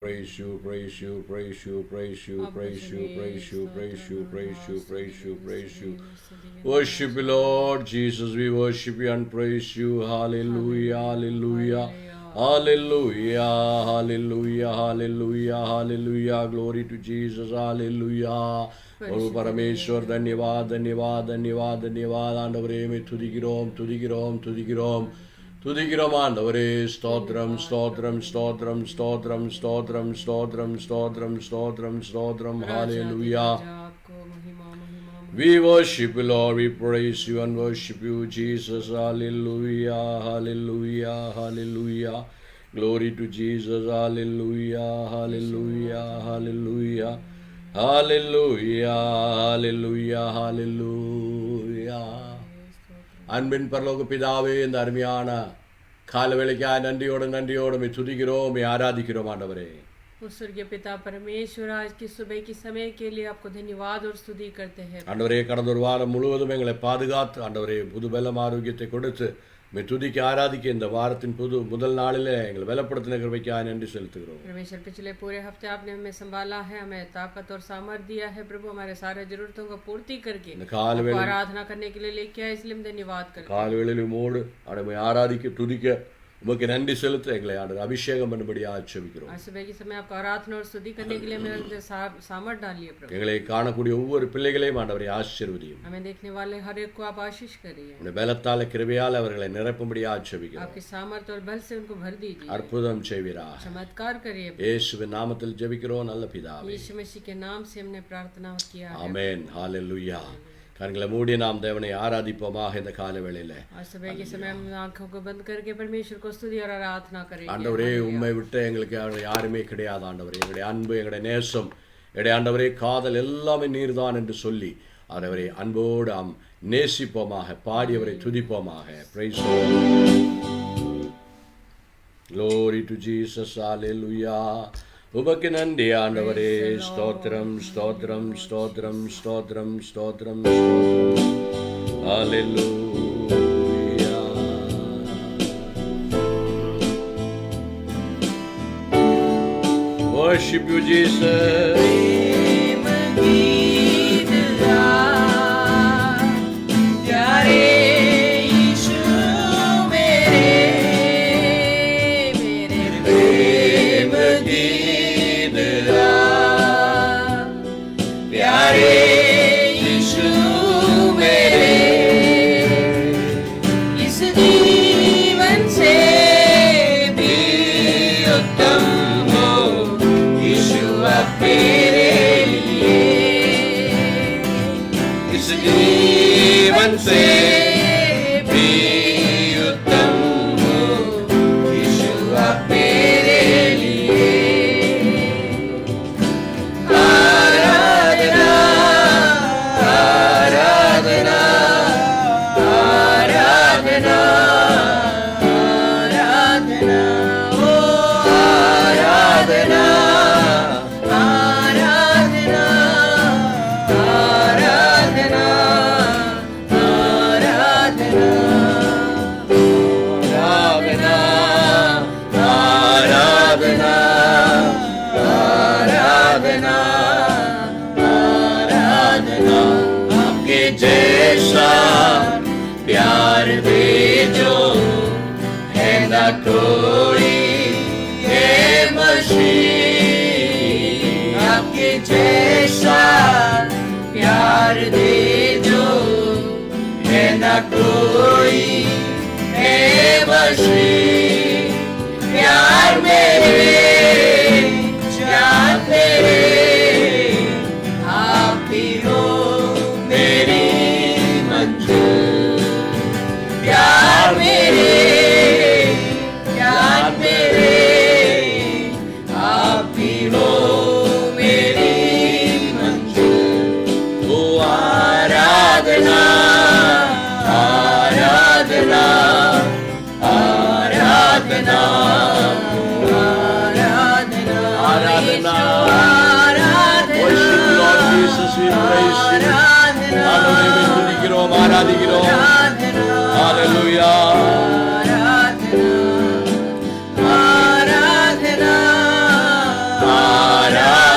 Praise you, praise you, praise you, praise you, praise you, praise you, praise you, praise you, praise you, praise you. Worship you, Lord Jesus. We worship you and praise you. Hallelujah, hallelujah, hallelujah, hallelujah, hallelujah, hallelujah. Glory to Jesus. Hallelujah. ஒரு பரமேஸ்வர் धन्यवाद धन्यवाद धन्यवाद धन्यवाद ஆண்டவரே மே துதிக்கிறோம் துதிக்கிறோம் துதிக்கிறோம் துதிக்கிறோம் ஆண்டவரே ஸ்தோத்திரம் ஸ்தோத்திரம் ஸ்தோத்திரம் ஸ்தோத்திரம் ஸ்தோத்திரம் ஸ்தோத்திரம் ஸ்தோத்திரம் ஸ்தோத்திரம் ஸ்தோத்திரம் hallelujah. We worship you, Lord. We praise you and worship you, Jesus. Hallelujah, hallelujah, hallelujah. Glory to Jesus. Hallelujah, hallelujah, hallelujah. Hallelujah, hallelujah, hallelujah. அன்பின் பரலோக பிதாவே, இந்த அருமையான காலவேளைக்காய் நன்றியோடு துதிக்கிறோம், ஆராதிக்கிறோம் ஆண்டவரே. स्वर्गीय पिता परमेश्वर, आज की सुबह की समय के लिए आपको धन्यवाद और स्तुति करते हैं. ஆண்டவரே, கடந்த ஒரு வாரம் முழுவதும் எங்களை பாதுகாத்து ஆண்டவரே புது பலம் ஆரோக்கியத்தை கொடுத்து துதிக்க ஆராதிக்க இந்த வாரத்தின் முதல் நாளிலே எங்களை பலப்படுத்தின கிருபைக்காக நன்றி செலுத்துகிறோம். परमेश्वर, पिछले पूरे हफ्ते आपने हमें संभाला है, हमें ताकत और सामर्थ्य दिया है प्रभु, हमारे सारे जरूरतों को पूर्ति करके आराधना करने के लिए लेके आए, इसलिए हम धन्यवाद करते हैं. காலவேளையில் மூடு ஆண்டவரை ஆராதிக்க துதிக்க உமக்கு நன்றி செலுத்த எங்களை ஆண்டவர் அபிஷேகம் பண்ணும்படியாக ஜெபிக்கிறோம். आज सुबह के समय आपका आराधना और स्तुति करने के लिए मेरे सामर्थ डालिए प्रभु. எங்களை காணக்கூடிய ஒவ்வொரு பிள்ளைகளையும் ஆண்டவரை ஆசீர்வதியும். हमें देखने वाले हर एक को आप आशीष करिए. உம்முடைய பலத்தால கிருபையால் அவர்களை நிரப்பும்படியாக ஜெபிக்கிறோம். आपकी सामर्थ और बल से उनको भर दीजिए. அற்புதம் செய்வீராக. चमत्कार करिए. இயேசுவின் நாமத்தில் ஜெபிக்கிறோம் நல்ல பிதாவே. यीशु मसीह के नाम से हमने प्रार्थना किया है. ஆமென். ஹalleluya. கண்களை மூடி நாம் தேவனை ஆராதிப்போமாக இந்த காலவேளையிலே. आज सुबह के समय हम आंखों को बंद करके परमेश्वर को स्तुति और आराधना करेंगे. ஆண்டவரே, உம்மை விட்டு எங்களுக்கு யாருமே கிடையாது ஆண்டவரே. எங்களுடைய அன்பு, எங்களுடைய நேசம், எங்களுடைய ஆண்டவரே காதல் எல்லாமே நீர்தான் என்று சொல்லி ஆண்டவரே அன்போடு நாம் நேசிப்போமாக, பாடியவரை துதிப்போமாக. Praise the Lord. Glory to Jesus. Hallelujah. உமக்கு நன்றி ஆண்டவரே. ஸ்தோத்திரம் ஸ்தோத்திரம் ஸ்தோத்திரம் ஸ்தோத்திரம் ஸ்தோத்திரம் ஸ்தோத்திரம். ஹalleluya. Worship you, Jesus.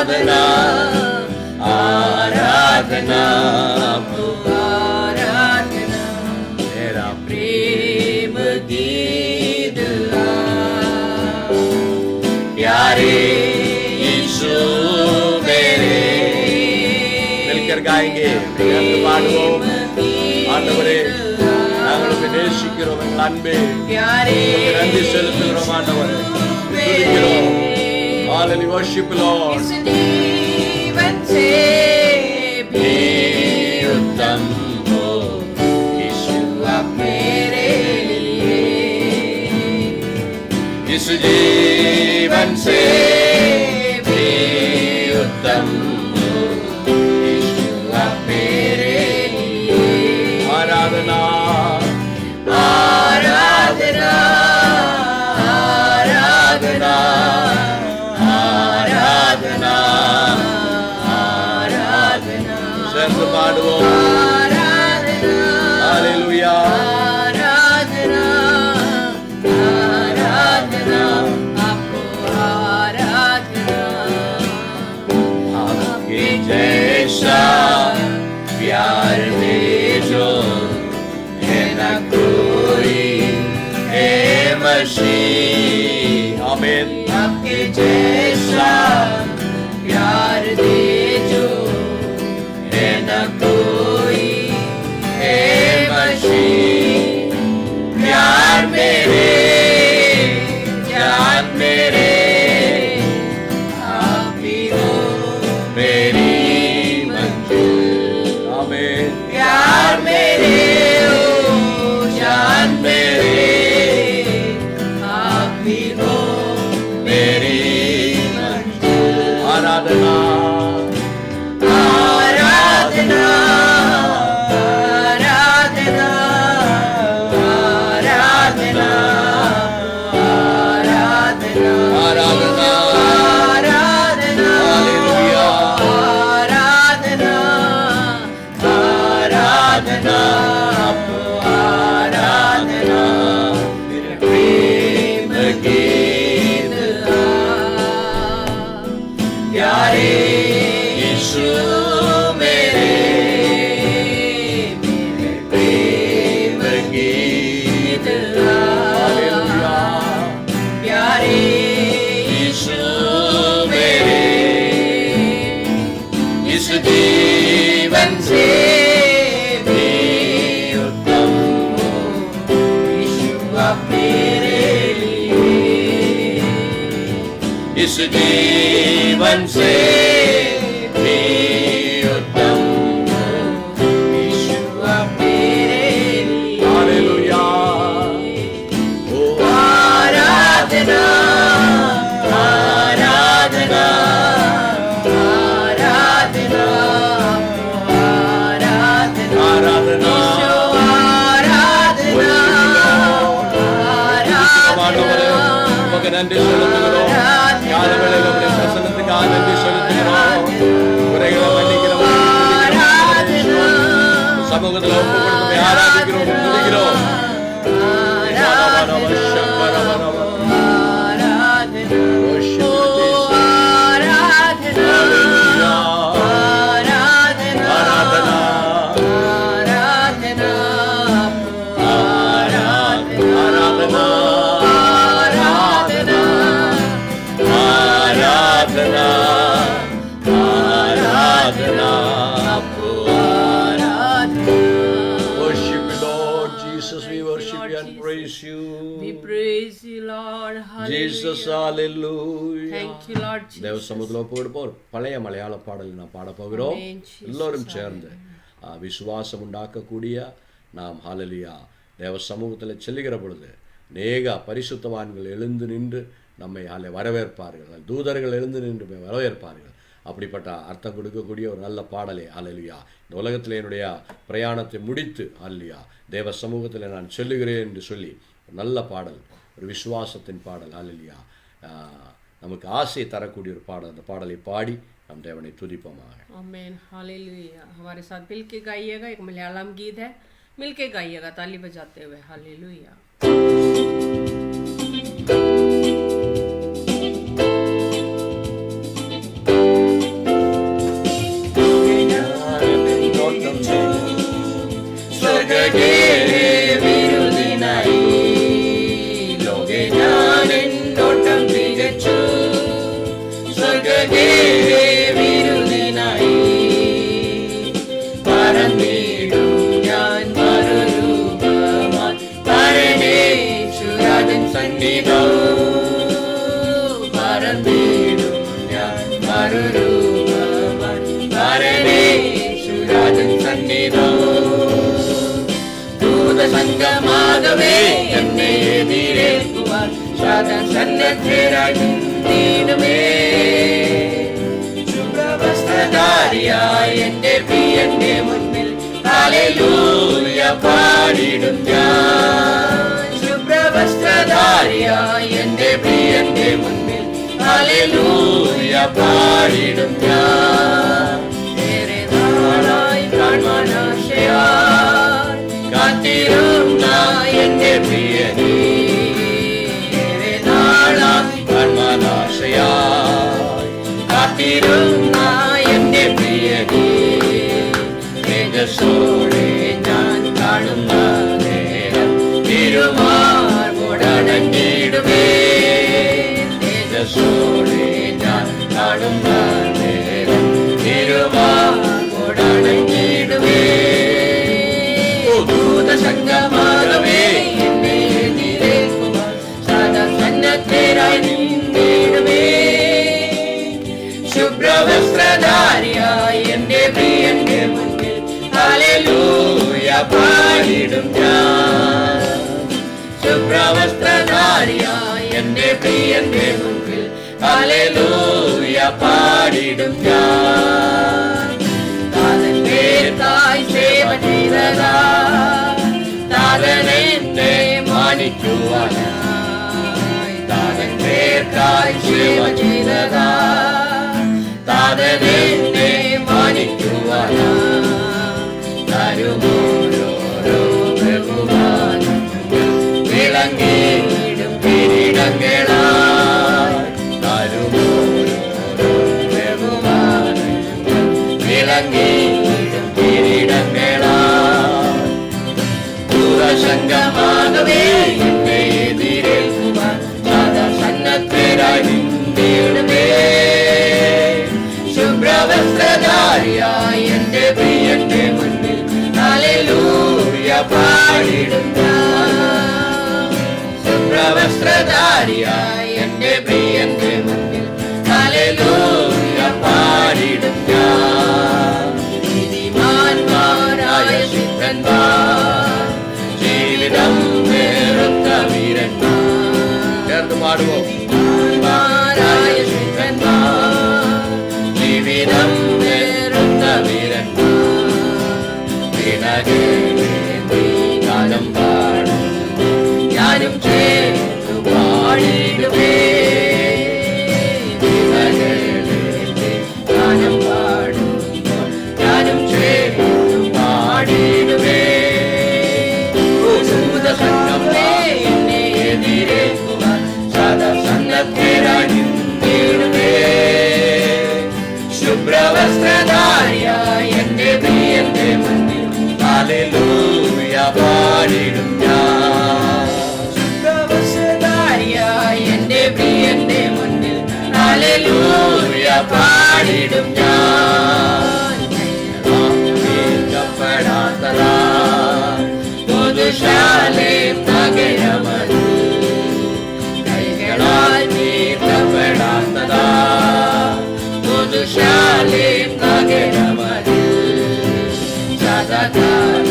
आराधना आराधना आपको आराधना मेरा प्रेम गीत प्यारे यीशु मेरे मिलकर गाएंगे பாடுவோம் ஆண்டவரே நாங்கள் உம்மை நேசிக்கிறோம் எங்கள் அன்பே உமக்கு நன்றி செலுத்துகிறோம் ஆண்டவரே துதிக்கிறோம் Hallelujah, worship Lord इस जीवन से भी उत्तम हो यीशु आप मेरे लिए इस जीवन से भी उत्तम हो यीशु आप मेरे लिए आराधना आराधना आराधना आराधना आराधना சேர்ந்து பாடுவோம் आराधना Hallelujah आराधना आराधना आपको आराधना आपके जैसा प्यार में जो है न कोई है मसीह आमीन आपके जैसा प्यार दे जो है न कोई है मसीह प्यार मेरे जान मेरे आप ही हो मेरी मंजिल आमीन प्यार मेरे हो जान मेरे आप ही हो मेरी आराधना आराधना आराधना आराधना आराधना आराधना आराधना Hallelujah आराधना आराधना आपको आराधना मेरे प्रेम गीत प्यारे यीशु मेरे प्रेम गीत गीत Hallelujah प्यारे यीशु मेरे इस जीवन से भी उत्तम हो यीशु आप मेरे लिए इस जीवन से भी उत्तम हो यीशु आप मेरे लिए Hallelujah Oh आराधना आराधना आराधना आराधना आराधना ईशो आराधना ஆண்டவரே உமக்கு நன்றி செலுத்துகிறோம் காலவேளையில் உம்முடைய பிரசன்னத்துக்காக நன்றி செலுத்துகிறோம் குறைகளை மன்னிக்கிறோம் சமூகத்தில் ஒப்பு கொடுத்து ஆராதிக்கிறோம் துதிக்கிறோம் आराधना आराधना आपको worship you Lord Jesus we worship you and praise you We praise you, Lord. Jesus hallelujah Thank you, Lord Jesus. தேவ சமூகத்தில் ஒப்பு கொடுப்போம் பழைய மலையாள பாடல் நாம் பாட போகிறோம் Amen, Jesus. எல்லோரும் சேர்ந்து விசுவாசம் உண்டாக்கக்கூடிய நாம் ஹalleluya தேவ சமூகத்தில் செல்லுகிற பொழுது அநேக பரிசுத்தவான்கள் எழுந்து நின்று நம்மை வரவேற்பார்கள் தூதர்கள் எழுந்து நின்று வரவேற்பார்கள் அப்படிப்பட்ட அர்த்தம் கொடுக்கக்கூடிய ஒரு நல்ல பாடலே ஹalleluya இந்த உலகத்தில் என்னுடைய பிரயாணத்தை முடித்து ஹalleluya தேவ சமூகத்தில் நான் செல்லுகிறேன் என்று சொல்லி ஒரு நல்ல பாடல் ஒரு விசுவாசத்தின் பாடல் ஹalleluya நமக்கு ஆசை தரக்கூடிய ஒரு பாடல் அந்த பாடலை பாடி हम देवने तुदिपोमाग आमीन हालेलुया हमारे साथ मिल के गाइएगा एक मलयालम गीत है मिल के गाइएगा ताली बजाते हुए हालेलुया വിരുന്നിനായി പറന്നിടും ഞാൻ മറുരൂപമായി പരമേശ്വരൻ സന്നിധിയിൽ പറന്നിടും ഞാൻ മറുരൂപമായി പരമേശ്വരൻ സന്നിധിയിൽ ദൂതസംഘമാകവേ എന്നെ എതിരേൽക്കുവാൻ സന്നദ്ധരായി നിന്നിടുമേ. ശുഭ്രവസ്ത്രധാരിയായ എന്റെ പ്രിയന്റെ മുന്നിൽ ഹല്ലേലൂയ പാടിടും ഞാൻ. ശുഭ്രവസ്ത്രധാരിയായ എന്റെ പ്രിയന്റെ മുന്നിൽ ഹല്ലേലൂയ പാടിടും ഞാൻ. ഏറെ നാളായി കാണാനാശയായി കാത്തിരുന്ന എന്റെ പ്രിയനേ, ഏറെ നാളായി കാണാനാശയായി കാത്തിരുന്ന എന്റെ പ്രിയനേ, തേജസ്സോടെ ഞാൻ കാണുന്ന നേരം തിരുമാർവോടണഞ്ഞിടുമേ. തേജസ്സോടെ ഞാൻ കാണുന്ന നേരം തിരുമാർവോടണഞ്ഞിടുമേ. ദൂതസംഘമാകവേ എന്നെ എതിരേൽക്കുവാൻ സദാ സന്നദ്ധരായി നിന്നിടുമേ. ശുഭ്രവസ്ത്രധാരിയായ എന്റെ പ്രിയന്റെ മുന്നിൽ ഹല്ലേലൂയ പാടിടും ഞാൻ. ശുഭ്രവസ്ത്രധാരിയായ എന്റെ പ്രിയന്റെ മുന്നിൽ ഹല്ലേലൂയ പാടിടും ഞാൻ. താതൻ സേവ ചെയ്തതാ താതനെന്നെ മാനിക്കുവാനായി. താതൻ പേർക്കായി സേവ ചെയ്തതാ താതനെന്നെ മാനിക്കുവാനായി. തരുമോരോരോ ബഹുമാനങ്ങൾ വിളങ്ങിയിടും കിരീടങ്ങളായി. തരുമോരോരോ ബഹുമാനങ്ങൾ വിളങ്ങിയിടും കിരീടങ്ങളായി. ദൂതസംഘമാകവേ എന്നെ എതിരേൽക്കുവാൻ സദാ സന്നദ്ധരായി നിന്നിടുമേ. ശുഭ്രവസ്ത്രധാരിയായ എന്റെ പ്രിയന്റെ മുന്നിൽ ഹല്ലേലൂയ പാടിടും ഞാൻ. ശുഭ്രവസ്ത്രധാരിയായ എന്റെ പ്രിയന്റെ മുന്നിൽ ഹല്ലേലൂയ പാടിടും ഞാൻ. നീതിമാന്മാരായ ശുദ്ധന്മാർ ജീവിതം വെറുത്ത വീരന്മാർ ചേർത്ത് പാടുമോ? നീതിമാന്മാരായ ശുദ്ധന്മാർ ജീവിതം വെറുത്ത വീരന്മാർ വീണകേന്തി ഗാനം പാടും ഞാനും ചേർന്നു പാടിടുമേ. വീണകേന്തി ഗാനം പാടുമ്പോൾ ഞാനും ചേർന്നു പാടിടുമേ. ദൂതസംഘമേ എന്നെ എതിരേൽക്കുവാൻ സദാ സന്നദ്ധരായി നിന്നിടുമേ. ശുഭ്രവസ്ത്രധാരിയായ എന്റെ പ്രിയന്റെ മുന്നിൽ ഹല്ലേലൂയ പാടിടും ഞാൻ. ശുഭ്രവസ്ത്രധാരിയായ എന്റെ പ്രിയന്റെ മുന്നിൽ ഹല്ലേലൂയ പാടിടും ഞാൻ. കേൾക്കപ്പെടാത്തതാ പുതുശാലേം നഗരമത്, കൈകളാൽ കേൾക്കപ്പെടാത്തതാ പുതുശാലേം നഗരമത്. സദാകാലം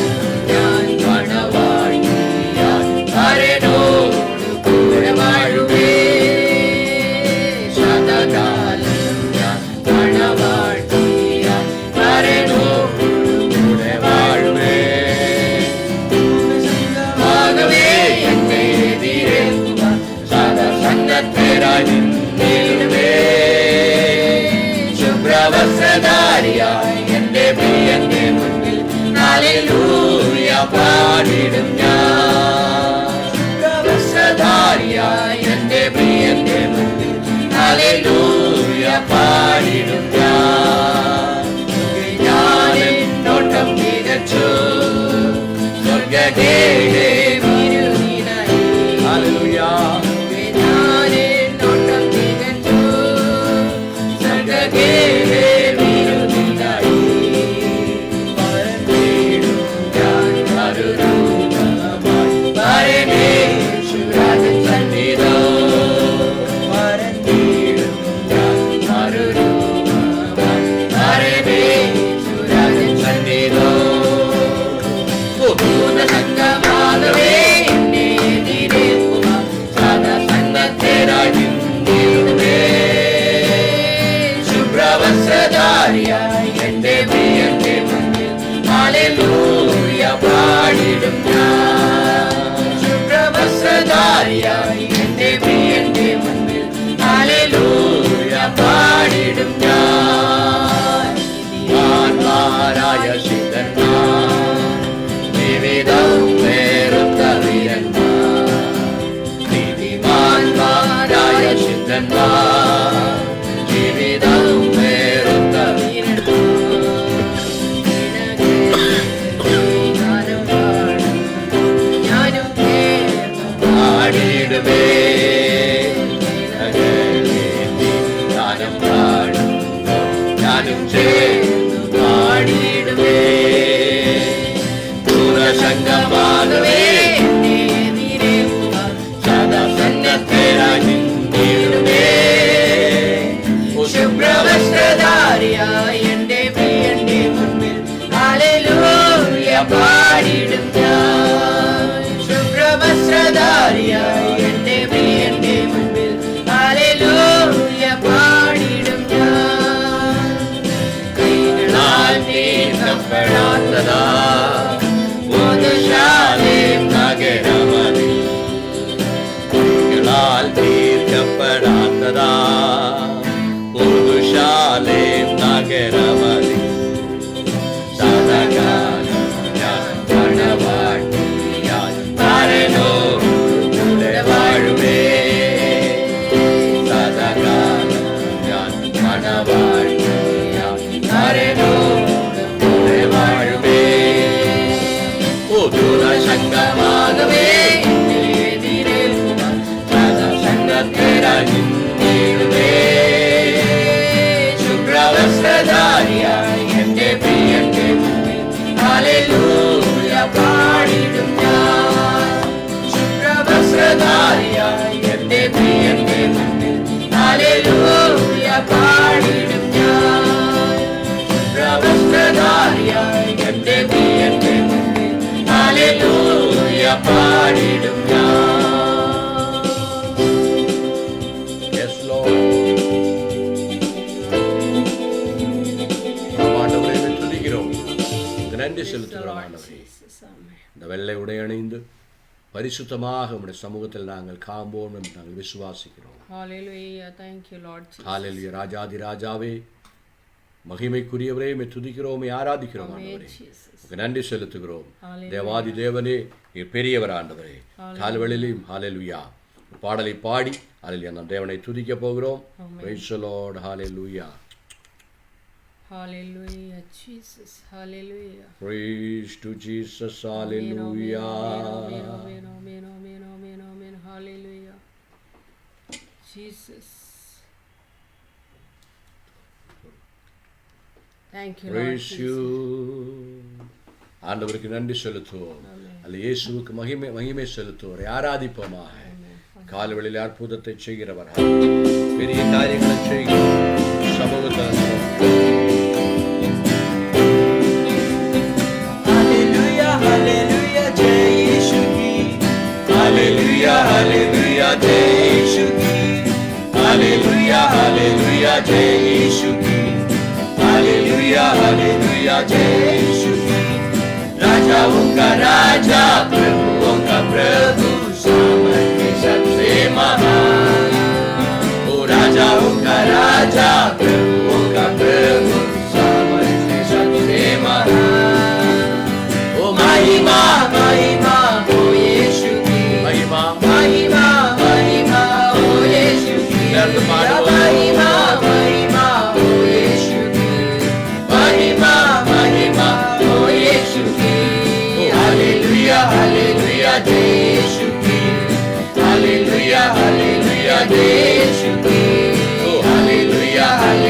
ഞാൻ മണവാട്ടിയാൽ വരനോട് കൂടെ വാഴുമേ. സദാകാലം ഞാൻ മണവാട്ടിയാൽ വരനോട് കൂടെ വാഴുമേ. ആകവേ എന്നെ എതിരേൽക്കുവാൻ സദാ സന്നദ്ധരായി നിന്നിടുമേ. ശുഭ്രവസ്ത്രധാരിയായ എന്റെ പ്രിയന്റെ മുന്നിൽ ഹല്ലേലൂയ പാടിടും ഞാൻ. ശുഭ്രവസ്ത്രധാരിയായ എന്റെ പ്രിയന്റെ മുന്നിൽ ഹല്ലേലൂയ പാടിടും ഞാൻ. ഞാനെന്നോട്ടം തികച്ചു സ്വർഗ്ഗഗേഹേ വിരുന്നിനായി. ഹല്ലേലൂയ. ഞാനെന്നോട്ടം തികച്ചു സ്വർഗ്ഗ മറുരൂപമായി പരമേശ്വരൻ സന്നിധോ ദൂതസംഗമാകവേ എന്നെ എതിരേൽക്കുവാൻ സദാ സന്നദ്ധരായി നിന്നിടുവേ ശുഭ്രവസ്ത്രധാരിയായി എന്റെ പ്രിയന്റെ മുന്നിൽ ഹല്ലേലൂയ പാടിടും ഞാൻ ശുഭ്രവസ്ത്രധാരിയായി എന്റെ പ്രിയന്റെ മുന്നിൽ ഹല്ലേലൂയ പാടിടും ഞാൻ ആത്മാരായ സിദ്ധന്മാർ ജീവിതം വേറുത്ത വീരന്മാർ നീതിമാന്മാരായ സിദ്ധന്മാർ ജീവിതം വേറുത്ത പാടിടുവേ ഞാനും പാടും ഞാനും ചേർന്നു പാടിടുവേ ദൂരസംഗമാകവേ സദാ സന്നദ്ധരായി നിന്നിടുവേ ശുഭ്രവസ്ത്രധാരിയായി എന്റെ പ്രിയന്റെ മുൻപിൽ ഹല്ലേലൂയ പാടിടും ഞാൻ ശുഭ്രവസ്ത്രധാരിയായി എന്റെ പ്രിയന്റെ മുൻപിൽ ഹല്ലേലൂയ പാടിടും ഞാൻ കൈകളാൽ നീക്കപ്പെടാത്തതാ മോദശാലേം നഗരമതിൽ കൈകളാൽ തീർക്കപ്പെടാത്തതാ പുരുഷാലേം നഗരമതിൽ സദാകാലം ഞാൻ മണവാട്ടിയായി പരനോടുകൂടെ വാഴുവേ സദാകാലം ഞാൻ മണവാട്ടിയായി പരനോടുകൂടെ വാഴുവേ ദൂരസംഗമാകവേ എതിരേൽക്കുവാൻ സദാ സന്നദ്ധരായി നിന്നിടുവേ ശുഭ്രവസ്ത്രധാരിയായി എന്റെ പ്രിയന്റെ മുന്നിൽ ഹല്ലേലൂയ പാടിടും ഞാൻ ശുഭ്രവസ്ത്രധാരിയായി എന്റെ പ്രിയന്റെ മുന്നിൽ ഹല്ലേലൂയ പാടിടും ഞാൻ ശുഭ്രവസ്ത്രധാരിയായി എന്റെ പ്രിയന്റെ മുന്നിൽ ഹല്ലേലൂയ പാടിടും ഞാൻ. Yes, Lord. நன்றி செலுத்துகிறோம் ஆண்டவரே. இந்த வெள்ளை உடை அணிந்து பரிசுத்தமாக உம்முடைய சமூகத்தில் நாங்கள் காண்போம் என்று நாங்கள் விசுவாசிக்கிறோம். Hallelujah. Thank you, Lord Jesus. Hallelujah. ராஜாதி ராஜாவே, மகிமைக்குரியவரே, உம்மை துதிக்கிறோம், உம்மை ஆராதிக்கிறோம் ஆண்டவரே. நன்றி செலுத்துகிறோம். தேவாதி தேவனே, நீர் பெரியவர் ஆண்டவரே. கால்வெளியிலும் ஹalleluya பாடலை பாடி ஹalleluya நாம் தேவனை துதிக்க போகிறோம். Praise the Lord. Hallelujah. Hallelujah, Jesus. Hallelujah. Praise to Jesus. Hallelujah. Amen, amen, amen, amen, amen, amen. Hallelujah. Jesus. Thank you, Praise Lord you. ஆண்டவருக்கு நன்றி செலுத்துவோம். அல்ல இயேசுவுக்கு மகிமை செலுத்துவோம். ஆராதிப்போமாக. கால்வெளியில் அற்புதத்தை செய்கிறவர், பெரிய காரியங்களை செய்கிறவர் சமூகத்தில். Hallelujah, hallelujah, jai Yeshu ki. Hallelujah, hallelujah, jai Yeshu ki. Hallelujah, hallelujah, jai Yeshu ki. Hallelujah, hallelujah, jai Yeshu ki. राजाओं का राजा, प्रभुओं का प्रभु, सामर्थ्य सबसे महान. ओ राजाओं का राजा, प्रभुओं का प्रभु, सामर्थ्य सबसे महान. ओ महिमा महिमा ओ यीशु की, महिमा महिमा महिमा ओ यीशु की, महिमा महिमा ओ यीशु की, महिमा महिमा ओ यीशु की. Hallelujah, hallelujah, jai Yeshu ki. Hallelujah, hallelujah, jai Yeshu ki. Oh, hallelujah, hallelujah.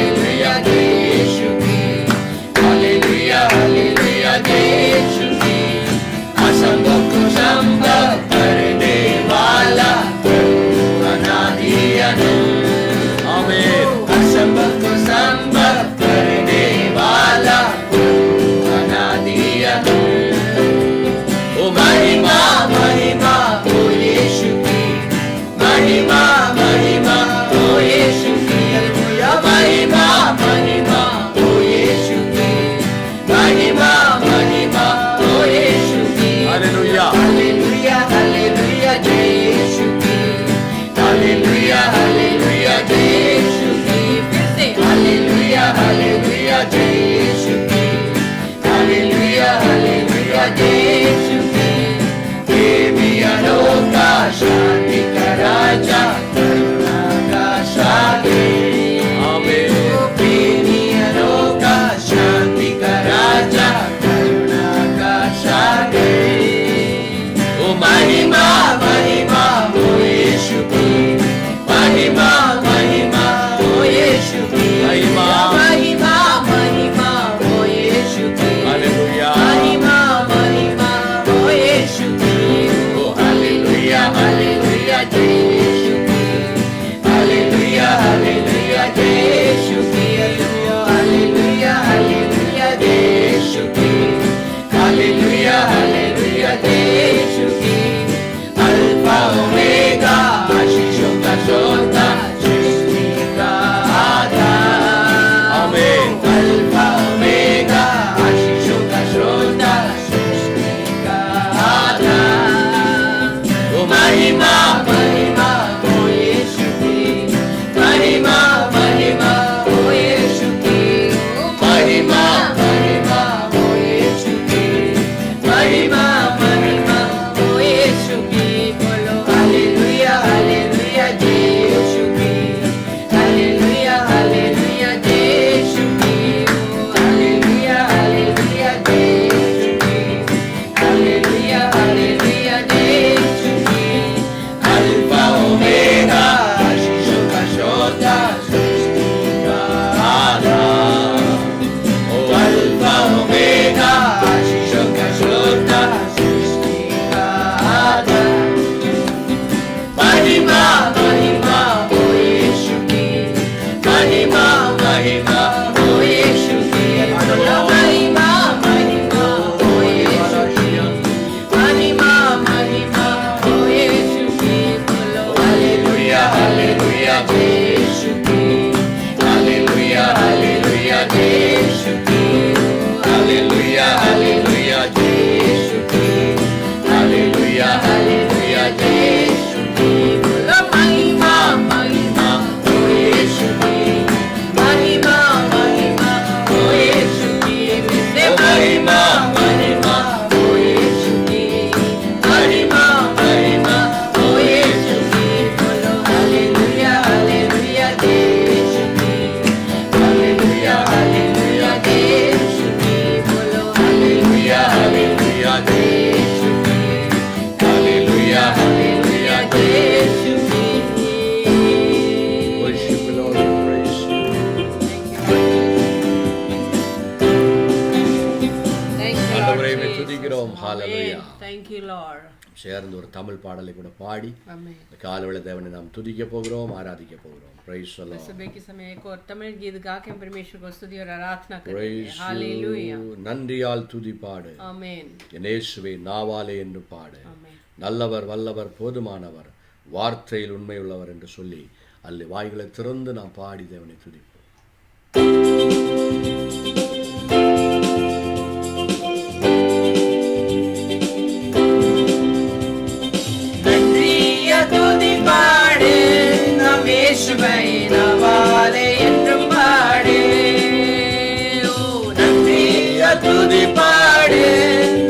Hallelujah जय यीशु की हालेलुया हालेलुया जय यीशु की देवियों का शांति का राजा करुणा का सागर आमेन देवियों का शांति का राजा करुणा का सागर ओ महिमा महिमा ओ यीशु की महिमा महिमा ओ यीशु की महिमा महिमा महिमा ओ यीशु की हालेलुया महिमा महिमा ओ यीशु की ओ हालेलुया हालेलुया जय यीशु की हालेलुया हालेलुया जय यीशु की हालेलुया हालेलुया जय यीशु की हालेलुया हालेलुया जय यीशु की अल्फा ओमेगा आशीषों का श्रोता सृष्टि का आधार आमेन अल्फा ओमेगा आशीषों का श्रोता सृष्टि का आधार ओ महिमा महिमा ओ यीशु की महिमा महिमा ओ यीशु की महिमा महिमा ओ यीशु की महिमा महिमा ओ यीशु की बोलो हालेलुया हालेलुया जय यीशु की हालेलुया हालेलुया जय यीशु की हालेलुया हालेलुया जय यीशु की हालेलुया हालेलुया जय यीशु की अल्फा ओमेगा आशीषों का श्रोता सृष्टि का आधार ओ अल्फा ओमेगा आशीषों का श्रोता सृष्टि का आधार महिमा महिमा ओ यीशु की महिमा महिमा ओ यीशु की महिमा महिमा ओ यीशु की महिमा महिमा ओ यीशु की बोलो हालेलुया हालेलुया जय यीशु की हालेलुया हालेलुया जय यीशु की हालेलुया हालेलुया जय यीशु की हालेलुया हालेलुया जय यीशु की बोलो महिमा महिमा ओ यीशु की महिमा महिमा ओ यीशु की महिमा महिमा ओ यीशु की महिमा महिमा ओ यीशु की बोलो हालेलुया हालेलुया जय यीशु की हालेलुया हालेलुया जय यीशु की बोलो हालेलुया हालेलुया जय यीशु की हालेलुया हालेलुया जय यीशु की worship the Lord and praise you ஆண்டவரை துதிக்கிறோம் ஹalleluya Thank you, Lord. சேர்ந்து ஒரு தமிழ் பாடலை கூட பாடி Amen. இந்த காலவேளை தேவனை நாம் துதிக்க போகிறோம் ஆராதிக்க போகிறோம் praise the Lord सुबह के समय एक और तमिल गीत गा के हम परमेश्वर को स्तुति और आराधना करेंगे praise हालेलुया you நன்றியால் துதி பாடு आमेन என் இயேசுவே நாவாலே என்று பாடு आमेन நல்லவர் வல்லவர் போதுமானவர் வார்த்தையில் உண்மையுள்ளவர் என்று சொல்லி அல்ல வாய்களை திறந்து நாம் பாடி தேவனை துதிப்போம் நன்றிய துதி பாடு நம் இயேசுவை நவாலே என்றும் பாடு ஓ நன்றிய துதி பாடு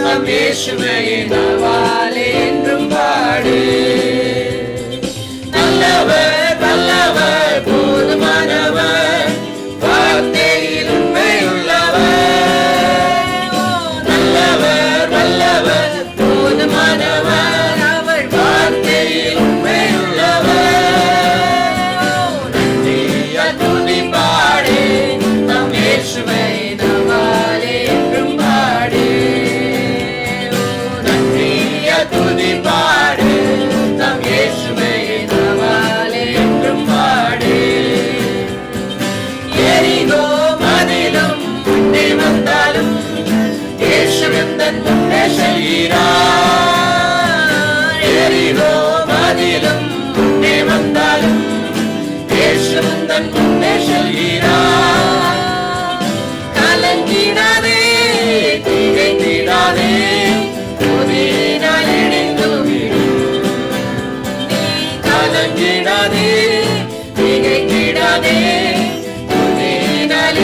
நம் இயேசுவை நவாலே என்றும் பாடு நல்லவர் வல்லவர் போதுமானவர் வார்த்தையில் உண்மையுள்ளவர் ஓ நல்லவர் வல்லவர் போதுமானவர் அவர் வார்த்தையில் உண்மையுள்ளவர் ஓ நன்றிய துதி பாடு நம் இயேசுவை நவாலே என்றும் பாடு ஓ நன்றிய துதி பாடு நம் இயேசுவை நவாலே என்றும் பாடு எரிகோ மதிலும் முன்னே வந்தாலும் இயேசுவின் தன் முன்னே செல்கிறார் எரிகோ மதிலும் முன்னே வந்தாலும் இயேசுவின் தன் முன்னே செல்கிறார் கலங்கிடாதே திகைத்திடாதே புதினால் இணைந்து விடும் நீ கலங்கிடாதே திகைத்திடாதே புதினால்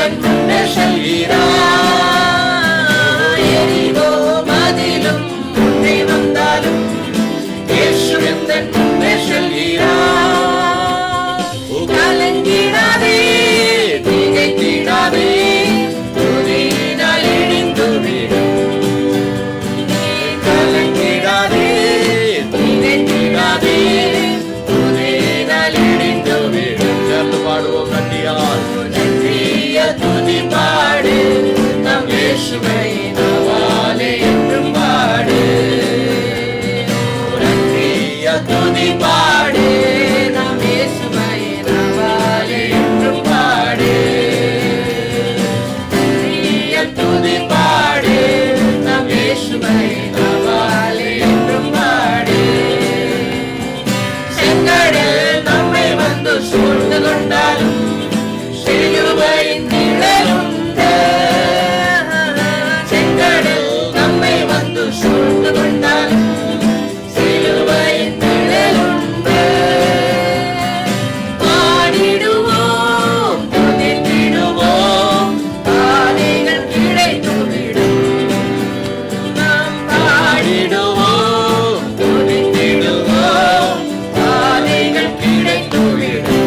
தன் முன்னே செல்கிறார். எரிகோ மதிலும் முன்னே வந்தாலும் இயேசு தன் முன்னே செல்கிறார். கலங்கிடாதே, திகைத்திடாதே, துதியினால் இடிந்து விடும். கலங்கிடாதே, திகைத்திடாதே, துதியினால் இடிந்து விடும். சேர்ந்து பாடுவோம் நன்றியால். நன்றிய துதி பாடு, நம் இயேசுவை நாவாலே என்றும் பாடு. நன்றிய துதி பாடு, நம் இயேசுவை நாவாலே என்றும் பாடு. நன்றிய துதி பாடு, நம் இயேசுவை நாவாலே என்றும் பாடு. செங்கடல் நம்மை வந்து சூழ்ந்து கொண்டாலும் சிலுவையின் நிழலுண்டு. செங்கடல் நம்மை வந்து சூழ்ந்து கொண்டாலும் சிலுவையின் நிழலுண்டு. பாடிடுவோம், துதித்திடுவோம், பாதைகள் கிடைத்துவிடும். நாம் பாடிடுவோம், துதித்திடுவோம், பாதைகள் கிடைத்துவிடும்.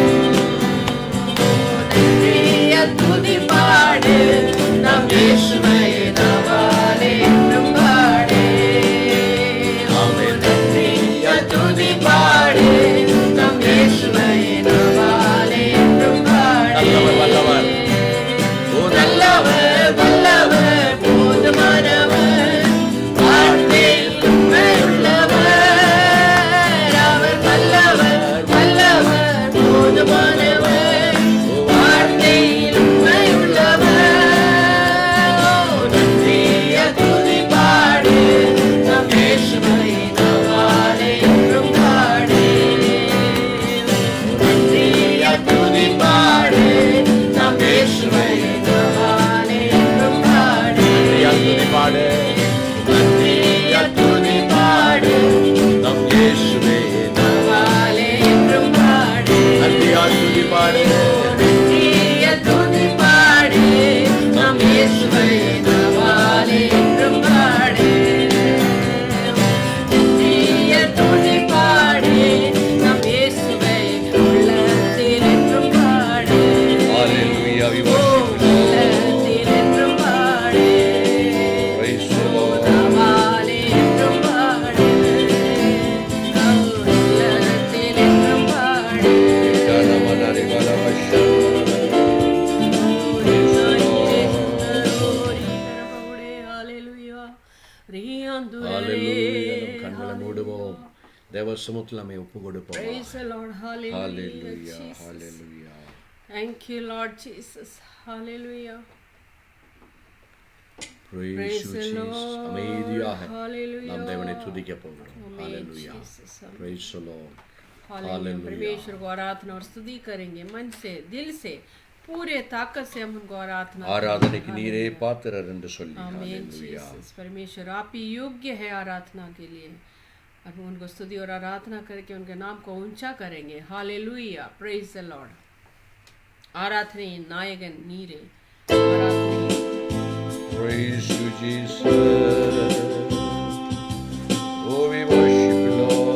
நன்றிய துதி பாடு, நம் இயேசுவை நாவாலே என்றும் பாடு. நன்றிய துதி பாடு, நம் இயேசுவை நாவாலே என்றும் பாடு. வல்லவர் நல்லவர், வல்லவர், போதுமானவர், வார்த்தையில் உண்மையுள்ளவர். அவர் வல்லவர், வல்லவர், போதுமானவர், வார்த்தையில் உண்மையுள்ளவர். நன்றிய துதி பாடு, நம் இயேசுவை நாவாலே என்றும் பாடு. நன்றிய துதி பாடு, நம் இயேசுவை நாவாலே என்றும் பாடு. நன்றியால் துதி பாடு. நன்றிய துதி பாடு, நம் இயேசுவே நாவாலே என்றும் பாடு. நன்றியால் துதி பாடு. நன்றிய துதி பாடு, நம் இயேசுவை நாவாலே என்றும் பாடு. நன்றிய துதி பாடு, நம் இயேசுவை உள்ளத்தில் என்றும் பாடு. Hallelujah, we worship you. உள்ளத்தில் என்றும் பாடு. Praise the Lord. நாவாலே என்றும் பாடு. உள்ளத்தில் என்றும் பாடு. Janamanari Valavashanara. Praise the Lord. Hallelujah. நம் கண்களை மூடுவோம். தேவ சமூகத்தில் நம்மை ஒப்பு கொடுப்போம். Praise the Lord. Hallelujah. Hallelujah. Jesus. Hallelujah. Thank you, Lord Jesus. Hallelujah. Praise Praise you, the Jesus. Lord. அமைதியாக Hallelujah. நாம் தேவனை துதிக்க போகிறோம். Amen, Hallelujah. Jesus. Praise the Lord. Hallelujah. Hallelujah. परमेश्वर को आराधना और स्तुति करेंगे मन से, दिल से, पूरे ताकत से हम उनको आराधना ஆராதனைக்கு நீரே பாத்திரர் என்று சொல்லி. आमीन Hallelujah. जीसस। परमेश्वर आप ही योग्य है आराधना के लिए और हम उनको स्तुति और आराधना करके उनके नाम को ऊंचा करेंगे। Hallelujah, praise the Lord. आराधने नायकन नीरे आराधने। Praise you, Jesus. Oh, we worship you, Lord.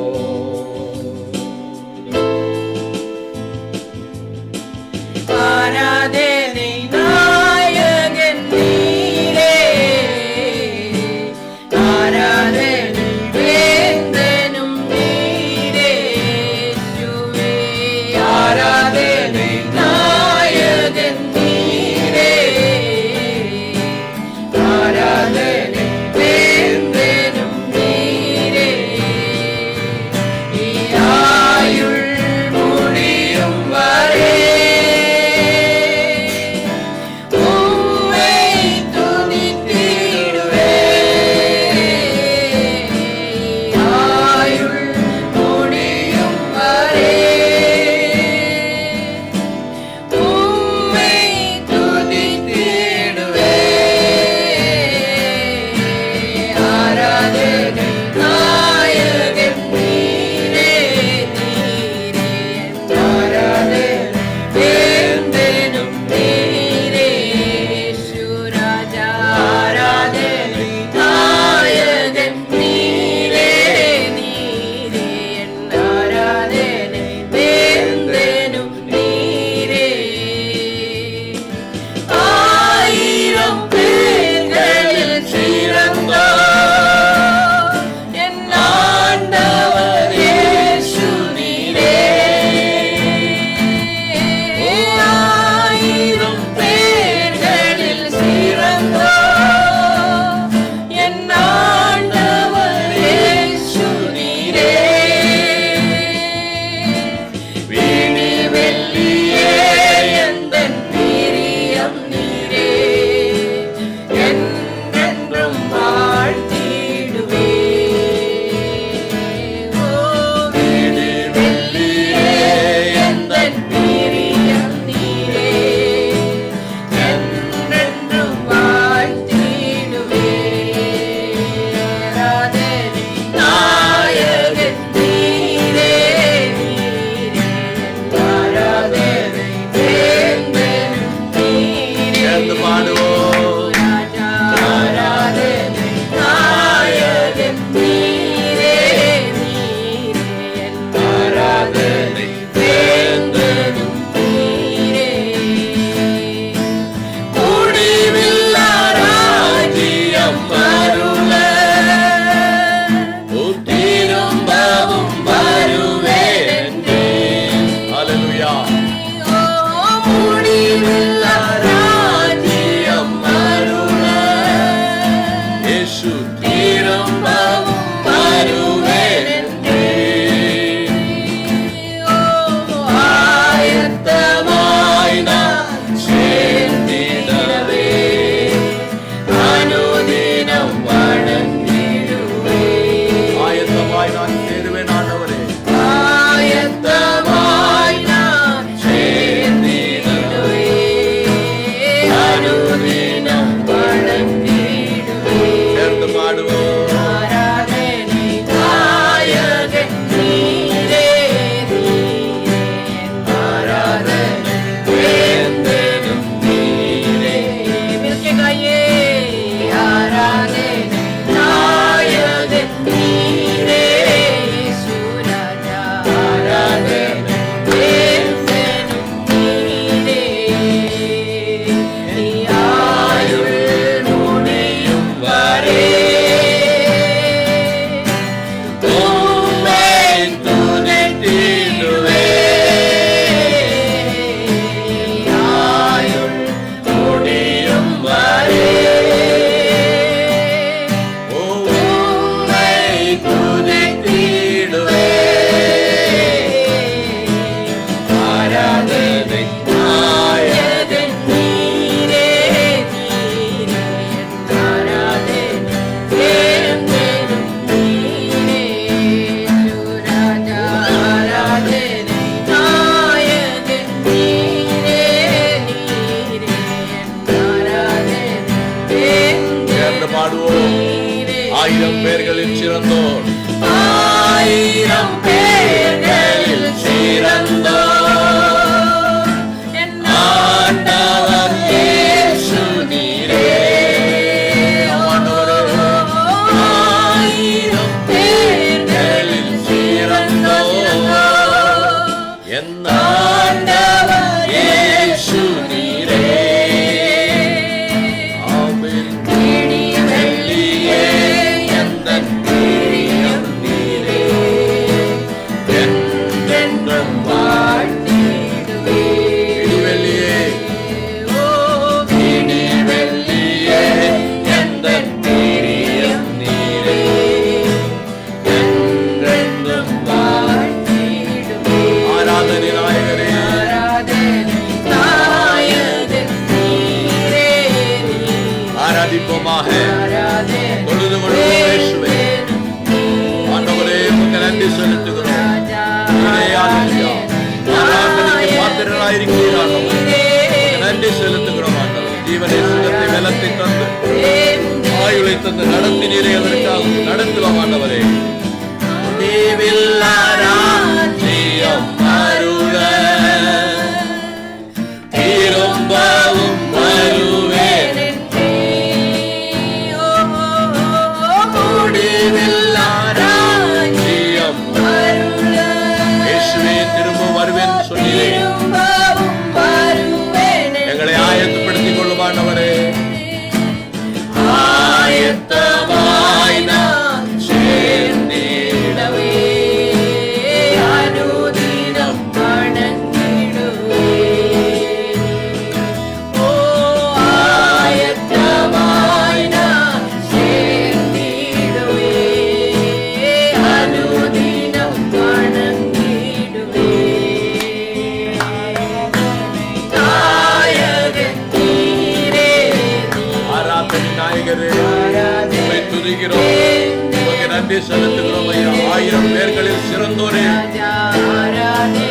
ஆராதனை நாயகன் நீரே. ஆராதனை வேந்தனும் நீரே. இயேசுவே. ஆராதனை நாயகன் நீரே. ஆராதனை வேந்தனும் 1000 பேர்களில் சிறந்தோர், 1000 பேர்களில் சிறந்தோர் என் ஆண்டவர் இயேசு நீரே. 1000 பேர்களில் சிறந்தோர் என் ஆண்டவர் இயேசு நீரே. ஆமென். பிடி வெள்ளியே எந்தன் பிரியம் நீரே. என்றென்றும் வாழ்த்திடுவே. பிடி வெள்ளியே, ஓ பிடி வெள்ளியே எந்தன் பிரியம் நீரே. என்றென்றும் வாழ்த்திடுவே. ஆராதனை நாயகரே, ஆராதனை நாயகன் நீரே நீர். ஆராதிப்போமாக. ஆராதனை தொழுது கொள்வோம் இயேசுவே. ஆண்டவரே, உமக்கு நன்றி செலுத்துகிறோம். ஹல்லேலூயா. ஆராதனைக்கு பாத்திரராயிருக்கிறீர் ஆண்டவரே. உமக்கு நன்றி செலுத்துகிறோம் ஆண்டவரே. ஜீவனை, சுகத்தை, பலத்தை தந்து, ஆயுளை தந்து நடத்தினீரே, அதற்காக நடத்துவோம் ஆண்டவரே. முடிவில்லா ராஜ்யம் அருள திரும்பவும் வருவேன் என்றே. முடிவில்லா ராஜ்யம் அருள இயேசுவே, திரும்ப வருவேன் சொன்னீரே. திரும்பவும் வருவேன் எங்களை ஆயத்தப்படுத்திக் கொள்ளும் ஆண்டவரே. ஆயத்தமாய் நான் சேர்ந்திடவே. அனுதினம் வணங்கிடுவே. ஓ ஆயத்தமாய் நான் சேர்ந்திடுவே. அனுதினம் வணங்கிடுவே. நாயகன் நீரே நீர். ஆராதனை நாயகரே, உம்மை துதிக்கிறோம். உமக்கு நன்றி செலுத்துகிறோம் ஐயா. 1000 பேர்களில் சிறந்தோரே, ஆராதனை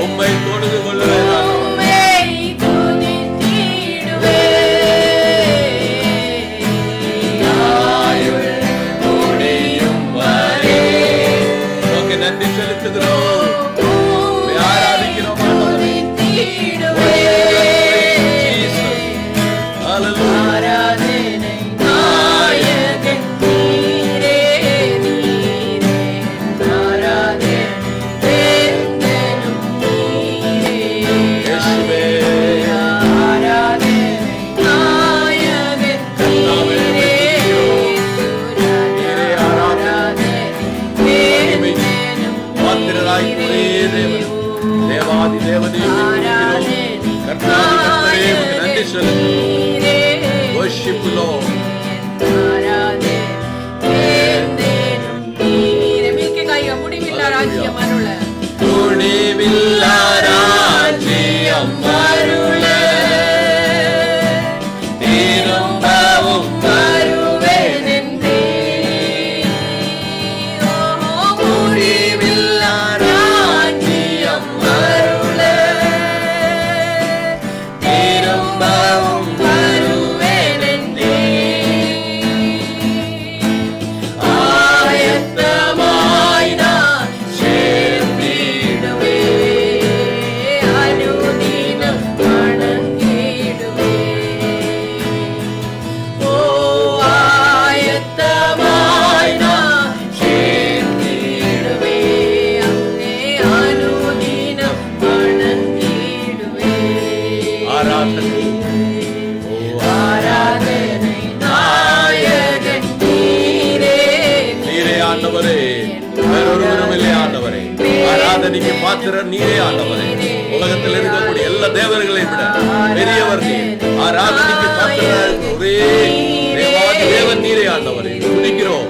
உம்மை தொழுது கொள்ளுவேன். உமக்கு நன்றி செலுத்துகிறோம். உம்மை ஆராதிக்கிறோம் ஆண்டவரே. Jesus. Hallelujah. இயேசுவே, பாத்திரராய் ஒரே தேவன், தேவாதி தேவனே, கர்த்தாதி கர்த்தரே, உமக்கு நன்றி செலுத்துகிறோம். Worship you, Lord. துணிவில்லா ராஜ்யம் அருள திரும்பவும் வருவேன் என்றே. முடிவில்லா ராஜ்யம் அருள திரும்பவும் வருவேன் என்றே. ஆயத்தமாய் நான் சேர்ந்திடுவே. அனுதினம் வணங்கிடுவே. ஓ ஆயத்தமாய் நான் சேர்ந்திடுவே. அங்கே அனுதினம் வணங்கிடுவே. ஆராதனை. ஆராதனை நாயகன் நீரே நீரே ஆண்டவரே, வேறொருவரும் இல்லை ஆண்டவரே. ஆராதனைக்கு பாத்திரர் நீரே ஆண்டவரே. உலகத்தில் இருக்கக்கூடிய எல்லா தேவர்களை விட பெரியவர் நீர். ஆராதனைக்கு பாத்திரர் ஒரே தேவாதி தேவன் நீரே ஆண்டவரே. துதிக்கிறோம்.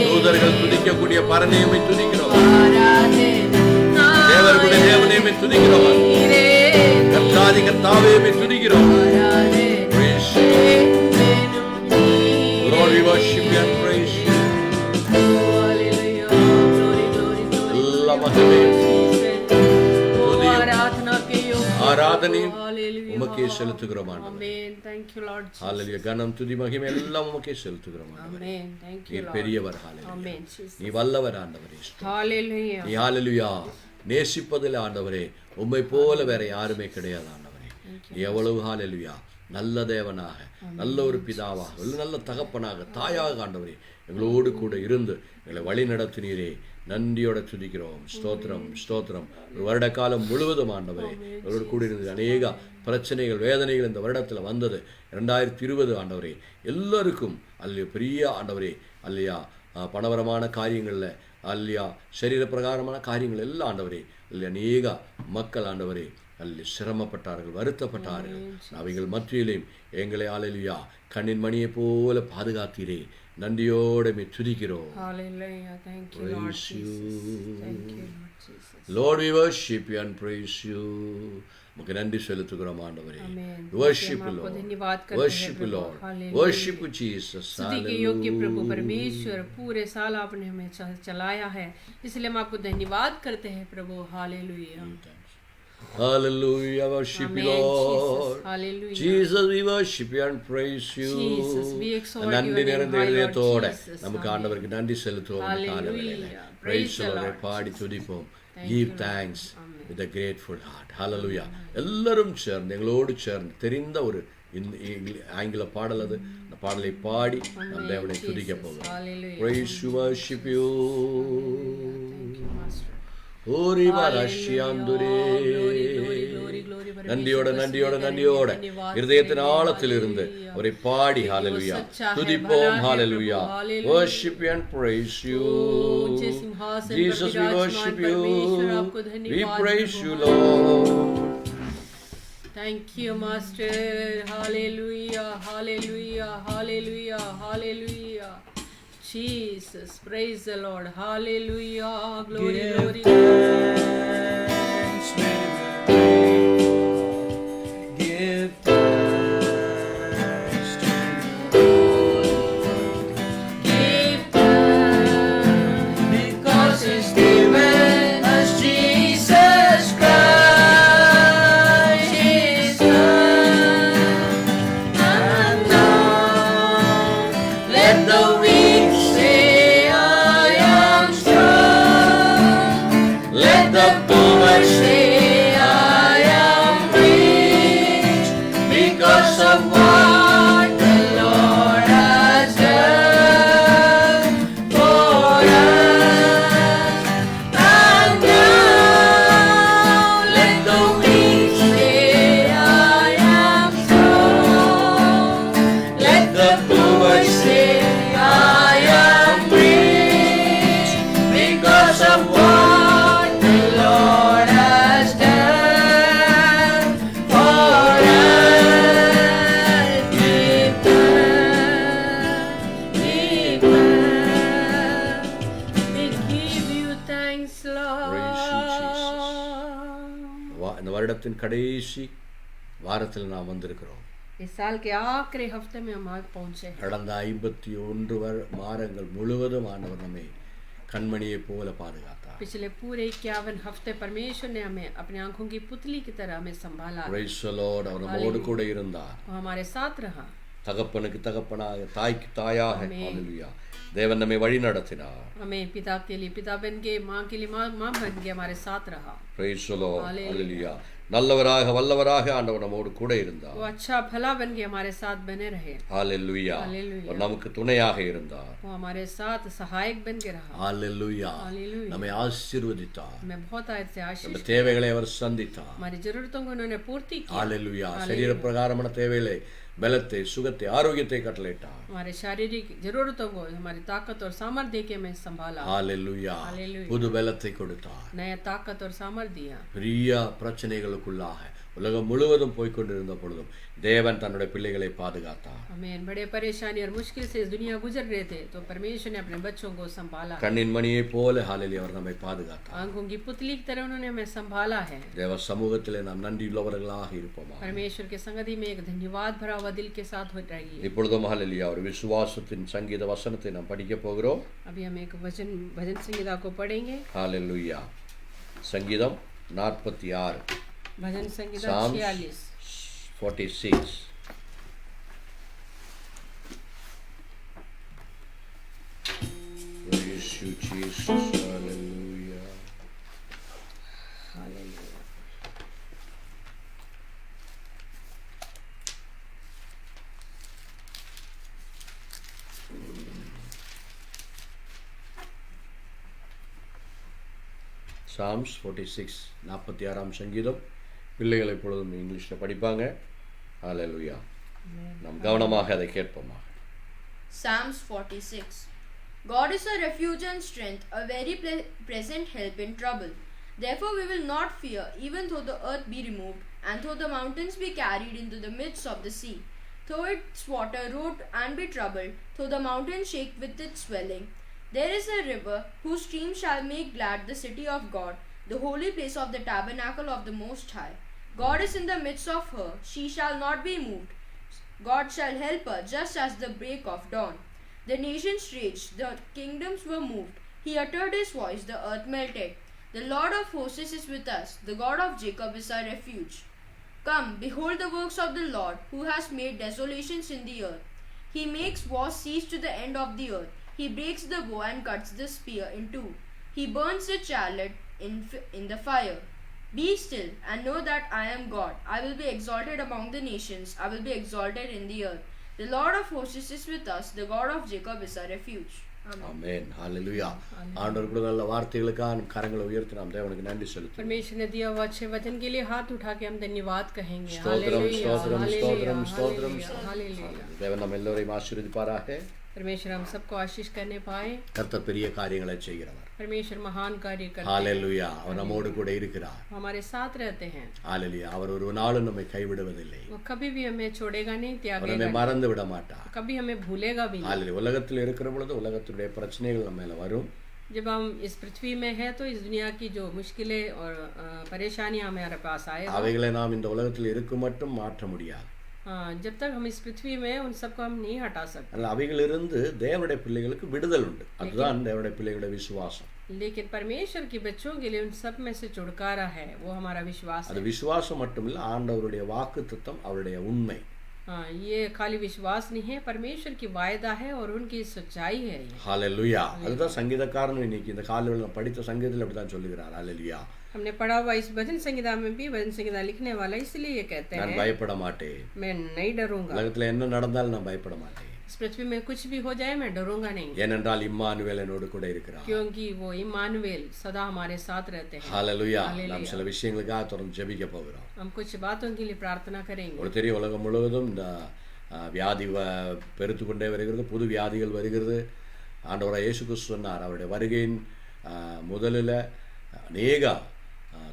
தூதர்கள் துதிக்கக்கூடிய பரநேமை துதிக்கிறோம். தேவர்களுடைய தேவனையுமே துதிக்கிறோம். கர்த்தாதி கர்த்தாவே துதிக்கிறோம். आराधना के योग्य ஆராதனையும் Hallelujah. உமக்கே செலுத்துகிறோம் ஆண்டவரே. Amen. Thank you, Lord Jesus. ஹalleluya. கனம் துதி மகிமை எல்லாம் உமக்கே செலுத்துகிறோம் ஆண்டவரே. Amen. Thank you, நீர் Lord. பெரியவர். ஹalleluya. Amen, Jesus. நீ வல்லவர் ஆண்டவரே. Hallelujah. நீ ஹalleluya நேசிப்பதில் ஆண்டவரே உம்மை போல வேற யாருமே கிடையாது ஆண்டவரே. நீ எவ்வளவு ஹalleluya நல்ல தேவனாக, நல்ல ஒரு பிதாவாக, ஒரு நல்ல தகப்பனாக, தாயாக ஆண்டவரே எங்களோடு கூட இருந்து எங்களை வழி நடத்தினீரே. நன்றியோட துதிக்கிறோம். ஸ்தோத்திரம் ஸ்தோத்திரம். ஒரு வருட காலம் முழுவதும் ஆண்டவரே எங்களோடு கூட இருந்தது. அநேக பிரச்சனைகள், வேதனைகள் இந்த வருடத்தில் வந்தது. 2020 ஆண்டவரே எல்லாருக்கும் அல்லையா பெரிய ஆண்டவரே அல்லையா பணவரமான காரியங்களில் அல்லையா சரீர பிரகாரமான காரியங்கள் எல்லாம் ஆண்டவரே அல்லையா அநேக மக்கள் ஆண்டவரே அல்ல சிரமப்பட்டார்கள், வருத்தப்பட்டார்கள். அவைகள் மத்தியிலேயும் எங்களை ஆலையா கண்ணின் மணியை போல பாதுகாத்தீரே. நன்றியோடு துதிக்கிறோம். Hallelujah. Thank you, Lord Jesus. Thank you, Lord Jesus. Lord, we worship you and praise you. உமக்கு நன்றி செலுத்துகிறோம் ஆண்டவரே. Amen. Worship you, आपको Lord. धन्यवाद करते हैं Worship you, Prabhu. Lord. Hallelujah. Worship you, Jesus. स्तुति के योग्य प्रभु परमेश्वर, पूरे साल आपने हमें चलाया है, इसलिए हम आपको धन्यवाद करते हैं प्रभु. Hallelujah. Hallelujah, worship you, Lord. Hallelujah. Jesus, we worship you and praise you. Jesus, we exalt you நன்றி and நிறைந்த high Lord இதயத்தோட Jesus. நமக்கு ஆண்டவருக்கு நன்றி செலுத்துவோம். Hallelujah. Praise the Lord. Lord. பாடி துதிப்போம். Thank Give you, thanks Amen. with a grateful heart. Hallelujah. எல்லாரும் சேர்ந்து எங்களோடு சேர்ந்து தெரிந்த ஒரு ஆங்கில பாடல் அது. அந்த பாடலை பாடி நம் தேவனை துதிக்க போகிறோம். Hallelujah. Praise you, worship you. Thank you, Master. ஓரி வரஷியாந்துரே. நன்றியோட நன்றியோட நன்றியோட இருதயத்தின் ஆழத்தில் இருந்து அவரை பாடி ஹalleluya துதிப்போம். hallelujah. Worship you and praise you. Jesus, we worship you. We praise you, Lord. Thank you, Master. Hallelujah. Hallelujah. Hallelujah. Hallelujah. Jesus, praise the Lord. Hallelujah. Glory, glory. Give thanks to Give thanks because He's given us Jesus Christ, His Son. And now let the weak say, I am strong. Let the poor say, I am rich because of what the Lord has done for us. And now let the weak say, I am strong. Let the poor say, I am rich because of what the Lord has done for us. Give thanks, give thanks. we give you thanks, Praise you, Jesus. Lord. இந்த வருடத்தின் கடைசி வாரத்தில் நாம் வந்திருக்கிறோம். इस साल के आखिरी हफ्ते में हम आज पहुंचे हैं. கடந்த 51 மாதங்கள் முழுவதும் ஆண்டவர் நம்மை கண்மணியை போல பாதுகாத்தார். पिछले पूरे 51 हफ्ते परमेश्वर ने हमें अपनी आंखों की पुतली की तरह हमें संभाला. Praise the Lord. அவர் நம்மோடு கூட இருந்தார். वो हमारे साथ रहा. தகப்பனுக்கு தகப்பனாக, தாய்க்கு தாயாக Amen. ஹalleluya தேவன் நம்மை வழி நடத்தினார். हमें पिता के लिए पिता बन के, माँ के लिए माँ बन के हमारे साथ रहा. Praise the Lord. Hallelujah. ஹalleluya நல்லவராக வல்லவராக ஆண்டவர் நம்மோடு கூட இருந்தார். वो अच्छा भला बन के हमारे साथ बने रहे. ஹalleluya Hallelujah. அவர் நமக்கு துணையாக இருந்தார். वो हमारे साथ सहायक बन के रहा. ஹalleluya Hallelujah. நம்மை ஆசீர்வதித்தார். हमें बहुत आयत से நம்ம आशीष, தேவைகளை அவர் சந்தித்தார். हमारी जरूरतों को उन्होंने पूर्ति की. ஹalleluya சரீர பிரகாரமான தேவைகளை, பலத்தை, சுகத்தை, ஆரோக்கியத்தை கட்டளையிட்டார். हमारे शारीरिक जरूरतों को, हमारी ताकत और सामर्थ्य के में संभाला. ஹalleluya Hallelujah. புது பலத்தை கொடுத்தார். नया ताकत और सामर्थ्य दिया. பெரிய பிரச்சனைகளுக்குள்ளாக உலகம் முழுவதும் போய்க்கொண்டிருந்த பொழுதும் தேவன் தன்னுடைய பிள்ளைகளை பாதுகாத்தார். हमें बड़े परेशानी और मुश्किल से इस दुनिया गुजर रहे थे, तो परमेश्वर ने अपने बच्चों को संभाला. கண்ணின் மணியை போல ஹalleluya அவர் நம்மை பாதுகாத்தார். आंखों की पुतली की तरह उन्होंने हमें संभाला है. தேவ சமூகத்திலே நாம் நன்றியுள்ளவர்களாக இருப்போமா. परमेश्वर के संगति में एक धन्यवाद भरा हुआ दिल के साथ हो रही है. இப்பொழுதும் ஹalleluya ஒரு விசுவாசத்தின் சங்கீத வசனத்தை நாம் படிக்க போகிறோம். अभी हम एक भजन संहिता को पढ़ेंगे. ஹalleluya சங்கீதம் 46 भजन Sangeeta Psalms 46 46. Praise you, Jesus. Hallelujah. Hallelujah. Psalms 46 46ஆம் சங்கீதம். பிள்ளைகள் எப்பொழுதும் இங்கிலீஷில் படிப்பாங்க. ஹalleluya. நாம் கவனமாக அதை கேட்போமாக. Psalms 46. God is a refuge and strength, a very present help in trouble. Therefore we will not fear, even though the earth be removed, and though the mountains be carried into the midst of the sea, though its water roar and be troubled, though the mountains shake with its swelling. There is a river whose stream shall make glad the city of God, the holy place of the tabernacle of the Most High. God is in the midst of her, she shall not be moved. God shall help her just as the break of dawn. The nations raged, the kingdoms were moved. He uttered his voice, the earth melted. The Lord of hosts is with us, the God of Jacob is our refuge. Come, behold the works of the Lord, who has made desolations in the earth. He makes war cease to the end of the earth. He breaks the bow and cuts the spear in two. He burns the chariot in the fire. Be still and know that I am God. I will be exalted among the nations. I will be exalted in the earth. The Lord of hosts is with us. The God of Jacob is our refuge. Amen. ஆமென். ஹalleluya. ஆண்டவர் கூட நல்ல வார்த்தைகளுக்காக நம் கரங்களை உயர்த்தி நாம் தேவனுக்கு நன்றி செலுத்துவோம். परमेश्वर ने दिया हुआ अच्छे वचन के लिए हाथ उठा के हम धन्यवाद कहेंगे। ஸ்தோத்திரம் ஸ்தோத்திரம் ஸ்தோத்திரம் ஸ்தோத்திரம். हालेलुया। தேவன் நம்ம எல்லோரையும் ஆசீர்வதிப்பாராக. परमेश्वर हम सबको आशीष करने पाए। கர்த்தர் பெரிய காரியங்களை செய்கிறவர். परमेश्वर महान कार्य करते हैं। ஹalleluya. அவர் நம்மோடு கூட இருக்கிறார். हमारे साथ रहते हैं। ஹalleluya. அவர் ஒரு நாளும் நம்மை கைவிடுவதில்லை. वो कभी भी हमें छोड़ेगा नहीं, அவர் त्यागेगा நம்மை नहीं, மறந்து விட மாட்டார். कभी हमें भूलेगा भी नहीं। ஹalleluya. உலகத்தில் இருக்கிற பொழுது உலகத்துடைய பிரச்சனைகள் நம்ம மேல வரும். जब हम इस पृथ्वी में है तो इस दुनिया की जो मुश्किलें और परेशानियां हमारे पास आए, அவைகளை நாம் இந்த உலகத்தில் இருக்கும் மட்டும் மாற்ற முடியாது. जब तक हम इस पृथ्वी में उन सबको हम नहीं हटा सकते। அதனால அவைகளிலிருந்து தேவனுடைய பிள்ளைகளுக்கு விடுதல் உண்டு. அதுதான் தேவனுடைய பிள்ளைகளுடைய விசுவாசம். लेकिन परमेश्वर के बच्चों के लिए उन सब में से छुटकारा है, वो हमारा विश्वास அது है। விசுவாசம் மட்டுமில்ல, ஆண்டவருடைய வாக்குத்தத்தம் அவருடைய உண்மை. ये खाली विश्वास नहीं है, परमेश्वर की वायदा है और उनकी सच्चाई है ये। ஹalleluya. அதுதான் சங்கீதக்காரன் இன்னைக்கு இந்த காலையில் படித்த சங்கீதத்தில் அப்படிதான் சொல்லுகிறார். ஹalleluya. हमने पढ़ा हुआ इस भजन संगीता में भी, भजन संगीता लिखने वाला इसलिए ये कहते நான் हैं, பயப்பட மாட்டேன். मैं नहीं डरूंगा। உலகத்துல என்ன நடந்தாலும் நான் பயப்பட மாட்டேன். इस पृथ्वी में कुछ भी हो जाए मैं डरूंगा नहीं, ஏனென்றால் இம்மானுவேல் என்னோடு கூட இருக்கிறார். क्योंकि वो इमानुएल सदा हमारे साथ रहते हैं। ஹalleluya. Hallelujah. நாம் சில விஷயங்களுக்காக தொடர்ந்து ஜெபிக்க போகிறோம். हम कुछ बातों के लिए प्रार्थना करेंगे। ஒரு தெரிய உலகம் முழுவதும் இந்த வியாதி பெருத்து கொண்டே வருகிறது, புது வியாதிகள் வருகிறது. ஆண்டவராக இயேசு கிறிஸ்து சொன்னார், அவருடைய வருகையின் முதலில் அநேக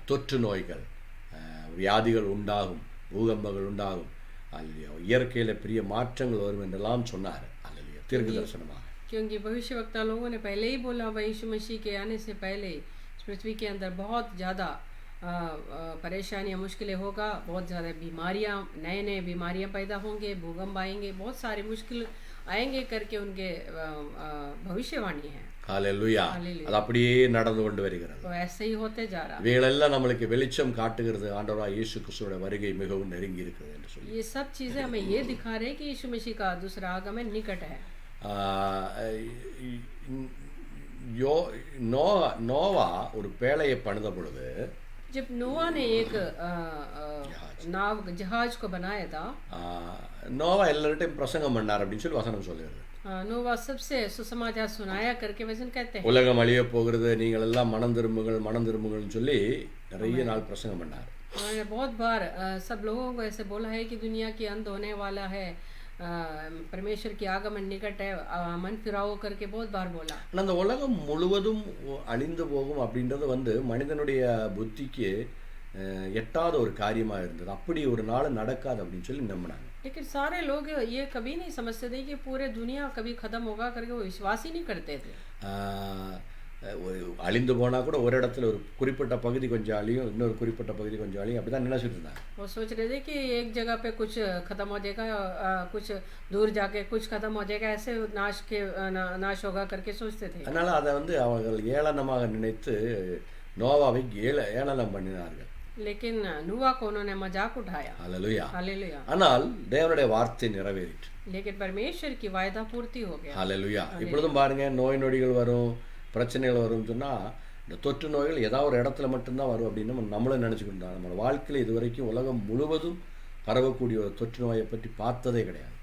தொற்று நோய்கள் வியாதிகள் உண்டாகும், பூகம்பங்கள் உண்டாகும், அல்லையா இயற்கையில் பெரிய மாற்றங்கள் வரும் என்றெல்லாம் சொன்னார். அல்லையா தீர்க்க தரிசனமாக. क्योंकि भविष्यवक्ता लोगों ने पहले ही बोला, यीशु मसीह के आने से पहले इस पृथ्वी के अंदर बहुत ज़्यादा परेशानियाँ मुश्किलें होगा, बहुत ज़्यादा बीमारियाँ, नए नए बीमारियाँ पैदा होंगे, भूकंप आएंगे, बहुत सारी मुश्किल आएंगे करके उनके भविष्यवाणी है। ஹalleluya. அது அப்படியே நடந்து கொண்டு வருகிறது. तो ऐसे ही होते जा रहा है। இவைகளெல்லாம் நம்மளுக்கு வெளிச்சம் காட்டுகிறது, ஆண்டவராக இயேசு கிறிஸ்துவோட வருகை மிகவும் நெருங்கி இருக்கிறது என்று சொல்லி. ये सब चीज़ें हमें ये दिखा रहे हैं कि यीशु मसीह का दूसरा आगमन निकट है। நோவா ஒரு பேழையை பணித பொழுது, जब नोआ ने एक नाव जहाज को बनाया था, நோவா எல்லார்ட்டையும் பிரசங்கம் பண்ணார் அப்படின்னு சொல்லி வசனம் சொல்லுகிறது. नोवा सबसे सुसमाचार सुनाया करके वचन कहते हैं। உலகம் அழிய போகிறது, நீங்கள் எல்லாம் மனம் திரும்புங்கள்னு சொல்லி நிறைய நாள் பிரசங்கம் பண்ணார். उन्होंने बहुत बार सब लोगों को ऐसे बोला है कि दुनिया की अंत होने वाला है, परमेश्वर की आगमन निकट है, मन फिराओ करके बहुत बार बोला। ஆனால் அந்த உலகம் முழுவதும் அழிந்து போகும் அப்படின்றது மனிதனுடைய புத்திக்கு எட்டாத ஒரு காரியமாக இருந்தது. அப்படி ஒரு நாள் நடக்காது அப்படின்னு சொல்லி நம்பினாங்க. लेकिन सारे लोग ये कभी नहीं समझते थे कि पूरे दुनिया कभी खत्म होगा करके वो विश्वास ही नहीं करते थे। அழிந்து போனால் கூட ஒரு இடத்துல ஒரு குறிப்பிட்ட பகுதி கொஞ்சம் அழியும், இன்னொரு குறிப்பிட்ட பகுதி கொஞ்சம் அழியும், அப்படி தான் நினைச்சிட்டு இருந்தாங்க. वो सोच रहे थे कि एक जगह पे कुछ खत्म हो जाएगा, कुछ दूर जाके कुछ खत्म हो जाएगा, ऐसे नाश होगा करके सोचते थे। அதனால் அதை அவர்கள் ஏளனமாக நினைத்து நோவாவை ஏளனம் பண்ணினார்கள். लेकिन नूहा को उन्होंने मजाक उठाया। ஹல்லேலூயா. हालेलुया। ஆனால் தேவனுடைய வார்த்தை நிறைவேறிற்று. लेकिन परमेश्वर की वायदा पूर्ति हो गया। ஹல்லேலூயா. இப்பொழுதும் பாருங்க, நோய் நொடிகள் வரும், பிரச்சனைகள் வரும்னு சொன்னா இந்த தொற்று நோய்கள் ஏதாவது ஒரு இடத்துல மட்டும்தான் வரும் அப்படின்னு நம்மளும் நினச்சிக்கிட்டோம். நம்ம வாழ்க்கையில் இதுவரைக்கும் உலகம் முழுவதும் பரவக்கூடிய ஒரு தொற்று நோயை பற்றி பார்த்ததே கிடையாது.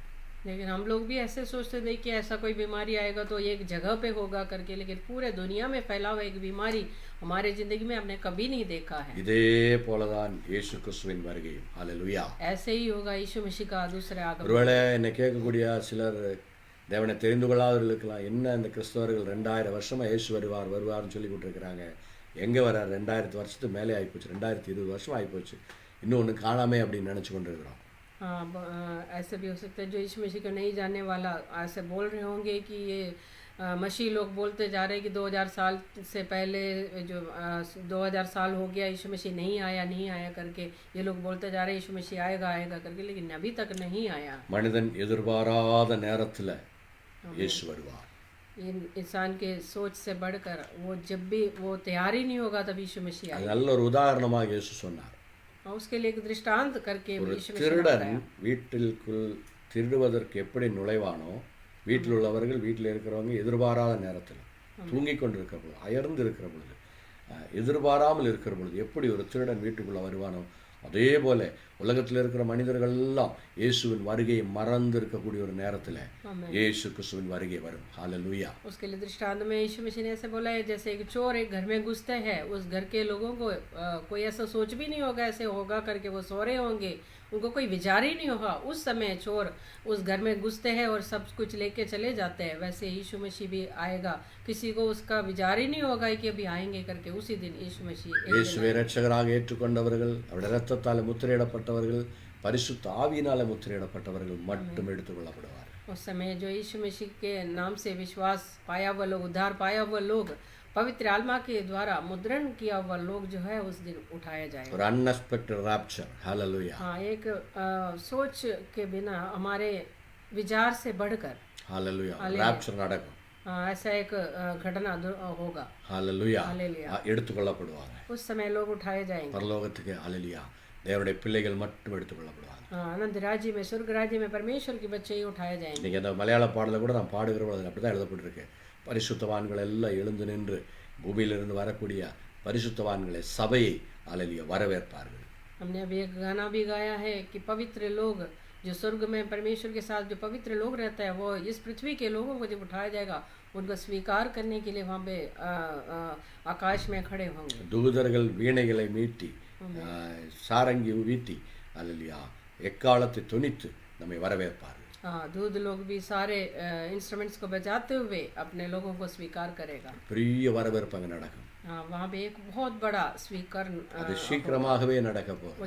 लेकिन हम लोग भी ऐसे सोचते थे कि ऐसा कोई बीमारी आएगा तो एक जगह पे होगा करके, लेकिन पूरे दुनिया में फैला हुआ एक बीमारी हमारे जिंदगी में हमने कभी नहीं देखा है। இதே போலதான் இயேசு கிறிஸ்துவின் வருகையும். ஹல்லேலூயா. ऐसे ही होगा यीशु मसीह का दूसरे आगमन। ஒருவேளை என்னை கேட்கக்கூடிய சிலர் தேவனை தெரிந்து கொள்ளாதவர்களுக்கெல்லாம், என்ன இந்த கிறிஸ்தவர்கள் 2000 வருஷமா இயேசு வருவார்னு சொல்லி கொண்டிருக்கிறாங்க, எங்கே வர்றார்? 2000 வருஷத்துக்கு மேலே ஆகிப்போச்சு, 2020 வருஷம் ஆகிப்போச்சு, இன்னும் ஒன்று காணாமே அப்படின்னு நினச்சி கொண்டு இருக்கிறோம். हाँ, ऐसे भी हो सकता है जो यीशु मसीह को नहीं जानने वाला ऐसे बोल रहे होंगे कि ये मसीह लोग बोलते जा रहे हैं कि 2000 साल से पहले जो 2000 साल हो गया यीशु मसीह नहीं आया करके ये लोग बोलते जा रहे हैं यीशु मसीह आएगा करके, लेकिन अभी तक नहीं आया। மனிதன் எதிர்பாராத நேரத்தில் இயேசு வருவார். इंसान के सोच से बढ़कर वो जब भी वो तैयार ही नहीं होगा तब यीशु मसीह आएगा। நல்ல ஒரு உதாரணமாக இயேசு சொன்னார். उसके लिए एक दृष्टांत करके ஒரு यीशु मसीह திருடன் வீட்டிற்குள் திருடுவதற்கு எப்படி நுழைவானோ, வீட்டில் உள்ளவர்கள், வீட்டில் இருக்கிறவங்க எதிர்பாராத நேரத்தில் தூங்கி கொண்டு இருக்கிற பொழுது, அயர்ந்து இருக்கிற பொழுது, எதிர்பாராமல் இருக்கிற பொழுது எப்படி ஒரு திருடன் வீட்டுக்குள்ளே வருவானோ, அதே போல உலகத்தில் இருக்கிற மனிதர்கள் எல்லாம் இயேசுவின் வருகையை மறந்து இருக்கக்கூடிய ஒரு நேரத்தில் இயேசு கிறிஸ்துவின் வருகை வரும். ஹல்லேலூயா. उसके लिए दृष्टांत में यीशु मसीह ने ऐसे बोला है, जैसे एक चोर एक घर में घुसते हैं, उस घर के लोगों को कोई ऐसा सोच भी नहीं होगा ऐसे होगा करके, वो सो रहे होंगे, उनको कोई विचार ही नहीं होगा। उस समय चोर उस घर में घुसते हैं और सब कुछ लेके चले जाते हैं। वैसे यीशु मसीह भी आएगा, किसी को उसका विचार ही नहीं होगा कि अभी आएंगे करके। उसी दिन यीशु मसीह இயேசுவை இரட்சகராக ஏற்றுக்கொண்டவர்கள், அவருடைய இரத்தத்தால் முத்திரையிடப்பட்டவர்கள், பரிசுத்த ஆவியினால முத்திரையிடப்பட்டவர்கள் மட்டும் எடுத்துக்கொள்ளப்படுவார். उस समय जो यीशु मसीह के नाम से विश्वास पाया हुआ लोग, उद्धार पाया हुआ लोग, पवित्र आत्मा के द्वारा मुद्रण किया हुआ लोग जो है उस दिन उठाया जाएगा। ஒரு अनएक्सपेक्टेड रैप्चर. हालेलुया. हाँ, एक सोच के बिना, हमारे विचार से बढ़कर हालेलुया रैप्चर நடக்கும். ऐसा एक घटना होगा। हालेलुया. हालेलुया. எடுத்துக்கொள்ளப்படுவாங்க. उस समय लोग उठाए जाएंगे பரலோகத்துக்கு. हालेलुया. தேவனுடைய பிள்ளைகள் மட்டும் எடுத்துக்கொள்ளப்படுவாங்க. आनंद राज्य में, स्वर्ग राज्य में परमेश्वर के बच्चे ही उठाए जाएंगे। இன்னைக்கு அந்த மலையாள பாடலை கூட நான் பாடுகிற பொழுது அப்படி தான் எழுதப்பட்டிருக்கு. பரிசுத்தவான்கள் எல்லாம் எழுந்து நின்று பூமியிலிருந்து வரக்கூடிய பரிசுத்தவான்களை, சபையை हालेलुया வரவேற்பார்கள். हमने अभी एक गाना भी गाया है कि पवित्र लोग जो स्वर्ग में परमेश्वर के साथ जो पवित्र लोग रहता है, वो इस पृथ्वी के लोगों को जब उठाया जाएगा उनको स्वीकार करने के लिए वहाँ पे आकाश में खड़े होंगे। தூதர்கள் வீணைகளை மீட்டி, சாரங்கி வீட்டி, हालेलुया எக்காலத்தை தொனித்து நம்மை வரவேற்பார்கள். हाँ, दूध लोग भी सारे इंस्ट्रूमेंट्स को बजाते हुए अपने लोगों को स्वीकार करेगा। பெரிய வரவேற்பு அங்கே நடக்கும். हाँ, वहाँ पे एक बहुत बड़ा स्वीकरण அது சீக்கிரமாகவே நடக்க போகுது. वो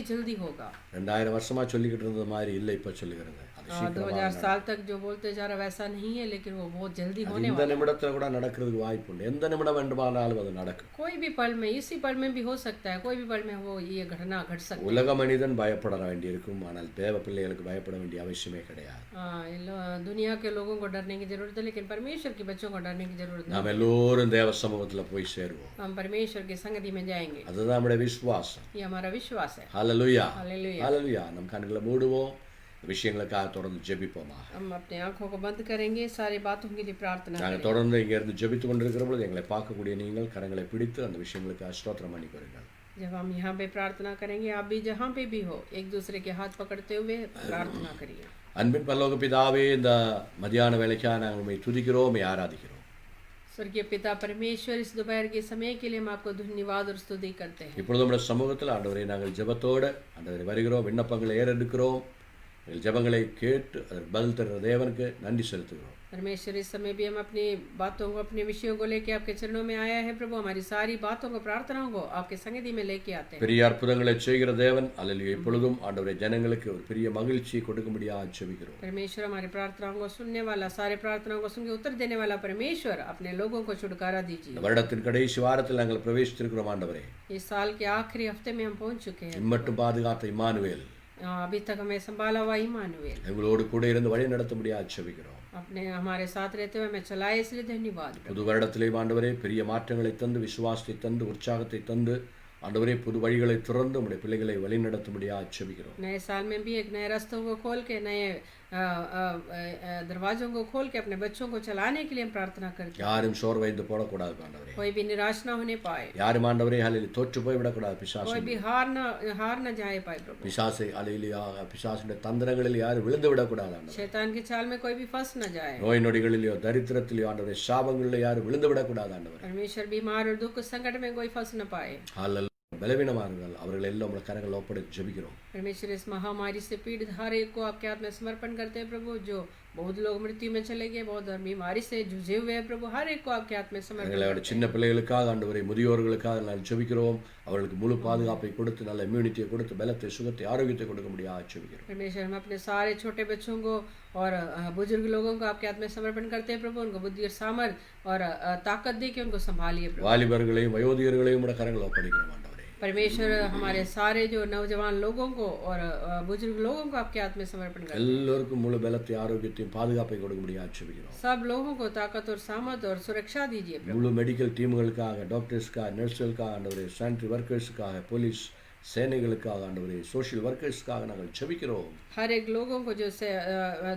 जल्दी होगा। 2000 வருஷமா சொல்லிக்கிட்டு இருந்தது மாதிரி இல்லை இப்போ சொல்லுகிறது. அது 2000 साल तक जो बोलते जा रहा वैसा नहीं है, लेकिन वो बहुत जल्दी होने இந்த நிமிடத்துல கூட நடக்கிறதுக்கு வாய்ப்பு உண்டு. எந்த நிமிடம் வேண்டுமானாலும் அது நடக்கும். कोई भी पल में, इसी पल में भी हो सकता है, कोई भी पल में वो ये घटना घट सकती है। உலக மனிதன் பயப்பட வேண்டியிருக்கும், ஆனால் தேவ பிள்ளைகளுக்கு பயப்பட வேண்டிய அவசியமே கிடையாது. दुनिया के लोगों को डरने की जरूरत है, लेकिन परमेश्वर के बच्चों को डरने की जरूरत नहीं। நாம் எல்லோரும் தேவ சமூகத்துல போய் சேருவோம். हम परमेश्वर की संगति में जाएंगे, அதுதான் நம்முடைய விசுவாசம். ये हमारा विश्वास है। हालेलुया. हालेलुया. हालेलुया. நம் கண்களை மூடுவோம், விஷயங்களுக்காக தொடர்ந்து ஜெபிப்போமா. हम अपने आंखों को बंद करेंगे, सारी बातों के लिए प्रार्थना நாங்கள் करेंगे। தொடர்ந்து இங்க இருந்து ஜெபித்து கொண்டிருக்கிற பொழுது எங்களை பார்க்கக்கூடிய நீங்கள் கரங்களை பிடித்து அந்த விஷயங்களுக்கு ஸ்தோத்திரம் பண்ணி கொள்ளுங்கள். जब हम यहाँ पे प्रार्थना करेंगे, आप भी जहाँ पे भी हो एक दूसरे के हाथ पकड़ते हुए प्रार्थना करिए। அன்பின் பரலோக பிதாவே, இந்த மதியான வேளைக்காக நாங்கள் உம்மை துதிக்கிறோம், உம்மை ஆராதிக்கிறோம். स्वर्गीय पिता परमेश्वर, इस दोपहर के समय के लिए हम आपको धन्यवाद और स्तुति करते हैं। இப்பொழுது நம்முடைய சமூகத்தில் ஆண்டவரே நாங்கள் ஜெபத்தோடு ஆண்டவரை வருகிறோம், விண்ணப்பங்களை ஏறெடுக்கிறோம். எங்கள் ஜெபங்களை கேட்டு அதற்கு பதில் தருகிற தேவனுக்கு நன்றி செலுத்துகிறோம். परमेश्वर, इस समय भी हम अपनी बातों को, अपने विषयों को लेके आपके चरणों में आया है प्रभु। हमारी सारी बातों को, प्रार्थनाओं को आपके संगति में लेके आते हैं। பெரிய அற்புதங்களை செய்கிற தேவன், அல்லேலூயா, இப்பொழுதும் ஆண்டவரே ஜனங்களுக்கு ஒரு பெரிய மகிழ்ச்சியை கொடுக்கும்படியாக ஜெபிக்கிறோம். परमेश्वर, हमारी प्रार्थनाओं को सुनने वाला, सारे प्रार्थनाओं को सुनकर उत्तर देने वाला परमेश्वर, अपने लोगों को छुटकारा दीजिए। இந்த வருடத்தின் கடைசி வாரத்தில் நாங்கள் பிரவேசித்திருக்கிறோம் ஆண்டவரே. इस साल के आखिरी हफ्ते में हम पहुंच चुके हैं। இம்மட்டும் பாதுகாத்த இம்மானுவேல் अभी तक हमें संभाला हुआ इम्मानुएल எங்களோடு கூட இருந்து வழி நடத்த முடியாது ஜெபிக்கிறோம். अपने हमारे साथ रहते हुए हमें चलाए, इसलिए धन्यवाद प्रभु। புது வருடத்திலே ஆண்டவரே பெரிய மாற்றங்களை தந்து, விசுவாசத்தை தந்து, உற்சாகத்தை தந்து, ஆண்டவரே புது வழிகளை திறந்து உம்முடைய பிள்ளைகளை வழிநடத்தும்படியாக ஜெபிக்கிறோம். नए साल में भी एक नए रास्तों को खोल के, नए दरवाजों को खोल के अपने बच्चों को चलाने के लिए हम प्रार्थना करते हैं। யாரும் சோர்வைந்து போடக்கூடாது ஆண்டவரே. कोई भी निराश ना होने पाए, யாரும் ஆண்டவரே ஹalleluya தோற்று போய் விடக்கூடாது பிசாசு. कोई भी हार ना जाए पाए प्रभु। பிசாசை ஹalleluya பிசாசுடைய தந்திரங்களில் யாரும் விழுந்து விடக்கூடாது ஆண்டவரே. शैतान की चाल में कोई भी फंस ना जाए। நோய் நொடிகளிலோ தரித்திரத்திலோ ஆண்டவரே சாபங்களிலோ யாரும் விழுந்து விடக்கூடாது ஆண்டவரே. परमेश्वर बीमार और दुख संकट में कोई फंस न पाए। ஹalleluya பலவீனமானவர்கள் அவர்கள் எல்லாம் உம்முடைய கரங்களில் ஒப்படைத்து ஜெபிக்கிறோம். परमेश्वर इस महामारी से पीड़ित हर एक को आपके हाथ में समर्पण करते हैं प्रभु। जो बहुत लोग मृत्यु में चले गए, बहुत बीमारी से जूझे हुए हैं प्रभु, हर एक को आपके हाथ में समर्पण எங்களோட சின்ன பிள்ளைகளுக்காக ஆண்டவரே, முதியோர்களுக்காக நான் ஜெபிக்கிறோம். அவர்களுக்கு முழு பாதுகாப்பை கொடுத்து, நல்ல இம்யூனிட்டியை கொடுத்து, பலத்தை, சுகத்தை, ஆரோக்கியத்தை கொடுக்க முடியாது ஜெபிக்கிறோம். परमेश्वर हम अपने सारे छोटे बच्चों को और बुजुर्ग लोगों को आपके हाथ में समर्पण करते हैं प्रभु। उनको बुद्धि और सामर्थ और ताकत दे के उनको संभालिए प्रभु। வாலிபர்களையும் வயோதிகர்களையும் உம்முடைய கரங்களில் ஒப்படைக்கிறோம் ஆண்டவரே. परमेश्वर हमारे सारे जो नौजवान लोगों को और बुजुर्ग लोगों को आपके हाथ में समर्पण करते हैं। எல்லோருக்கும் முழு பலத்தை, ஆரோக்கியத்தையும் பாதுகாப்பை கொடுக்க முடியாது ஜெபிக்கிறோம். सब लोगों को ताकत और सामर्थ और सुरक्षा दीजिए प्रभु। முழு மெடிக்கல் டீம்களுக்காக, டாக்டர்ஸ்க்காக, நர்ஸ்களுக்காக ஆண்டவரே, சானிட்டரி ஒர்க்கர்ஸுக்காக, போலீஸ் சேனைகளுக்காக ஆண்டவரே, சோஷியல் ஒர்க்கர்ஸ்க்காக நாங்கள் ஜெபிக்கிறோம். हर एक लोगों को जो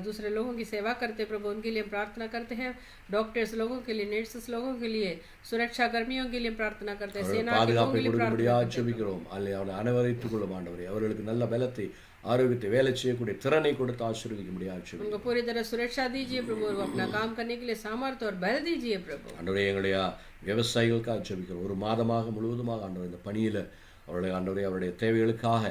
दूसरे लोगों की सेवा करते हैं प्रभु, उनके लिए प्रार्थना करते हैं। डॉक्टर्स लोगों के लिए, नर्सेस लोगों के लिए, सुरक्षा कर्मियों के लिए प्रार्थना करते हैं। सेना के लोगों பாதுகாப்பை के लिए கொடுக்க प्रार्थना முடியாது करते हैं। ஜெபிக்கிறோம். அல்ல அவனை அனைவரைத்துக் கொள்ளும் ஆண்டவரே. அவர்களுக்கு நல்ல பலத்தை, ஆரோக்கியத்தை, வேலை செய்யக்கூடிய திறனை கொடுத்து ஆசீர்வதிக்க முடியாது ஜெபிக்கிறோம். उनको पूरी तरह सुरक्षा दीजिए प्रभु और अपना काम करने के लिए सामर्थ्य और बल दीजिए प्रभु। ஆண்டவரே, எங்களுடைய விவசாயிகளுக்காக ஜெபிக்கிறோம். ஒரு மாதமாக முழுவதுமாக ஆண்டவர் இந்த பணியில் அவருடைய ஆண்டவரே அவருடைய தேவைகளுக்காக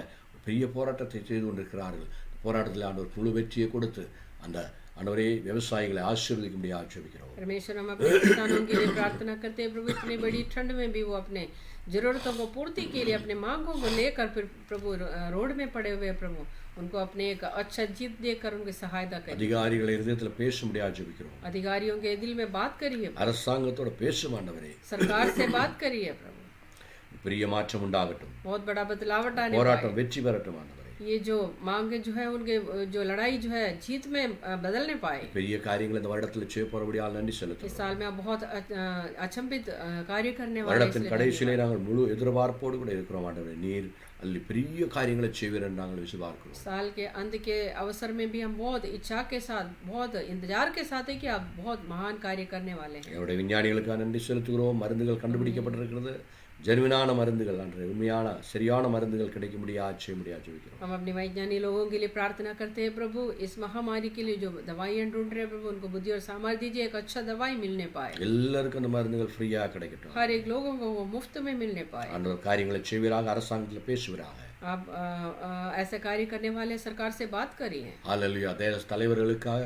பெரிய போராட்டத்தை செய்து கொண்டிருக்கிறார்கள். போராட்டத்தில் ஆண்டவர் முழு வெற்றியை கொடுத்து அந்த ஆண்டவரே விவசாயிகளை ஆசீர்வதிக்க முடியாது ஜெபிக்கிறோம். परमेश्वर हम अपने किसानों के लिए प्रार्थना करते हैं प्रभु। इतनी बड़ी ठंड में भी वो अपने जरूरतों को पूर्ति के लिए अपने मांगों को लेकर फिर प्रभु रोड में पड़े हुए प्रभु, उनको अपने एक अच्छा जीत देकर उनकी सहायता करिए। அதிகாரிகளை இதயத்தில் பேச முடியாது ஜெபிக்கிறோம். अधिकारियों के दिल में बात करिए, அரசாங்கத்தோட பேசும் ஆண்டவரே. सरकार से बात करिए प्रभु। பெரிய மாற்றம் உண்டாகட்டும். बहुत बड़ा बदलाव आने போராட்டம் வெற்றி பெறட்டும் ஆண்டவரே. ये जो मांगे जो है उनके जो लड़ाई जो है जीत में बदलने पाए। பெரிய காரியங்களை இந்த வருடத்தில் செய்ய போறபடியால் நன்றி इस செலுத்துகிறோம். साल में आप बहुत अचंभित कार्य करने वाले हैं, வருடத்தின் इसलिए கடைசியிலே நாங்கள் முழு எதிர்பார்ப்போடு கூட இருக்கிறோம் ஆண்டவரே. நீர் அல்லி பெரிய காரியங்களை செய்வீர் என்று நாங்கள் விசுவாசிக்கிறோம். साल के अंत के अवसर में भी हम बहुत इच्छा के साथ, बहुत इंतजार के साथ है कि आप बहुत महान कार्य करने वाले हैं। எங்களுடைய விஞ்ஞானிகளுக்காக நன்றி செலுத்துகிறோம். மருந்துகள் கண்டுபிடிக்கப்பட்டிருக்கிறது. ஜெனுவினான மருந்துகள் அன்று உண்மையான சரியான மருந்துகள் கிடைக்க முடியாது செய்ய முடியாது ஜெபிக்கிறோம். हम अपने वैज्ञानिक लोगों के लिए प्रार्थना करते हैं प्रभु। इस महामारी के लिए जो दवाइयाँ ढूंढ रहे हैं प्रभु, उनको बुद्धि और सामर्थ्य दीजिए, एक अच्छा दवाई मिलने पाए। எல்லாருக்கும் அந்த மருந்துகள் ஃப்ரீயா கிடைக்கட்டும். हर एक लोगों को वो मुफ्त में मिलने पाए। ஆண்டவர் காரியங்களை செய்வீராக, அரசாங்கத்தில் பேசுவீராக. आप ऐसे कार्य करने वाले सरकार से बात करिए। ஹல்லேலூயா. தேச தலைவர்களுக்காக,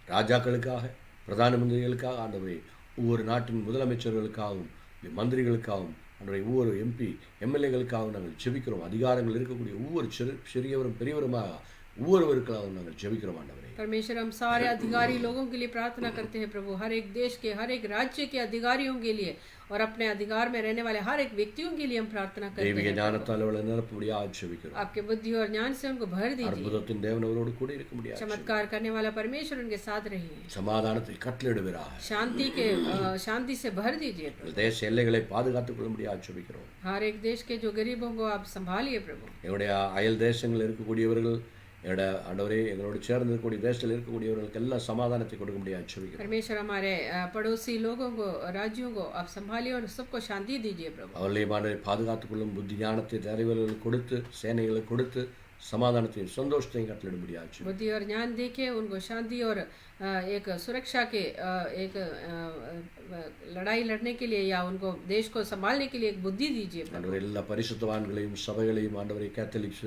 ராஜாக்களுக்காக, பிரதான மந்திரிகளுக்காக ஆண்டவரே, ஒவ்வொரு நாட்டின் முதலமைச்சர்களுக்காகவும் மந்திரிகளுக்காகவும் ஆண்டவரே, ஒவ்வொரு எம்பி எம்எல்ஏகளுக்காகவும் நாங்கள் ஜெபிக்கிறோம். அதிகாரங்கள் இருக்கக்கூடிய ஒவ்வொரு சிறியவரும் பெரியவருமாக ஒவ்வொருவருக்காகவும் நாங்கள் ஜெபிக்கிறோம் ஆண்டவரே. परमेश्वर हम सारे अधिकारी लोगों के लिए प्रार्थना करते हैं प्रभु। हर एक देश के, हर एक राज्य के अधिकारियों के लिए और अपने अधिकार में रहने वाले हर एक व्यक्तियों के लिए हम प्रार्थना करते தெய்வீக हैं। ஞானத்தால் அவளை நிரப்ப முடியாது ஜெபிக்கிறோம். आपके बुद्धि और ज्ञान से उनको भर दीजिए। அற்புதத்தின் தேவன் அவரோடு கூட இருக்க முடியாது. चमत्कार करने वाला परमेश्वर उनके साथ रहिए। சமாதானத்தை கட்டளையிடுவீராக. शांति से भर दीजिए प्रभु। தேச எல்லைகளை பாதுகாத்துக் கொள்ள முடியாது ஜெபிக்கிறோம். हर एक देश के जो गरीबों को आप संभालिए प्रभु। எங்களுடைய அயல் தேசங்களில் இருக்கக்கூடியவர்கள், என்னோட ஆண்டவரே, எங்களோடு சேர்ந்து இருக்கக்கூடிய தேசத்தில் இருக்கக்கூடியவர்களுக்கு எல்லாம் சமாதானத்தை கொடுக்க முடியாது ஜெபிக்கிறோம். परमेश्वर हमारे पड़ोसी लोगों को, राज्यों को आप संभालिए और सबको शांति दीजिए प्रभु। அவர்களையும் பாதுகாத்துக் கொள்ளும் புத்தி ஞானத்தை அறிவுகளுக்கு கொடுத்து, சேனைகளுக்கு கொடுத்து, சமாதானத்தையும் சந்தோஷத்தையும் கட்டளிட முடியாது. बुद्धि और ज्ञान देके उनको शांति और एक सुरक्षा के एक लड़ाई लड़ने के लिए या उनको देश को संभालने के लिए एक बुद्धि दीजिए प्रभु। ஆண்டவரே, எல்லா பரிசுத்தவான்களையும் சபைகளையும் ஆண்டவரே, கேத்தலிக்ஸ்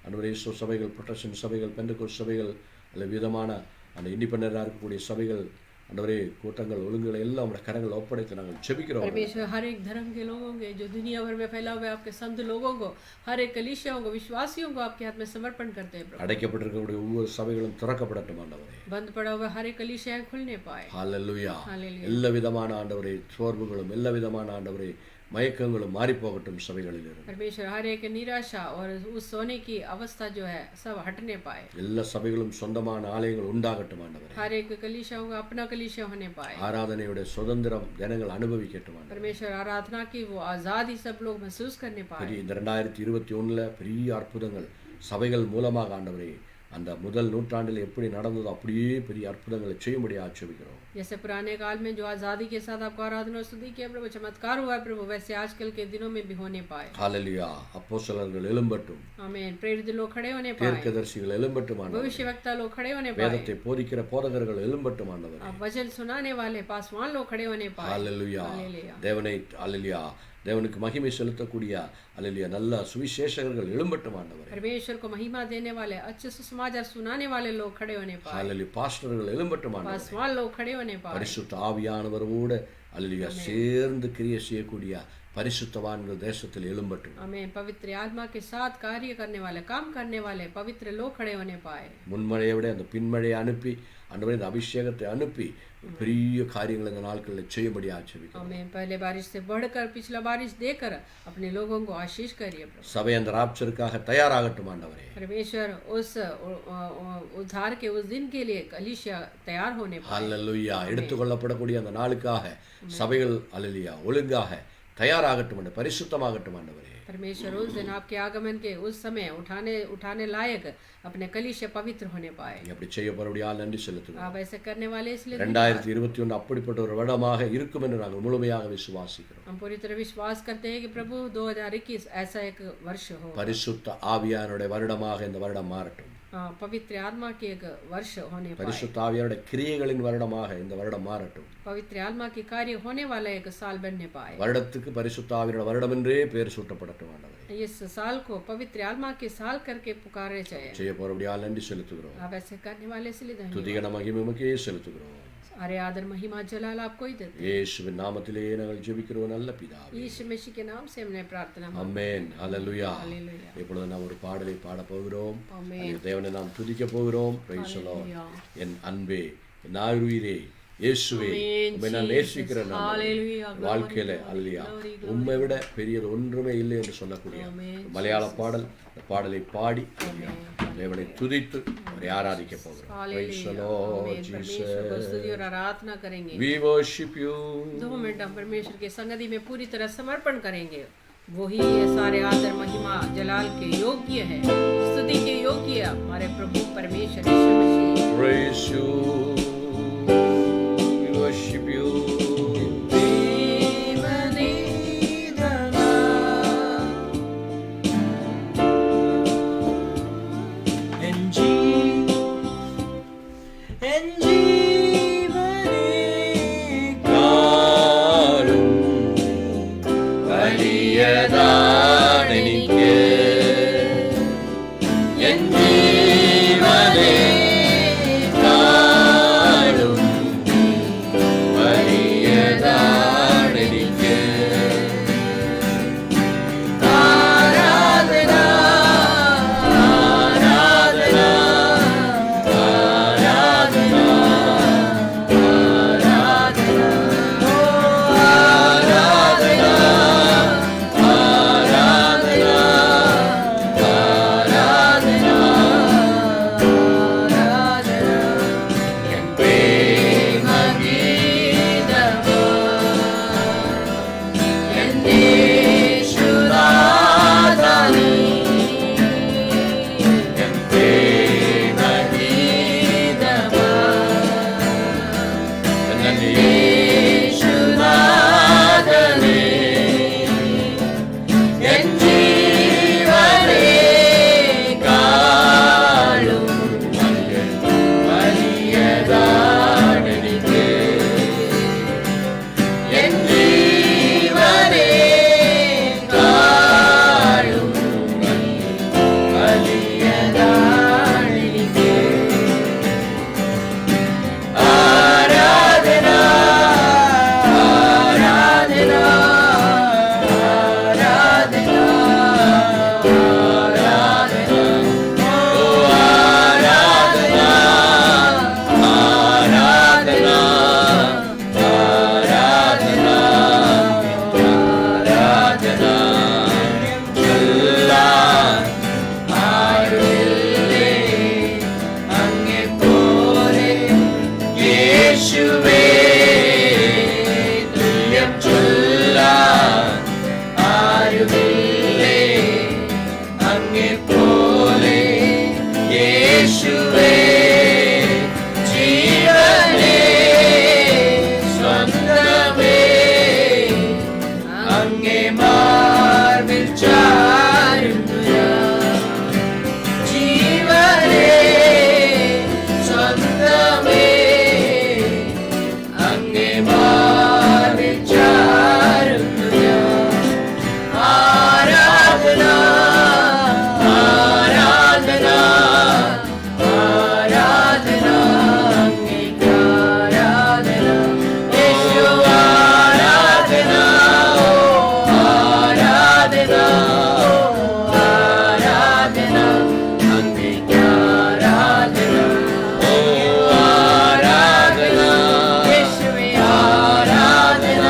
ஆண்டவரே, சபைகள், புரொட்டஸ்டன்ட் சபைகள், பெந்தகோஸ்ட் சபைகள், அல்ல விதமான அந்த இண்டிபெண்டராக இருக்கக்கூடிய சபைகள் ஆண்டவரே, கூட்டங்கள், ஒழுங்குகளை எல்லாம் உடைய கரங்கள் ஒப்படைத்து நாங்கள் ஜெபிக்கிறோம். परमेश्वर हर एक धर्म के लोगों के, जो दुनिया भर में फैला हुआ है आपके संत लोगों को, हर एक कलीसियाओं को, विश्वासियों को आपके हाथ में समर्पण करते हैं प्रभु। அடைக்கப்பட்டிருக்கக்கூடிய ஒவ்வொரு சபைகளும் திறக்கப்படட்டும் ஆண்டவரே. बंद पड़ा हुआ हर एक कलीसियाएं खुलने पाए। ஹல்லேலூயா. हालेलुया। எல்லா விதமான ஆண்டவரே சோர்வுகளும், எல்லா விதமான ஆண்டவரே மயக்கங்களும் மாறி போகட்டும் சபைகளில் இருந்து. परमेश्वर हर एक निराशा और उस सोने की अवस्था जो है सब हटने पाए. எல்லா சபைகளும் சொந்தமான ஆலயங்கள் உண்டாகட்டும் ஆண்டவரே. हर एक कलीसिया होगा अपना कलीसिया होने पाए. ஆராதனையுடைய சுதந்திரம் ஜனங்கள் அனுபவிக்கட்டும் ஆண்டவரே. परमेश्वर आराधना की वो आजादी सब लोग महसूस करने पाए. இந்த 2021 பெரிய அற்புதங்கள் சபைகள் மூலமாக ஆண்டவரே அந்த முதல் நூற்றாண்டில் எப்படி நடந்ததோ அப்படியே பெரிய அற்புதங்களை செய்யும்படி ஆட்சேபிக்கிறோம். जैसे पुराने काल में जो आजादी के साथ आपको आराधना और स्तुति किया प्रभु, चमत्कार हुआ प्रभु, वैसे आजकल के दिनों में भी होने पाए. ஹல்லேலூயா. அப்போஸ்தலர்கள் எழும்பட்டும். आमीन. प्रेरित लोग खड़े होने पाए. தீர்க்கதரிசிகள் எழும்பட்டும் ஆண்டவரே. भविष्यवक्ता लोग खड़े होने पाए. வேதத்தை போதிக்கிற போதகர்கள் எழும்பட்டும் ஆண்டவரே. वचन सुनाने वाले पासवान लोग खड़े होने पाए. ஹல்லேலூயா. தேவனை ஹல்லேலூயா தேவனுக்கு மகிமை செலுத்தக்கூடிய அல்லேலூயா நல்ல சுவிசேஷகர்கள் எழும்பட்டும் ஆண்டவரே. परमेश्वर को महिमा देने वाले अच्छे सुसमाचार सुनाने वाले लोग खड़े होने पाए. ஹல்லேலூயா. பாஸ்டர்கள் எழும்பட்டும் ஆண்டவரே. पासवान लोग खड़े होने पाए. பரிசுத்த ஆவியானவரோடு அல்லேலூயா சேர்ந்து கிரியை செய்யக்கூடிய பரிசுத்தவான்கள் தேசத்தில் எழும்பட்டும். आमीन. पवित्र आत्मा के साथ कार्य करने वाले काम करने वाले पवित्र लोग खड़े होने पाए. முன்மழையை விட அந்த பின்மழையை அனுப்பி ஆண்டவரே இந்த அபிஷேகத்தை அனுப்பி பெரிய காரியங்களை இந்த நாட்களில் செய்யும்படி ஆட்சேபிக்கிறோம். आमीन. पहले बारिश से बढ़कर पिछला बारिश देकर अपने लोगों को आशीष करिए प्रभु. சபை அந்த ராப்சருக்காக தயாராகட்டும் ஆண்டவரே. परमेश्वर उस उद्धार के उस दिन के लिए कलीसिया तैयार होने पाए. ஹல்லேலூயா. எடுத்துக்கொள்ளப்படக்கூடிய அந்த நாளுக்காக சபைகள் அல்லேலூயா ஒழுங்காக தயாராகட்டும் ஆண்டவரே. பரிசுத்தமாகட்டும் ஆண்டவரே. परमेश्वर उस दिन आपके आगमन के उस समय उठाने लायक अपने कलीसिया पवित्र होने पाए. அப்படி செய்யப்படும்படியால் நன்றி செலுத்துகிறோம். आप ऐसे करने वाले इसलिए 2021 அப்படிப்பட்ட ஒரு வருடமாக இருக்கும் என்று நாங்கள் முழுமையாக விசுவாசிக்கிறோம். हम पूरी तरह विश्वास करते हैं कि प्रभु 2021 ऐसा एक वर्ष हो. பரிசுத்த ஆவியானுடைய வருடமாக இந்த வருடம் மாறட்டும். पवित्र आत्मा के एक वर्ष होने पाए. பரிசுத்த ஆவியானுடைய கிரியைகளின் வருடமாக இந்த வருடம் மாறட்டும். पवित्र आत्मा के कार्य होने वाला एक साल बनने पाए. வருடத்துக்கு பரிசுத்த ஆவியானுடைய வருடம் என்றே பெயர் சூட்டப்படட்டும் ஆண்டவரே. इस साल को पवित्र आत्मा के साल करके पुकारे जाए. செய்யப்படும்படியால் நன்றி செலுத்துகிறோம். आप ऐसे करने वाले इसलिए धन्यवाद. துதிகன மகிமை உமக்கே செலுத்துகிறோம். अरे आदर महिमा जलाल आपको ही देते हैं. இயேசுவின் நாமத்திலே நாங்கள் ஜெபிக்கிறோம் நல்ல பிதாவே. यीशु मसीह के नाम से हमने प्रार्थना मांगी. ஆமென். ஹல்லேலூயா. हालेलुया. இப்பொழுது நாம் ஒரு பாடலை பாட போகிறோம். ஆமென். தேவனை நாம் துதிக்க போகிறோம். Praise the Lord. என் அன்பே என் ஆயுயிரே இயேசுவே உம்மை நான் நேசிக்கிறேன். வாழ்க்கையில அல்லேலூயா உம்மை விட பெரியது ஒன்றுமே இல்லை என்று சொல்லக்கூடிய மலையாள பாடல். இந்த பாடலை பாடி தேவனை துதித்து அவரை ஆராதிக்க போகிறோம். Praise the Lord Jesus. स्तुति और आराधना करेंगे. We worship you. 2 मिनट हम परमेश्वर के संगति में पूरी तरह समर्पण करेंगे. वही ये सारे आदर महिमा जलाल के योग्य है, स्तुति के योग्य है हमारे प्रभु परमेश्वर यीशु मसीह. Praise you. We worship you. Maria അങ്ങെപ്പോലെ യേശുവേ ജീവനേ സ്വന്തമേ അങ്ങേ മാർവിൽ ചാരുന്നു ഞാൻ ജീവനേ സ്വന്തമേ അങ്ങേ മാർവിൽ ചാരുന്നു ഞാൻ ആരാധന ആരാധന ആരാധന അങ്ങേക്ക് ആരാധന യേശു ആരാധന ആരാധന ആരാധന അങ്ങേക്ക് ആരാധന ആരാധന യേശുവേ ആരാധന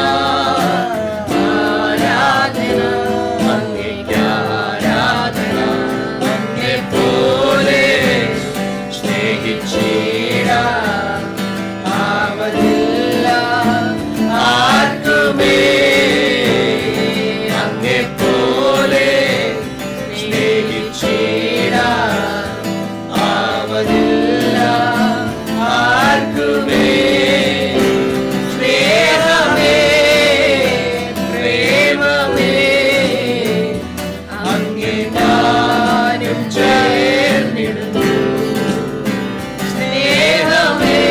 ആരാധന അങ്ങേക്ക് ആരാധന അങ്ങെപ്പോലെ സ്നേഹിച്ചിടാൻ ആവതില്ല ആർക്കുമേ അങ്ങെപ്പോലെ സ്നേഹിച്ചിടാൻ ആവതില്ല ആർക്കുമേ സ്നേഹമേ പ്രേമമേ അങ്ങേ ഞാനും ചേർന്നിടുന്നു സ്നേഹമേ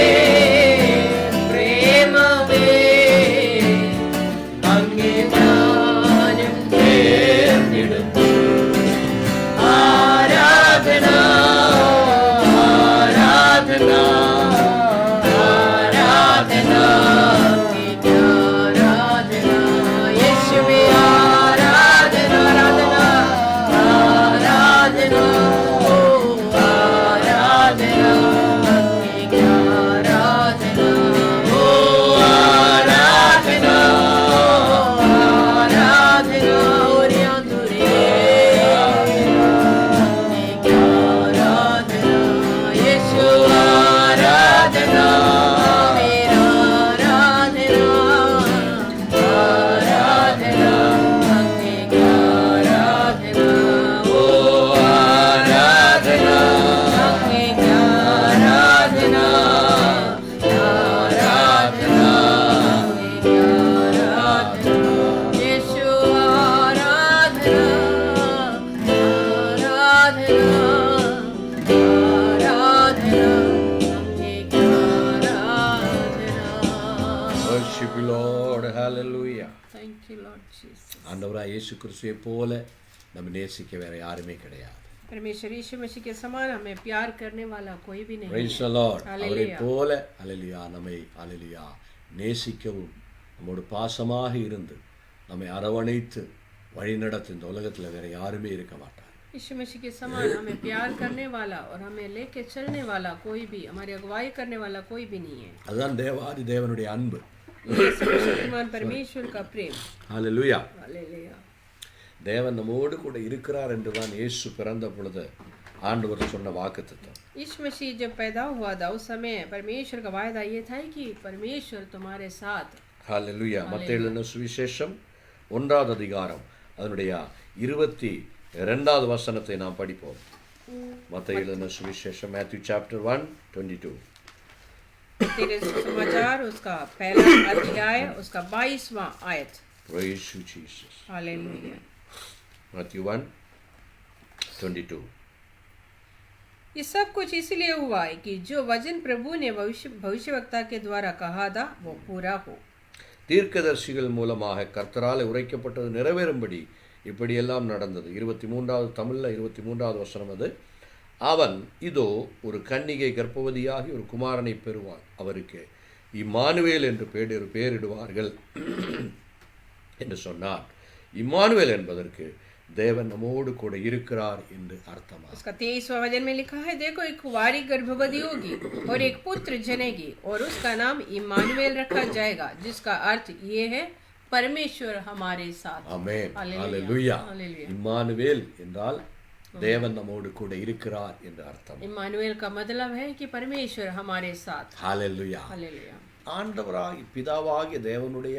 പ്രേമമേ അങ്ങേ ഞാനും ചേർന്നിടുന്നു ആരാധന ആരാധന ആരാധന അങ്ങേക്ക് ആരാധന യേശുവേ ആരാധന ആരാധന ആരാധന ആരാധന അങ്ങേക്ക് ആരാധന ആരാധന ആരാധന ഓരിയാന്തുരേ അങ്ങേക്ക് ആരാധന യേശു ആരാധന ആരാധന ആരാധന അങ്ങേക്ക് ആരാധന ഓ ആരാധന അങ്ങേക്ക് ആരാധന ആരാധന അങ്ങേക്ക് ആരാധന യേശു ആരാധന ആരാധന ആരാധന അങ്ങേക്ക് ആരാധന Worship you, Lord. Hallelujah. Thank you, Lord Jesus. ஆண்டவராக இயேசு கிறிஸ்துவை போல நம்ம நேசிக்க வேற யாருமே கிடையாது. परमेश्वर यीशु मसीह के समान हमें प्यार करने वाला कोई भी नहीं Praise है। the Lord. அவரை Hallelujah. போல அல்லேலூயா நம்மை அல்லேலூயா நேசிக்கவும் நம்மோடு பாசமாக இருந்து நம்மை அரவணைத்து வழிநடத்த இந்த உலகத்தில் வேற யாருமே இருக்க மாட்டார். यीशु मसीह के समान हमें प्यार करने वाला और हमें लेके चलने वाला कोई भी, हमारी अगुवाई करने वाला कोई भी नहीं है। அதுதான் தேவாதி தேவனுடைய அன்பு. ये सर्वशक्तिमान परमेश्वर का प्रेम। ஹalleluya. हालेलुया। தேவன் நம்மோடு கூட இருக்கிறார் என்றுதான் இயேசு பிறந்த பொழுது ஆண்டவர் சொன்ன வாக்குத்தத்தம். यीशु मसीह जब पैदा हुआ था उस समय परमेश्वर का वायदा ये था कि परमेश्वर तुम्हारे साथ। ஹalleluya. மத்தேயு எழுதின சுவிசேஷம் 1வது அதிகாரம் அதனுடைய 22வது வசனத்தை நாம் படிப்போம். மத்தேயு எழுதின சுவிசேஷம் Matthew chapter 1:22. तेरे समाचार उसका पहला अध्याय उसका 22वां आयत। Praise you Jesus. Hallelujah. Matthew 1:22. ये सब कुछ इसलिए हुआ है कि जो वचन प्रभु ने भविष्यवक्ता के द्वारा कहा था वो पूरा हो। தீர்க்கதரிசிகள் மூலமாக கர்த்தரால் உரைக்கப்பட்டது நிறைவேறும்படி இப்படியெல்லாம் நடந்தது. 23வது தமிழில் 23வது வசனம் அது. அவன் இதோ ஒரு கன்னிகை கர்ப்பவதியாகி ஒரு குமாரனை பெறுவான், அவருக்கு இம்மானுவேல் என்று பெயரிடுவார்கள் என்று சொன்னார். இம்மானுவேல் என்பதற்கு தேவன் நம்மோடு கூட இருக்கிறார் என்று அர்த்தமா. उसका 23वां वचन में लिखा है, देखो एक कुंवारी गर्भवती होगी और एक पुत्र जनेगी और उसका नाम इम्मानुएल रखा जाएगा, जिसका अर्थ ये है परमेश्वर हमारे साथ। ஆமென். हालेलुया। ஹalleluya. இம்மானுவேல் என்றால் தேவன் நம்மோடு கூட இருக்கிறார் என்று அர்த்தம். इम्मानुएल का मतलब है कि परमेश्वर हमारे साथ। ஹalleluya. हालेलुया। ஆண்டவராகிய பிதாவாகிய தேவனுடைய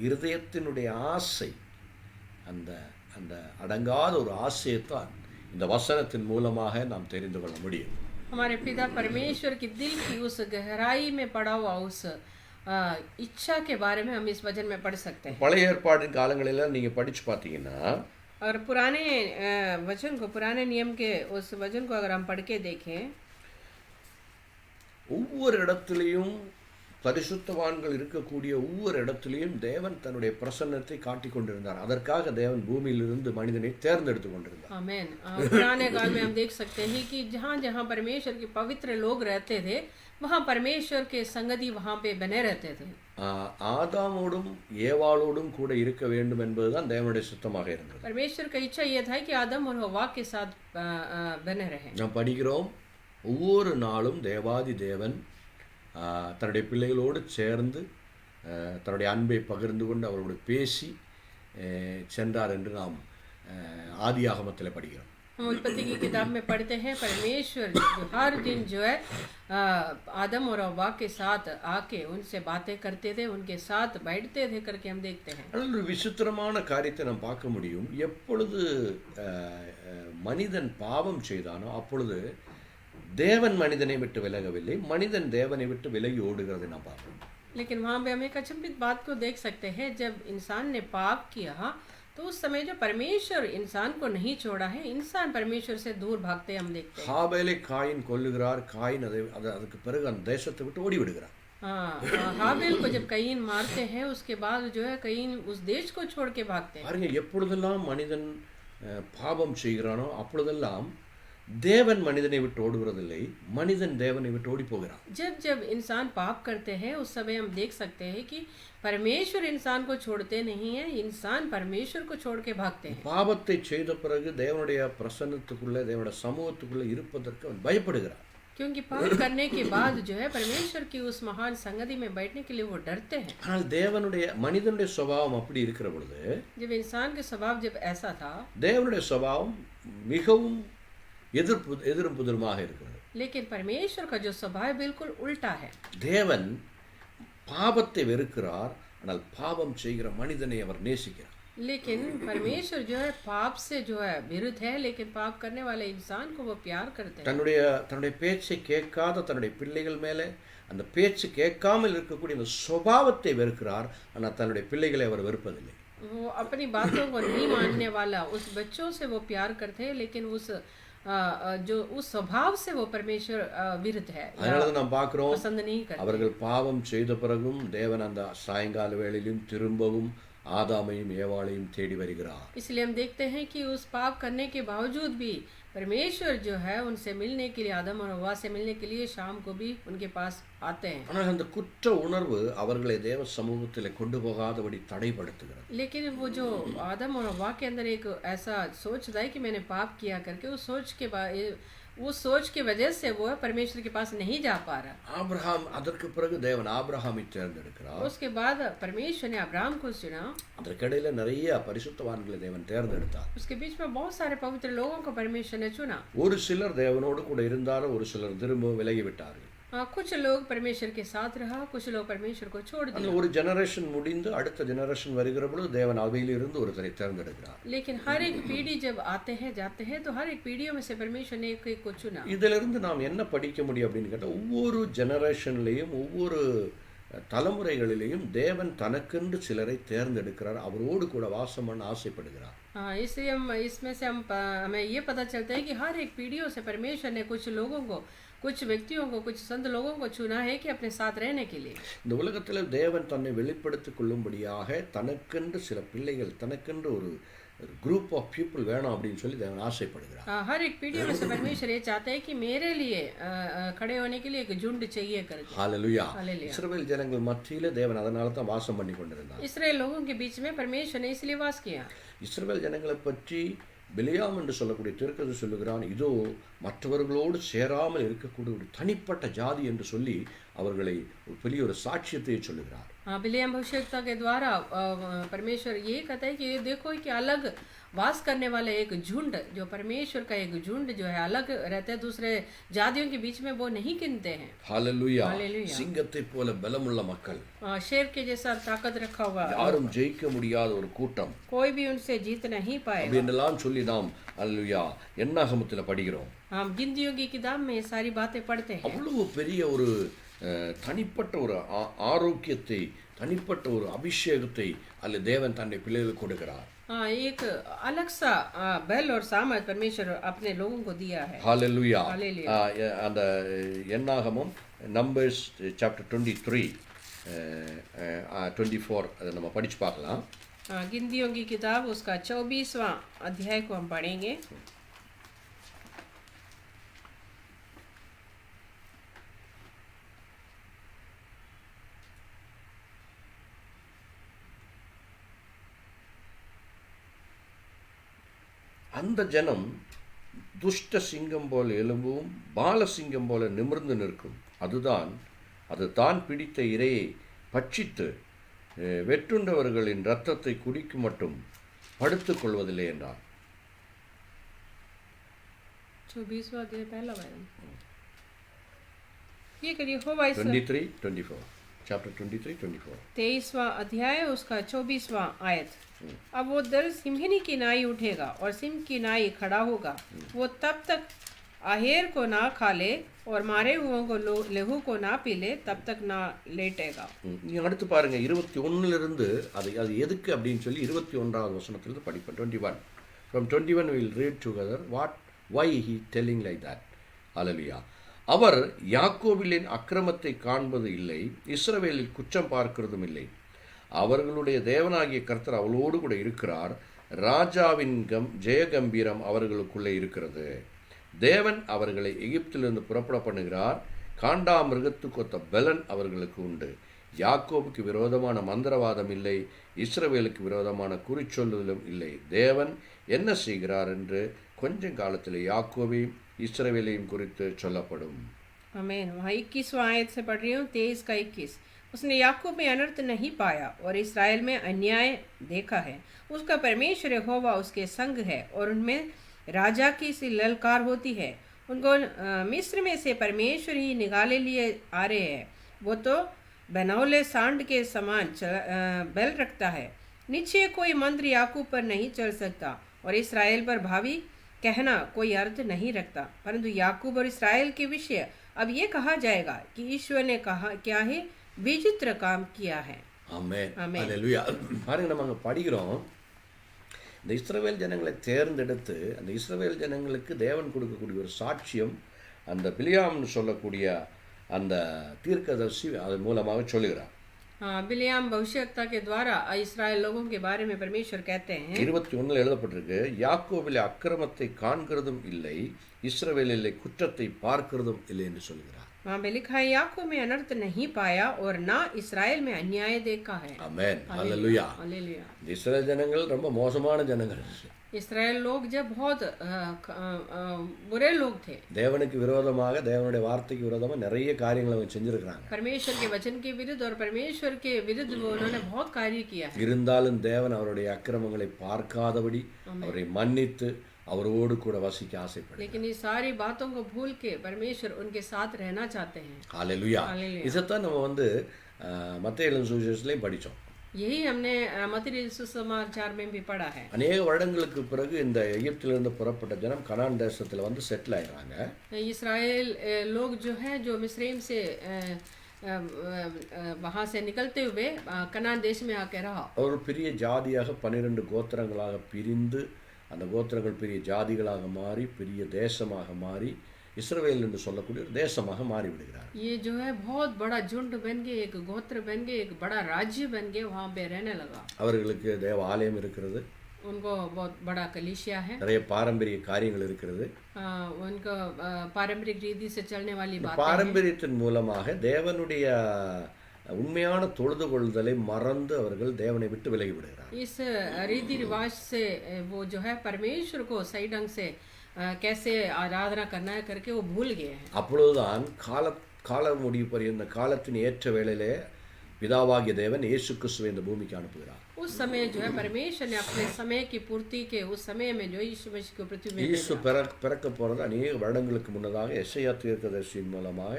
இருதயத்தினுடைய ஆசை, அந்த அந்த அடங்காத ஒரு ஆசையைத்தான் இந்த வசனத்தின் மூலமாக நாம் தெரிந்து கொள்ள முடியும். हमारे पिता परमेश्वर की दिल की उस गहराई में पड़ा हुआ उस इच्छा के बारे में हम इस वचन में पढ़ सकते हैं. பழைய ஏற்பாடின் காலங்களில் நீங்கள் படித்து பார்த்தீங்கன்னா और पुराने वचन को, पुराने नियम के उस वचन को अगर हम पढ़ के देखें, ஒவ்வொரு இடத்துலையும் பரிசுத்தவான்கள் இருக்கக்கூடிய ஒவ்வொரு இடத்துலையும் தேவன் தன்னுடைய பிரசன்னத்தை காட்டிக் கொண்டிருந்தார். அதற்காக தேவன் பூமியிலிருந்து மனிதனை தேர்ந்தெடுத்து கொண்டிருந்தார். आमीन. पुराने काल में हम देख सकते हैं कि जहाँ जहाँ परमेश्वर के पवित्र लोग रहते थे, वहाँ परमेश्वर के संगति वहाँ पे बने रहते थे. ஆதாமோடும் ஏவாளோடும் கூட இருக்க வேண்டும் என்பதுதான் தேவனுடைய சித்தமாக இருந்தது. परमेश्वर का इच्छा यह था कि आदम और हव्वा के साथ बने रहे. நாம் படிக்கிறோம், ஒவ்வொரு நாளும் தேவாதி தேவன் தன்னுடைய பிள்ளைகளோடு சேர்ந்து தன்னுடைய அன்பை பகிர்ந்து கொண்டு அவரோடு பேசி சென்றார் என்று நாம் ஆதியாகமத்தில் படிக்கிறோம். हम उत्पत्ति की किताब में पढ़ते हैं परमेश्वर हर दिन जो है आदम और हव्वा के साथ आके उनसे बातें करते थे, उनके साथ बैठते थे करके हम देखते हैं. ஆனால் ஒரு விசித்திரமான காரியத்தை நாம் பார்க்க முடியும். எப்பொழுது மனிதன் பாவம் செய்தானோ அப்பொழுது தேவன் மனிதனை விட்டு விலகவில்லை, மனிதன் தேவனை விட்டு விலகி ஓடுகிறதை நாம் பார்க்கிறோம். लेकिन वहाँ पे हम एक अचंभित बात को देख सकते हैं. जब इंसान ने पाप किया तो उस समय जो परमेश्वर इंसान को नहीं छोड़ा है, इंसान परमेश्वर से दूर भागते हम देखते हैं. ஹாபேலை காயின் கொல்லுகிறார். காயின் அதுக்கு பிறகு அந்த தேசத்தை விட்டு ஓடி விடுகிறார். हाबेल को जब कईन मारते हैं उसके बाद जो है कईन उस देश को छोड़ के भागते हैं. பாருங்க, எப்பொழுதெல்லாம் மனிதன் பாவம் செய்கிறானோ அப்பொழுதெல்லாம் தேவன் மனிதனை விட்டு ஓடுவதில்லை, மனிதன் தேவனை விட்டு ஓடி போகிறான். जब जब इंसान पाप करते हैं उस समय हम देख सकते हैं कि परमेश्वर इंसान को छोड़ते नहीं है, इंसान परमेश्वर को छोड़ के भागते हैं. பாவத்தை செய்த பிறகு தேவனுடைய பிரசன்னத்துக்குள்ளே தேவனுடைய சமூகத்துக்குள்ளே இருப்பதற்கு அவன் பயப்படுகிறான். क्योंकि पाप करने के बाद जो है परमेश्वर की उस महान संगति में बैठने के लिए वो डरते हैं. ஆனால் தேவனுடைய மனிதனுடைய சுபாவம் அப்படி இருக்கிற பொழுது, जब इंसान के स्वभाव जब ऐसा था, தேவனுடைய சுபாவம் மிகவும் எதிரும் புதிருமாக இருக்கிறது. लेकिन परमेश्वर का जो स्वभाव बिल्कुल उल्टा है. தேவன் பாவத்தை வெறுக்கிறார், ஆனால் பாவம் செய்கிற மனிதனை அவர் நேசிக்கிறார். लेकिन परमेश्वर जो है पाप से जो है विरुद्ध है, लेकिन पाप करने वाले इंसान को वो प्यार करते हैं. தன்னுடைய பேச்சை கேட்காத தன்னுடைய பிள்ளைகள் மேலே அந்த பேச்சு கேட்காமல் இருக்கக்கூடிய அந்த சுபாவத்தை வெறுக்கிறார், ஆனால் தன்னுடைய பிள்ளைகளை அவர் வெறுப்பதில்லை. वो अपनी बातों को नहीं मानने वाला उस बच्चों से वो प्यार करते हैं, लेकिन जो उस स्वभाव से वो परमेश्वर विरुद्ध है, அதனால நாம் பார்க்கிறோம், पसंद नहीं करते. அவர்கள் பாவம் செய்த பிறகும் தேவன் அந்த சாயங்கால வேளையிலும் திரும்பவும் ஆதாமையும் ஏவாளையும் தேடி வருகிறார். इसलिए हम देखते हैं कि उस पाप करने के बावजूद भी परमेश्वर जो है उनसे मिलने के लिए, आदम और हव्वा से मिलने के लिए शाम को भी उनके पास आते हैं. ஆனால் அந்த குற்ற உணர்வு அவர்களை தேவ சமூகத்தில் கொண்டு போகாதபடி தடைப்படுத்துகிறது. लेकिन वो जो आदम और हव्वा के अंदर एक ऐसा सोचता है कि मैंने पाप किया करके, उस सोच की वजह से वो परमेश्वर के पास नहीं जा पा रहा. ஆபிரகாம், அதற்கு பிறகு தேவன் ஆபிரகாமை தேர்ந்தெடுக்கிறார். उसके बाद परमेश्वर ने अब्राहम को चुना. அதற்கிடையில நிறைய பரிசுத்தவான்களை தேவன் தேர்ந்தெடுத்தார். उसके बीच में बहुत सारे पवित्र लोगों को परमेश्वर ने चुना. ஒரு சிலர் தேவனோடு கூட இருந்தாலும் ஒரு சிலர் திரும்ப விலகி விட்டார்கள். कुछ लोग परमेश्वर के साथ रहा, कुछ लोग परमेश्वर को छोड़ दिया. ஒரு ஜெனரேஷன் முடிந்து அடுத்த ஜெனரேஷன் வருகிற பொழுது தேவன் அவையிலிருந்து ஒருத்தரை தேர்ந்தெடுக்கிறார். लेकिन हर एक पीढ़ी जब आते हैं जाते हैं तो हर एक पीढ़ियों में से परमेश्वर ने एक को चुना. இதிலிருந்து நாம் என்ன படிக்க முடியும் அப்படின்னு கேட்டால், ஒவ்வொரு ஜெனரேஷன்லையும் ஒவ்வொரு தலைமுறைகளிலேயும் தேவன் தனக்கென்று சிலரை தேர்ந்தெடுக்கிறார், அவரோடு கூட வாசம் பண்ண ஆசைப்படுகிறார். इसलिए इसमें से हमें ये पता चलता है कि हर एक पीढ़ियों से परमेश्वर ने कुछ लोगों को, कुछ व्यक्तियों को, कुछ संत लोगों को चुना है कि अपने साथ रहने के लिए. இந்த உலகத்தில் தேவன் தன்னை வெளிப்படுத்திக் கொள்ளும்படியாக தனக்கென்று சில பிள்ளைகள், தனக்கென்று ஒரு ग्रुप ऑफ पीपल வேணும் அப்படின்னு சொல்லி தேவன் ஆசைப்படுகிறார். हर एक पीढ़ी में से परमेश्वर ये चाहता है कि मेरे लिए खड़े होने के लिए एक झुंड चाहिए करके. ஹalleluya. இஸ்ரவேல் ஜனங்கள் மத்தியிலே தேவன் அதனால தான் வாசம் பண்ணி கொண்டிருந்தார். इस्राएल लोगों के बीच में परमेश्वर ने इसलिए वास किया. இஸ்ரவேல் ஜனங்களை பற்றி பிலியாம் என்று சொல்லக்கூடிய தீர்க்கதரிசி சொல்லுகிறான், இதோ மற்றவர்களோடு சேராமல் இருக்கக்கூடிய ஒரு தனிப்பட்ட ஜாதி என்று சொல்லி அவர்களை ஒரு பெரிய ஒரு சாட்சியத்தை சொல்லுகிறார். हाँ, बिलियम भविष्यवक्ता के द्वारा परमेश्वर ये कहता है कि ये देखो कि अलग वास करने वाले एक झुंड, जो परमेश्वर का एक झुंड जो है अलग रहते हैं दूसरे जातियों के बीच में, वो नहीं गिनते हैं। ஹalleluya. Hallelujah. சிங்கத்தை போல பலமுள்ள மக்கள், शेर के जैसा ताकत रखा हुआ, யாரும் ஜெயிக்க முடியாத ஒரு கூட்டம், कोई भी उनसे जीत नहीं पाएगा। அப்படின்னெல்லாம் சொல்லி நாம் ஹalleluya என்னாகமத்துல படிக்கிறோம். हम गिनतियों की किताब में ये सारी बातें पढ़ते हैं। அவ்வளவு பெரிய ஒரு தனிப்பட்ட ஒரு ஆரோக்கியத்தை, தனிப்பட்ட ஒரு அபிஷேகத்தை அல்ல தேவன் தன்னுடைய பிள்ளைகளுக்கு கொடுக்கிறார். हाँ, एक अलग सा बल और सामर्थ परमेश्वर अपने लोगों को दिया है। ஹalleluya. Hallelujah. அந்த என்னாகமம் நம்பர்ஸ் சாப்டர் 23 24 அதை நம்ம படிச்சு பார்க்கலாம். हाँ, गिनतियों की किताब उसका 24वां अध्याय को हम पढ़ेंगे। அந்த ஜனம் துஷ்ட சிங்கம் போல எலும்பும் பாலசிங்கம் போல நிமிர்ந்து நிற்கும். அது தான் பிடித்த இரையை பட்சித்து வெட்டுண்டவர்களின் இரத்தத்தை குடிக்கும் மட்டும் படுத்துக் கொள்வதில்லை என்றார். 24वां अध्याय पहला वचन। ये करिए यहोवा 23-24 चैप्टर 23-24 23वां अध्याय उसका 24वां आयत। अब वो दल सिंहिनी की नाई उठेगा और सिंह की नाई खड़ा होगा, वो तब तक आहेर को ना खा ले और मारे हुओं को लहू को ना पी ले, तब तक ना लेटेगा। நீங்க அடுத்து பாருங்க 21 அது எதுக்கு அப்படின்னு சொல்லி 21வது வசனத்திலிருந்து படிப்போம். 21 from 21 we will read together why he telling like that. Hallelujah. அவர் யாக்கோபிலின் அக்கிரமத்தை காண்பது இல்லை, இஸ்ரவேலில் குற்றம் பார்க்கிறதும் இல்லை. அவர்களுடைய தேவனாகிய கர்த்தர் அவளோடு கூட இருக்கிறார். ராஜாவின் ஜெயகம்பீரம் அவர்களுக்குள்ளே இருக்கிறது. தேவன் அவர்களை எகிப்திலிருந்து புறப்பட பண்ணுகிறார். காண்டா மிருகத்துக்கொத்த பலன் அவர்களுக்கு உண்டு. யாக்கோபுக்கு விரோதமான மந்திரவாதம் இல்லை, இஸ்ரவேலுக்கு விரோதமான குறிச்சொல்லுதலும் இல்லை. தேவன் என்ன செய்கிறார் என்று கொஞ்ச காலத்தில் யாக்கோபையும் இஸ்ரவேலையும் குறித்து சொல்லப்படும். आमीन। वहाँ 21वां आयत से पढ़ रही हूँ, 23 का 21। उसने याकूब में अनर्थ नहीं पाया और इस्राएल में अन्याय देखा है। उसका परमेश्वर यहोवा उसके संग है और उनमें राजा की सी ललकार होती है। उनको मिस्र में से परमेश्वर ही निकाले लिए आ रहे हैं। वो तो बनौले सांड के समान बल रखता है। निश्चय कोई मंत्र याकूब पर नहीं चल सकता और इस्राएल पर भावी कहना कोई अर्थ नहीं रखता। परंतु याकूब और इस्राएल के विषय अब ये कहा जाएगा कि ईश्वर ने कहा क्या है, विचित्र काम किया है। ஆமென். ஆமென். ஹல்லேலூயா. பாருங்க, நம்ம அங்க படிக்கிறோம், இந்த இஸ்ரவேல் ஜனங்களை தேர்ந்தெடுத்து அந்த இஸ்ரவேல் ஜனங்களுக்கு தேவன் கொடுக்கக்கூடிய ஒரு சாட்சியம் அந்த பிலியாம்னு சொல்லக்கூடிய அந்த தீர்க்கதரிசி அது மூலமாக சொல்லுகிறார். हाँ, बिलियाम भविष्यवक्ता के द्वारा इस्राएल लोगों के बारे में परमेश्वर कहते हैं। 21 எழுதப்பட்டிருக்கு, யாக்கோபிலே அக்கிரமத்தை காண்கிறதும் இல்லை, இஸ்ரவேலிலே குற்றத்தை பார்க்கிறதும் இல்லை என்று சொல்கிறார். वहाँ पे लिखा है याकूब में अनर्थ नहीं पाया और ना इस्राएल में अन्याय देखा है। ஆமென். ஹல்லேலூயா. हालेलुया। இந்த இஸ்ரவேல் ஜனங்கள் ரொம்ப மோசமான ஜனங்கள். इस्राएल लोग जब बहुत बुरे लोग थे, தேவனுக்கு விரோதமாக, தேவனுடைய வார்த்தைக்கு விரோதமாக நிறைய காரியங்களை அவங்க செஞ்சிருக்கிறாங்க. परमेश्वर के वचन के विरुद्ध और परमेश्वर के विरुद्ध वो उन्होंने बहुत कार्य किया है। இருந்தாலும் தேவன் அவருடைய அக்கிரமங்களை பார்க்காதபடி அவரை மன்னித்து அவரோடு கூட வசிக்க ஆசைப்படுகிறார். लेकिन ये सारी बातों को भूल के परमेश्वर उनके साथ रहना चाहते हैं। ஹல்லேலூயா. हालेलुया। இதைத்தான் நம்ம மத்தேயு எழுதின சுவிசேஷத்திலையும் படித்தோம். यही हमने मत्ती सुसमाचार में भी पढ़ा है। அநேக வருடங்களுக்கு பிறகு இந்த எகிப்திலிருந்து புறப்பட்ட ஜனம் கனான் தேசத்தில் வந்து செட்டில் ஆகிறாங்க. इस्राएल लोग जो हैं, जो मिस्रैम से वहाँ से निकलते हुए कनान देश में आके रहा। ஒரு பெரிய ஜாதியாக 12 கோத்திரங்களாக பிரிந்து அந்த கோத்திரங்கள் பெரிய ஜாதிகளாக மாறி பெரிய தேசமாக மாறி இஸ்ரவேல் என்று சொல்லக்கூடிய ஒரு தேசமாக மாறி விடுகிறார். ये जो है बहुत बड़ा झुंड बन गए, एक गोत्र बन गए, एक बड़ा राज्य बन गए, वहाँ पे रहने लगा। அவர்களுக்கு தேவ ஆலயம் இருக்கிறது, उनको बहुत बड़ा कलीसिया है, நிறைய பாரம்பரிய காரியங்கள் இருக்கிறது. उनको पारंपरिक रीति से चलने वाली बातें हैं। பாரம்பரியத்தின் மூலமாக தேவனுடைய உண்மையான தொழுது கொள்ளுதலை மறந்து அவர்கள் தேவனை விட்டு விலகி விடுகிறார். इस रीति रिवाज से वो जो है परमेश्वर को सही ढंग से कैसे आराधना करना है करके वो भूल गए हैं। அப்பொழுதுதான் கால முடிவு பரியந்த காலத்தின் ஏற்ற வேளையிலே பிதாவாகிய தேவன் இயேசு கிறிஸ்துவை இந்த பூமிக்கு அனுப்புகிறார். उस समय जो है परमेश्वर ने अपने समय की पूर्ति के उस समय में जो यीशु मसीह को पृथ्वी में இயேசு பிறக்க போகிறது அநேக வருடங்களுக்கு முன்னதாக எசையா தீர்க்கதரிசியின் மூலமாக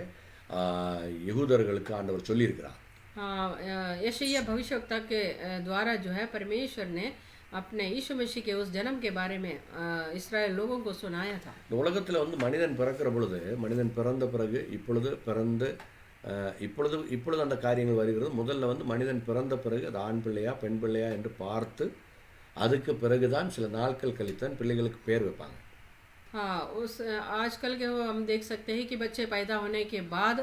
யூதர்களுக்கு ஆண்டவர் சொல்லியிருக்கிறார். यशायाह भविष्यवक्ता के द्वारा जो है परमेश्वर ने अपने यीशु मसीह के उस जन्म के बारे में इस्राएल लोगों को सुनाया था. இந்த உலகத்தில் மனிதன் பிறக்கிற பொழுது, மனிதன் பிறந்த பிறகு இப்பொழுது அந்த காரியங்கள் வருகிறது. முதல்ல மனிதன் பிறந்த பிறகு அது ஆண் பிள்ளையா பெண் பிள்ளையா என்று பார்த்து அதுக்கு பிறகுதான் சில நாட்கள் கழித்தான் பிள்ளைகளுக்கு பேர் வைப்பாங்க. हाँ, उस आजकल के वो हम देख सकते हैं कि बच्चे पैदा होने के बाद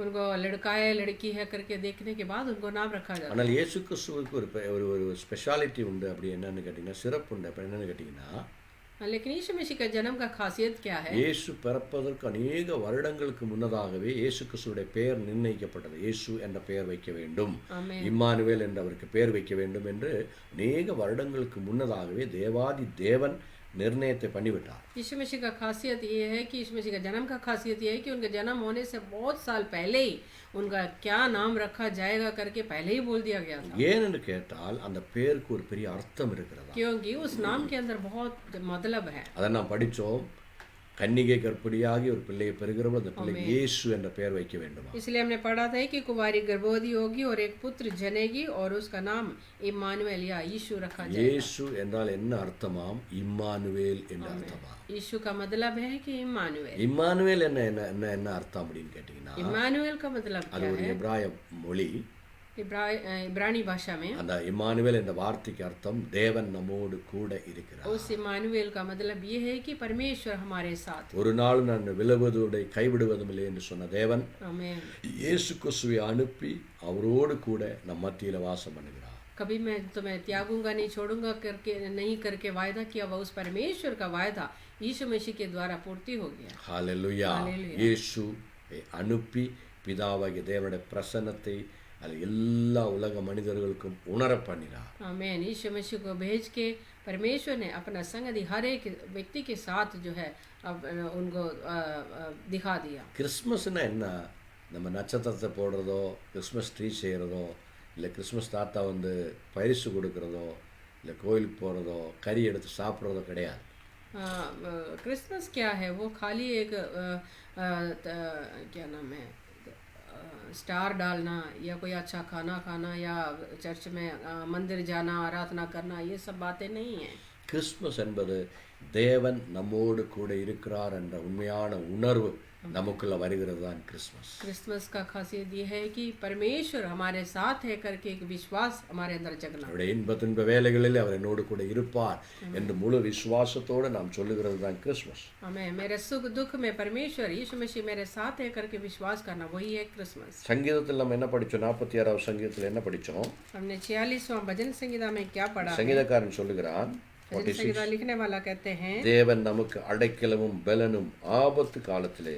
उनको लड़का है लड़की है करके देखने के बाद उनको नाम रखा जाता है. ஆனால் இயேசு கிறிஸ்துவுக்கு ஒரு ஸ்பெஷாலிட்டி உண்டு. அப்படி என்னன்னு கேட்டிங்கன்னா, சிறப்பு உண்டு. அப்போ என்னன்னு கேட்டிங்கன்னா, लेकिन यीशु मसीह का जन्म का खासियत क्या है? இயேசு பிறப்பதற்கு அநேக வருடங்களுக்கு முன்னதாகவே இயேசு கிறிஸ்துவுடைய பெயர் நிர்ணயிக்கப்பட்டது. இயேசு என்ற பெயர் வைக்க வேண்டும், இம்மானுவேல் என்ற அவருக்கு பெயர் வைக்க வேண்டும் என்று அநேக வருடங்களுக்கு முன்னதாகவே தேவாதி தேவன் निर्णय பண்ணிவிட்டார். यीशु मसीह का खासियत ये है कि यीशु मसीह का जन्म का खासियत ये है कि उनके जन्म होने से बहुत साल पहले ही उनका क्या नाम रखा जाएगा करके पहले ही बोल दिया गया था. ஏனென்று கேட்டால் அந்த பெயருக்கு ஒரு பெரிய அர்த்தம் இருக்கிறது. क्योंकि उस नाम के अंदर बहुत मतलब है. அதை நாம் படிச்சோம். கன்னிகை கர்ப்படியாகி ஒரு பிள்ளையை பெறுகிறவள் அந்த பிள்ளைக்கு இயேசு என்ற பெயர் வைக்க வேண்டும். इसलिए हमने पढ़ा था कि कुंवारी गर्भवती होगी और एक पुत्र जनेगी और उसका नाम इम्मानुएल या यीशु रखा जाएगा. இயேசு என்றால் என்ன அர்த்தமாம்? இம்மானுவேல் என்ற அர்த்தமாம். यीशु का मतलब है कि इम्मानुएल. இம்மானுவேல் என்ன அர்த்தம் அப்படின்னு கேட்டீங்கன்னா, इम्मानुएल का मतलब அது ஒரு எபிராய மொழி. इब्रानी भाषा में அந்த இம்மானுவேல் என்ற வார்த்தைக்கு அர்த்தம் தேவன் நம்மோடு கூட இருக்கிறார். उस इम्मानुएल का मतलब ये है कि परमेश्वर हमारे साथ. ஒரு நாள் நான் விலகுவதும் கைவிடுவதும் இல்லை என்று சொன்ன தேவன் आमीन. இயேசு கிறிஸ்துவை அனுப்பி அவரோடு கூட நம் மத்தியில வாசம் பண்ணுகிறார். कभी मैं तुम्हें त्यागूंगा नहीं छोड़ूंगा करके नहीं करके वायदा किया, वह उस परमेश्वर का वायदा यीशु मसीह के द्वारा पूर्ति हो गया. ஹல்லேலூயா. இயேசு அனுப்பி பிதாவாகிய தேவனுடைய பிரசன்னத்தை அது எல்லா உலக மனிதர்களுக்கும் உணர பண்ணினார். आमीन. यीशु मसीह को भेज के परमेश्वर ने अपना संगति हर एक व्यक्ति के साथ जो है अब उनको दिखा दिया. கிறிஸ்மஸ்னா என்ன? நம்ம நட்சத்திரத்தை போடுறதோ, கிறிஸ்மஸ் ட்ரீ செய்கிறதோ, இல்லை கிறிஸ்மஸ் தாத்தா பரிசு கொடுக்கறதோ, இல்லை கோயிலுக்கு போகிறதோ, கறி எடுத்து சாப்பிட்றதோ கிடையாது. क्रिसमस क्या है? वो खाली एक क्या नाम है, स्टार डालना या कोई अच्छा खाना खाना या चर्च में मंदिर जाना, आराधना करना, ये सब बातें नहीं हैं. கிறிஸ்மஸ் என்பது தேவன் நம்மோடு கூட இருக்கிறார் என்ற உண்மையான உணர்வு நமக்குள்ள வருகிறது தான் கிறிஸ்மஸ். क्रिसमस का खासियत ये है कि परमेश्वर हमारे साथ है करके एक विश्वास हमारे अंदर जगना. அவருடைய இன்ப துன்ப வேளைகளில் அவர் என்னோடு கூட இருப்பார் என்று முழு விசுவாசத்தோடு நாம் சொல்லுகிறது தான் கிறிஸ்மஸ். हमें मेरे सुख दुख में परमेश्वर यीशु मसीह मेरे साथ है करके विश्वास करना, वही है क्रिसमस. சங்கீதத்தில் நம்ம என்ன படிச்சோம்? 46வது சங்கீதத்தில் என்ன படிச்சோம்? हमने 46वां भजन संहिता में क्या पढ़ा? சங்கீதக்காரன் சொல்லுகிறான், भजन संहिता लिखने वाला कहते हैं, தேவன் நமக்கு அடைக்கலமும் பலனும் ஆபத்து காலத்திலே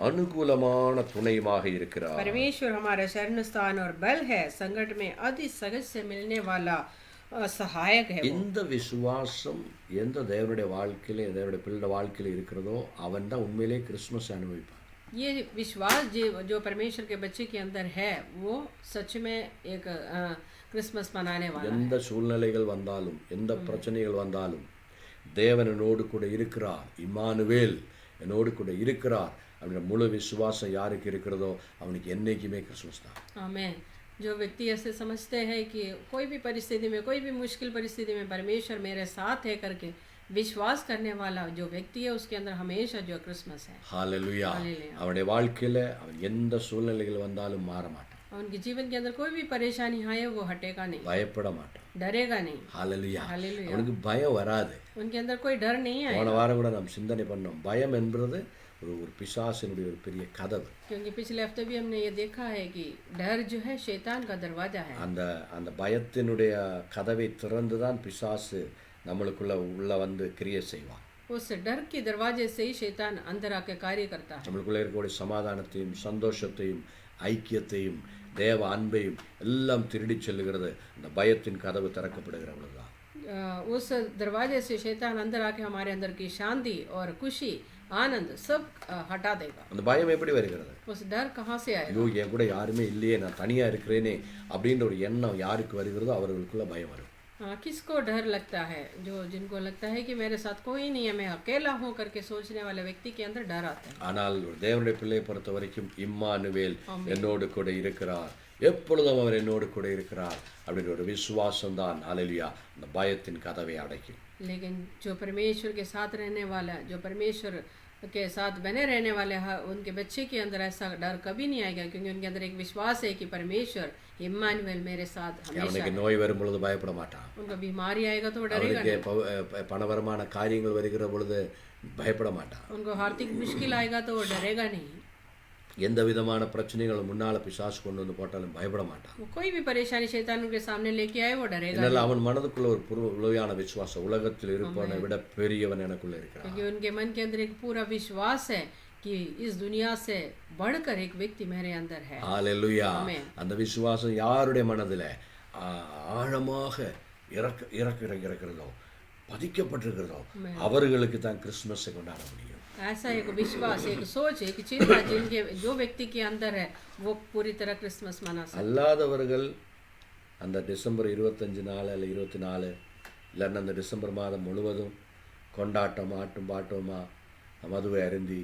अनुकूलமான துணையுமாக இருக்கிறார். परमेश्वर हमारा शरण स्थान और बल है, संकट में अति सहज से मिलने वाला सहायक है. இந்த விசுவாசம் எந்த தேவனுடைய வாழ்க்கையில, தேவனுடைய பிள்ளை வாழ்க்கையில இருக்கிறதோ அவன் தான் உண்மையிலே கிறிஸ்மஸ் அனுபவிப்பான். ये विश्वास जो परमेश्वर के बच्चे के अंदर है वो सच में एक क्रिसमस मनाने वाला है. எந்த சூழ்நிலைகள் வந்தாலும், எந்த பிரச்சனைகள் வந்தாலும் தேவன் என்னோடு கூட இருக்கிறார், இம்மானுவேல் என்னோடு கூட இருக்கிறார் அப்படின்ற முழு விசுவாசம் யாருக்கு இருக்கிறதோ அவனுக்கு என்னைக்குமே கிறிஸ்மஸ் தான். आमीन. जो व्यक्ति ऐसे समझते हैं कि कोई भी परिस्थिति में, कोई भी मुश्किल परिस्थिति में परमेश्वर मेरे साथ है करके विश्वास करने वाला जो व्यक्ति है उसके अंदर हमेशा जो क्रिसमस है. ஹல்லேலூயா. அவனுடைய வாழ்க்கையில அவன் எந்த சூழ்நிலைகள் வந்தாலும் மாற மாட்டான். उनके जीवन के अंदर कोई भी परेशानी आए वो हटेगा नहीं, பயப்பட மாட்டான், डरेगा नहीं. ஹல்லேலூயா. हालेलुया. அவனுக்கு பயம் வராது. उनके अंदर कोई डर नहीं है. போன வாரம் கூட நாம் சிந்தனை பண்ணோம், பயம் என்பது ஒரு பிசாசினுடைய ஒரு பெரிய கதவு. क्योंकि पिछले हफ्ते भी हमने ये देखा है कि डर जो है शैतान का दरवाजा है. அந்த பயத்தினுடைய கதவை திறந்து தான் பிசாசு நம்மளுக்குள்ள கிரியை செய்வான். उस डर के दरवाजे से ही शैतान अंदर आके कार्य करता है. நம்மளுக்குள்ள இருக்கக்கூடிய சமாதானத்தையும் சந்தோஷத்தையும் ஐக்கியத்தையும் தேவ அன்பையும் எல்லாம் திருடி செல்லுகிறது அந்த பயத்தின் கதவு திறக்கப்படுகிறவங்க தான். उस दरवाजे से शैतान अंदर आके हमारे अंदर की शांति और खुशी आनंद सब हटा देगा। அந்த பயம் எப்படி வருகிறது? उस डर कहाँ से आएगा? ஐயோ என் கூட யாருமே இல்லையே, நான் தனியா இருக்கிறேனே அப்படின்ற ஒரு எண்ணம் யாருக்கு வருகிறதோ அவர்களுக்குள்ள பயம் வரும். किसको डर लगता है? जो जिनको लगता है कि मेरे साथ कोई नहीं है, मैं अकेला हूँ करके सोचने वाले व्यक्ति के अंदर डर आता है। ஆனால் ஒரு தேவனுடைய பிள்ளையை பொறுத்த வரைக்கும் இம்மானுவேல் என்னோடு கூட இருக்கிறார், எப்பொழுதும் அவர் என்னோடு கூட இருக்கிறார் அப்படின்ற ஒரு விசுவாசம் தான் ஹல்லேலூயா அந்த பயத்தின் கதவை அடைக்கும். लेकिन जो परमेश्वर के साथ रहने वाला, जो परमेश्वर के साथ बने रहने वाले उनके बच्चे के अंदर ऐसा डर कभी नहीं आएगा, क्योंकि उनके अंदर एक विश्वास है कि परमेश्वर इम्मानुएल मेरे साथ हमेशा அவனுக்கு நோய் வரும் பொழுது பயப்பட மாட்டான், उनको बीमारी आएगा तो वो डरेगा नहीं, அவனுக்கு பணவரமான காரியங்கள் வருகிற பொழுது பயப்பட மாட்டான், उनको आर्थिक मुश्किल आएगा तो वो डरेगा नहीं, எந்த விதமான பிரச்சனைகளும் முன்னால பிசாசு கொண்டு வந்து போட்டாலும் பயப்பட மாட்டான். वो कोई भी परेशानी शैतान उनके सामने लेके आए वो डरेगा नहीं, இதனால அவன் மனதுக்குள்ள ஒரு உறுதியான விசுவாசம், உலகத்தில் இருப்பவனை விட பெரியவன் எனக்குள்ள இருக்கிறான். क्योंकि उनके मन के अंदर एक पूरा विश्वास है कि इस दुनिया से बढ़कर एक व्यक्ति मेरे अंदर है। ஹல்லேலூயா. அந்த விசுவாசம் யாருடைய மனதில் ஆழமாக இறக்கிறதோ பதிக்கப்பட்டிருக்கிறதோ அவர்களுக்கு தான் கிறிஸ்துமஸை கொண்டாட முடியும். ऐसा एक विश्वास, एक सोच, एक चिंता जिनके जो व्यक्ति के अंदर है वो पूरी तरह क्रिसमस मना सकते। அல்லாதவர்கள் அந்த டிசம்பர் 25 நாள் அல்ல 24 இல்லைன்னா அந்த டிசம்பர் மாதம் முழுவதும் கொண்டாட்டம் ஆட்டும் பாட்டோமா மதுவை அருந்தி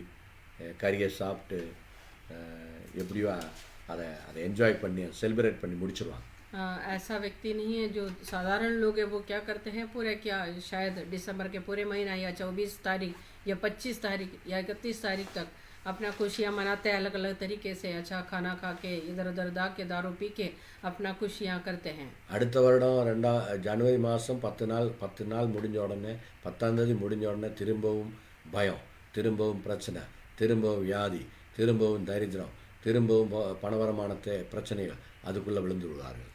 கறியை சாப்பிட்டு எப்படியோ அதை என்ஜாய் பண்ணி செலிப்ரேட் பண்ணி முடிச்சிருவாங்க. ऐसा व्यक्ति नहीं है। जो साधारण लोग हैं वो क्या करते हैं, पूरे क्या शायद दिसंबर के पूरे महीना या 24 तारीख या 25 तारीख या 31 तारीख तक अपना खुशियाँ मनाते हैं, अलग अलग तरीके से अच्छा खाना खा के इधर उधर दाग के दारू पी के अपना खुशियाँ करते हैं। அடுத்த வருடம் ஜனவரி மாதம் 10 நாள் முடிஞ்ச உடனே 10ஆம் தேதி முடிஞ்ச உடனே திரும்பவும் பயம், திரும்பவும் பிரச்சனை, திரும்பவும் வியாதி, திரும்பவும் தரித்திரம், திரும்பவும் பணவரமானத்தை பிரச்சனைகள் அதுக்குள்ளே விழுந்து விடுவார்கள்.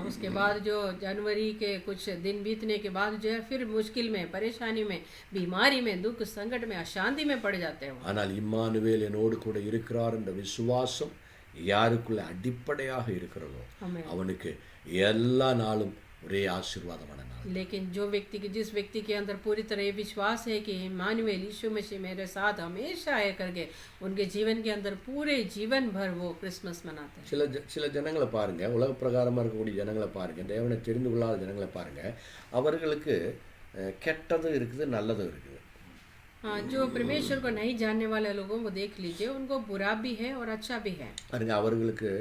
उसके बाद जो जनवरी के कुछ दिन बीतने के बाद जो है फिर मुश्किल में, परेशानी में, बीमारी में, दुख संकट में, अशांति में पड़ जाते हैं। ஆனால் இம்மானுவேல் என்னோடு கூட இருக்கிறார் என்ற விசுவாசம் யாருக்குள்ள அடிப்படையாக இருக்கிறதோ அவனுக்கு எல்லா நாளும் ஒரே ஆசீர்வாதமான நாள். लेकिन जो व्यक्ति की जिस व्यक्ति के अंदर पूरी तरह ये विश्वास है कि इम्मानुएल यीशु मसीह मेरे साथ हमेशा है करके उनके जीवन के अंदर पूरे जीवन भर वो क्रिसमस मनाते हैं। சில ஜனங்களை பாருங்க, உலக பிரகாரமாக இருக்கக்கூடிய ஜனங்களை பாருங்க, தேவனை தெரிந்து கொள்ளாத ஜனங்களை பாருங்க, அவர்களுக்கு கெட்டதும் இருக்குது நல்லதும் இருக்குது. हाँ, जो परमेश्वर को नहीं जानने वाले लोगों को देख लीजिए, उनको बुरा भी है और अच्छा भी है। பாருங்க, அவர்களுக்கு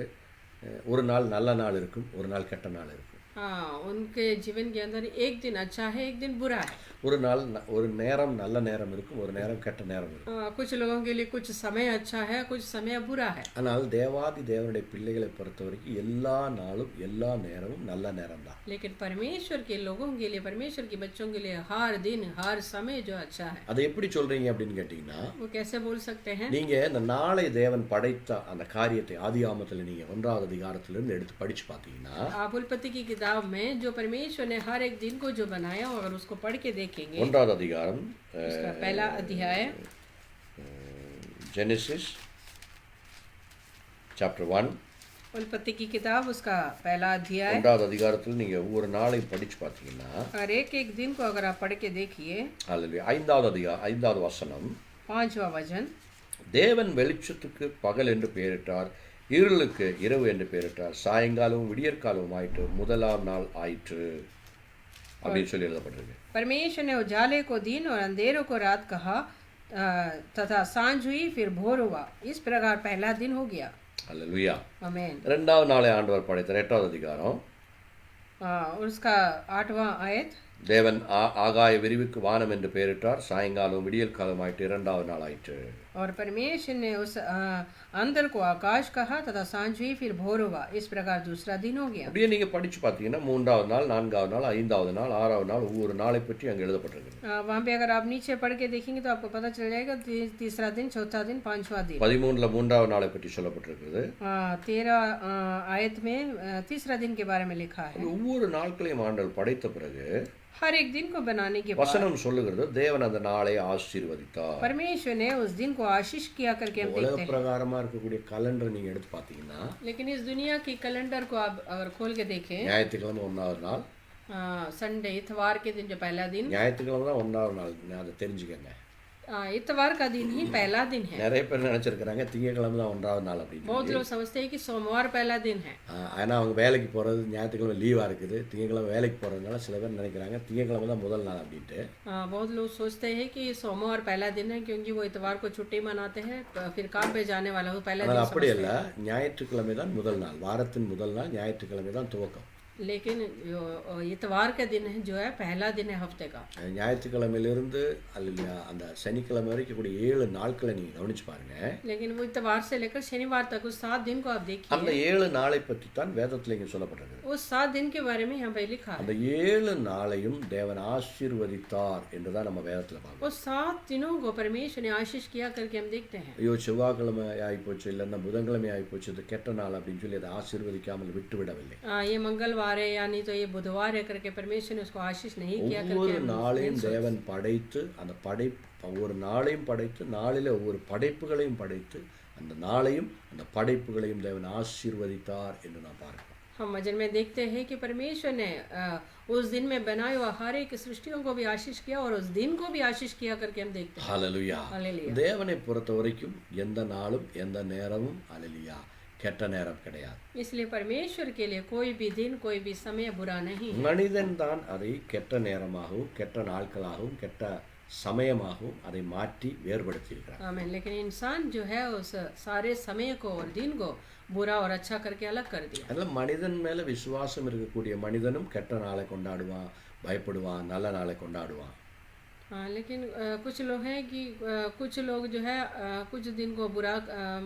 ஒரு நாள் நல்ல நாள் இருக்கும், ஒரு நாள் கெட்ட நாள் இருக்கும். हाँ, उनके जीवन के अंदर एक दिन अच्छा है, एक दिन बुरा है। ஒரு நாள் ஒரு நேரம் நல்ல நேரம் இருக்கும், ஒரு நேரம் கெட்ட நேரம் இருக்கும். कुछ लोगों के लिए कुछ समय अच्छा है, कुछ समय बुरा है। ஆனால் தேவாதி தேவனுடைய பிள்ளைகளை பொறுத்தவரைக்கும் எல்லா நாளும் எல்லா நேரமும் நல்ல நேரம் தான். लेकिन परमेश्वर के लोगों के लिए, परमेश्वर के बच्चों के लिए हर दिन हर समय जो अच्छा है। அதை எப்படி சொல்றீங்க அப்படின்னு கேட்டீங்கன்னா, वो कैसे बोल सकते हैं? நீங்க இந்த நாளை தேவன் படைத்த அந்த காரியத்தை ஆதியாகமத்தில் நீங்க 1வது அதிகாரத்திலிருந்து எடுத்து படிச்சு பார்த்தீங்கன்னா, उत्पत्ति की किताब में जो परमेश्वर ने हर एक दिन को जो बनाया, अगर उसको पढ़ के देखेंगे, 1வது அதிகாரம் उसका पहला अध्याय जेनेसिस चैप्टर 1 उत्पत्ति की किताब उसका पहला अध्याय 1வது அதிகாரத்தில் நீங்க ஒவ்வொரு நாளையும் படிச்சு பார்த்தீங்கன்னா, और एक एक दिन को अगर आप पढ़ के देखिए, அல்லேலூயா 5வது வசனம், 5वां वचन, தேவன் வெளிச்சத்துக்கு பகல் என்று பெயரிட்டார், இருளுக்கு இரவு என்று பெயரிட்டார், சாயங்காலமும் விடியற்காலமும் ஆயிற்று, முதலாம் நாள் ஆயிற்று அப்படின்னு சொல்லி எழுதப்பட்டிருக்கு. परमेश्वर ने उजाले को दिन और अंधेरों को रात कहा, तथा सांझ हुई फिर भोर हुआ, इस प्रकार पहला दिन हो गया। அல்லேலூயா. आमीन। 2வது நாளை ஆண்டவர் படைத்தார், 8வது அதிகாரம், और उसका 8वां आयत, தேவன் ஆகாய விரிவுக்கு வானம் என்று பெயரிட்டார், சாயங்காலம் விடியல் காலம் ஆயிற்று, 2வது நாள் ஆயிற்று. और परमेश्वर ने उस अंदर को आकाश कहा, तथा सांझ हुई फिर भोर हुआ, इस प्रकार दूसरा दिन हो गया। அப்படியே நீங்க படிச்சு பார்த்தீங்கன்னா 3வது நாள், 4வது நாள், 5வது நாள், 6வது நாள் ஒவ்வொரு நாளை பற்றி அங்கே எழுதப்பட்டிருக்கு. वहाँ पे अगर आप नीचे पढ़ के देखेंगे तो आपको पता चल जाएगा, तीसरा दिन, चौथा दिन, 5वां दिन। 13ல 3வது நாளை பற்றி சொல்லப்பட்டிருக்கிறது. 13 आयत में तीसरा दिन के बारे में लिखा है। ஒவ்வொரு நாட்களையும் ஆண்டவர் படைத்த பிறகு हर एक दिन को बनाने के बाद வசனம் சொல்லுகிறது, தேவன் அந்த நாளை ஆசீர்வதித்தார். परमेश्वर ने उस दिन को आशीष किया करके हम உலக देखते हैं। பிரகாரமா இருக்கக்கூடிய கலண்டர் நீங்க எடுத்து பார்த்தீங்கன்னா, लेकिन इस दुनिया की कैलेंडर को आप अगर खोल के देखें, ஞாயிற்றுக்கிழமை 1வது நாள், संडे इतवार के दिन जो पहला दिन, ஞாயிற்றுக்கிழமை தான் 1வது நாள், அதை தெரிஞ்சுக்கங்க. इतवार का दिन ही पहला दिन है। நிறைய பேர் நினச்சிருக்கிறாங்க திங்கக்கிழமை தான் 1வது நாள் அப்படின்னு बहुत लोग समझते हैं कि सोमवार पहला दिन है। ஆனால் அவங்க வேலைக்கு போகிறது ஞாயிற்றுக்கிழமை லீவாக இருக்குது, திங்கக்கிழமை வேலைக்கு போகிறதுனால சில பேர் நினைக்கிறாங்க திங்கக்கிழமை தான் முதல் நாள் அப்படின்ட்டு. बहुत लोग सोचते हैं कि सोमवार पहला दिन है क्योंकि वो इतवार को छुट्टी मनाते हैं, फिर काम पे जाने वाला हो पहला ஆனால் दिन அப்படி समझते இல்லை, ஞாயிற்றுக்கிழமை தான் முதல் நாள், வாரத்தின் முதல் நாள் ஞாயிற்றுக்கிழமை தான் துவக்கம். लेकिन जो इतवार का दिन है जो है पहला दिन है हफ्ते का। ஞாயிற்றுக்கிழமையிலிருந்து அல்ல அந்த சனிக்கிழமை வரைக்கும் கூட 7 நாட்களை நீங்கள் கவனிச்சு பாருங்க. लेकिन वो इतवार से लेकर शनिवार तक उस 7 दिन को आप देखिए। அந்த 7 நாளை பற்றி தான் வேதத்தில் இங்கே சொல்லப்பட்டிருக்கு. उस 7 दिन के बारे में यहाँ पे लिखा है। அந்த 7 நாளையும் தேவன் ஆசீர்வதித்தார் என்று தான் நம்ம வேதத்தில் பார்க்கணும். उस 7 दिनों को परमेश्वर ने आशीष किया करके हम देखते हैं। ஐயோ செவ்வாய்க்கிழமை ஆகிப்போச்சு, இல்லைன்னா புதன்கிழமை ஆகிப்போச்சு, இது கெட்ட நாள் அப்படின்னு சொல்லி அதை ஆசீர்வதிக்காமல் விட்டு விடவில்லை. ये मंगलवार है यानी तो ये बुधवार है करके परमेश्वर ने उसको आशीष नहीं किया करके ஒவ்வொரு நாளையும் தேவன் படைத்து அந்த ஒவ்வொரு நாளையும் படைத்து நாளில் ஒவ்வொரு படைப்புகளையும் படைத்து அந்த நாளையும் அந்த படைப்புகளையும் தேவன் ஆசீர்வதித்தார் என்று நாம் பார்க்கிறோம். हम वचन में देखते हैं कि परमेश्वर ने उस दिन में बनाए हुआ हर एक सृष्टियों को भी आशीष किया और उस दिन को भी आशीष किया करके हम देखते हैं। ஹல்லேலூயா. हालेलुया। தேவனை பொறுத்த வரைக்கும் எந்த நாளும் எந்த நேரமும் ஹல்லேலூயா கெட்ட நேரம் கிடையாது. इसलिए परमेश्वर के लिए कोई भी दिन कोई भी समय बुरा नहीं। மனிதன் தான் அதை கெட்ட நேரமாகவும் கெட்ட நாட்களாகவும் கெட்ட சமயமாகவும் அதை மாற்றி வேறுபடுத்தி இருக்கிறார். आमीन। लेकिन इंसान जो है उस सारे समय को और दिन को बुरा और अच्छा करके अलग कर दिया। அதனால மனிதன் மேல விசுவாசம் இருக்கக்கூடிய மனிதனும் கெட்ட நாளை கொண்டாடுவான், பயப்படுவான், நல்ல நாளை கொண்டாடுவான். हाँ, लेकिन कुछ लोग हैं कि कुछ लोग जो है कुछ दिन को बुरा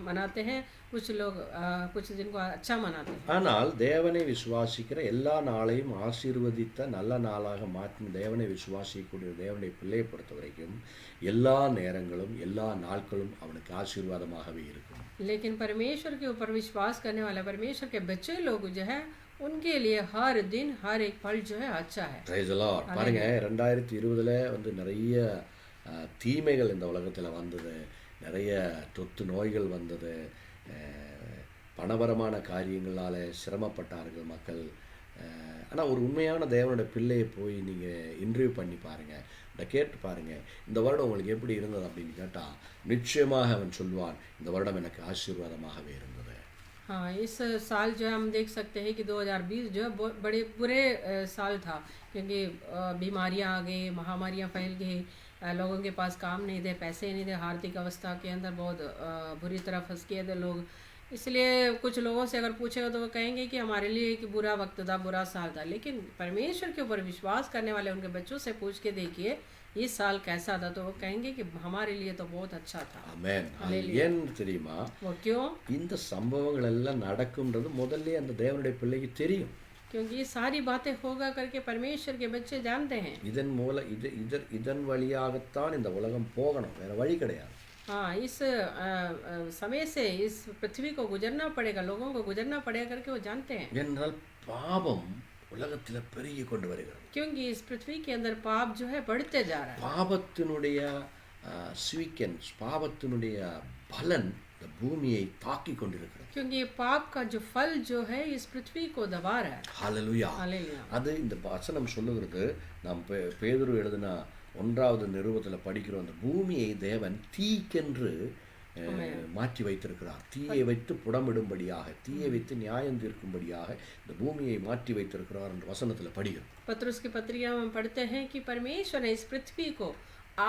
मनाते हैं, कुछ लोग कुछ दिन को अच्छा मनाते हैं। ஆனால் தேவனை விசுவாசிக்கிற எல்லா நாளையும் ஆசீர்வதித்த நல்ல நாளாக மாற்றும் தேவனை விசுவாசிக்கக்கூடிய தேவனுடைய பிள்ளையை பொறுத்த வரைக்கும் எல்லா நேரங்களும் எல்லா நாட்களும் அவனுக்கு ஆசீர்வாதமாகவே இருக்கும். लेकिन परमेश्वर के ऊपर विश्वास करने वाला परमेश्वर के बच्चे लोग जो है उनके लिए हर दिन हर एक पल जो है अच्छा है। Praise the Lord. பாருங்க 2020 வந்து நிறைய தீமைகள் இந்த உலகத்தில் வந்தது, நிறைய தொத்து நோய்கள் வந்தது, பணபரமான காரியங்களால் சிரமப்பட்டார்கள் மக்கள். ஆனால் ஒரு உண்மையான தேவனுடைய பிள்ளையை போய் நீங்கள் இன்டர்வியூ பண்ணி பாருங்கள், இதை கேட்டு பாருங்கள், இந்த வருடம் உங்களுக்கு எப்படி இருந்தது அப்படின்னு கேட்டால் நிச்சயமாக அவன் சொல்வான், இந்த வருடம் எனக்கு ஆசீர்வாதமாகவே இருந்தது. हाँ, इस साल जो है हम देख सकते हैं कि 2020 जो है बड़े बुरे साल था क्योंकि बीमारियां आ गई, महामारियां फैल गई, लोगों के पास काम नहीं थे, पैसे नहीं थे, आर्थिक अवस्था के अंदर बहुत बुरी तरह फंस गए थे लोग। इसलिए कुछ लोगों से अगर पूछेगा तो वो कहेंगे कि हमारे लिए एक बुरा वक्त था, बुरा साल था। लेकिन परमेश्वर के ऊपर विश्वास करने वाले उनके बच्चों से पूछ के देखिए इस साल कैसा था, तो वो कहेंगे कि हमारे लिए तो बहुत अच्छा था। ஆமென். ஏன் தெரியுமா? वो क्यों? இந்த சம்பவங்கள் எல்லாம் நடக்கும்ன்றது முதல்ல அந்த தேவனுடைய பிள்ளைக்கு தெரியும். क्योंकि ये सारी बातें होगा करके परमेश्वर के बच्चे जानते हैं। இதன் வழியாகத்தான் இந்த உலகம் போகணும், வேற வழி கிடையாது. हाँ, इस समय से इस पृथ्वी को गुजरना पड़ेगा, लोगों को गुजरना पड़ेगा करके वो जानते हैं। என்றால் பாவம் உலகத்தில் பெருகி கொண்டு வருகிறது. क्योंकि इस पृथ्वी के अंदर पाप जो है बढ़ते जा रहा है। பாவத்தினுடைய ஸ்வீக்கன்ஸ், பாவத்தினுடைய பலன் இந்த பூமியை தாக்கி கொண்டிருக்கிறது. क्योंकि ये पाप का जो फल जो है इस पृथ्वी को दबा रहा है। ஹல்லேலூயா. हालेलुया। அது இந்த வசனம் சொல்லுகிறது, நாம் பேதுரு எழுதின 1வது நிருபத்தில் படிக்கிறோம், அந்த பூமியை தேவன் தீக்கென்று மாற்றி வைத்திருக்கிறார். தீயை வைத்து புடமிடும்படியாக, தீயை வைத்து நியாயம் தீர்க்கும்படியாக இந்த பூமியை மாற்றி வைத்திருக்கிறார் என்று வசனத்தில் படிக்கிறோம். पत्रुस की पत्रिका में पढ़ते हैं कि परमेश्वर ने इस पृथ्वी को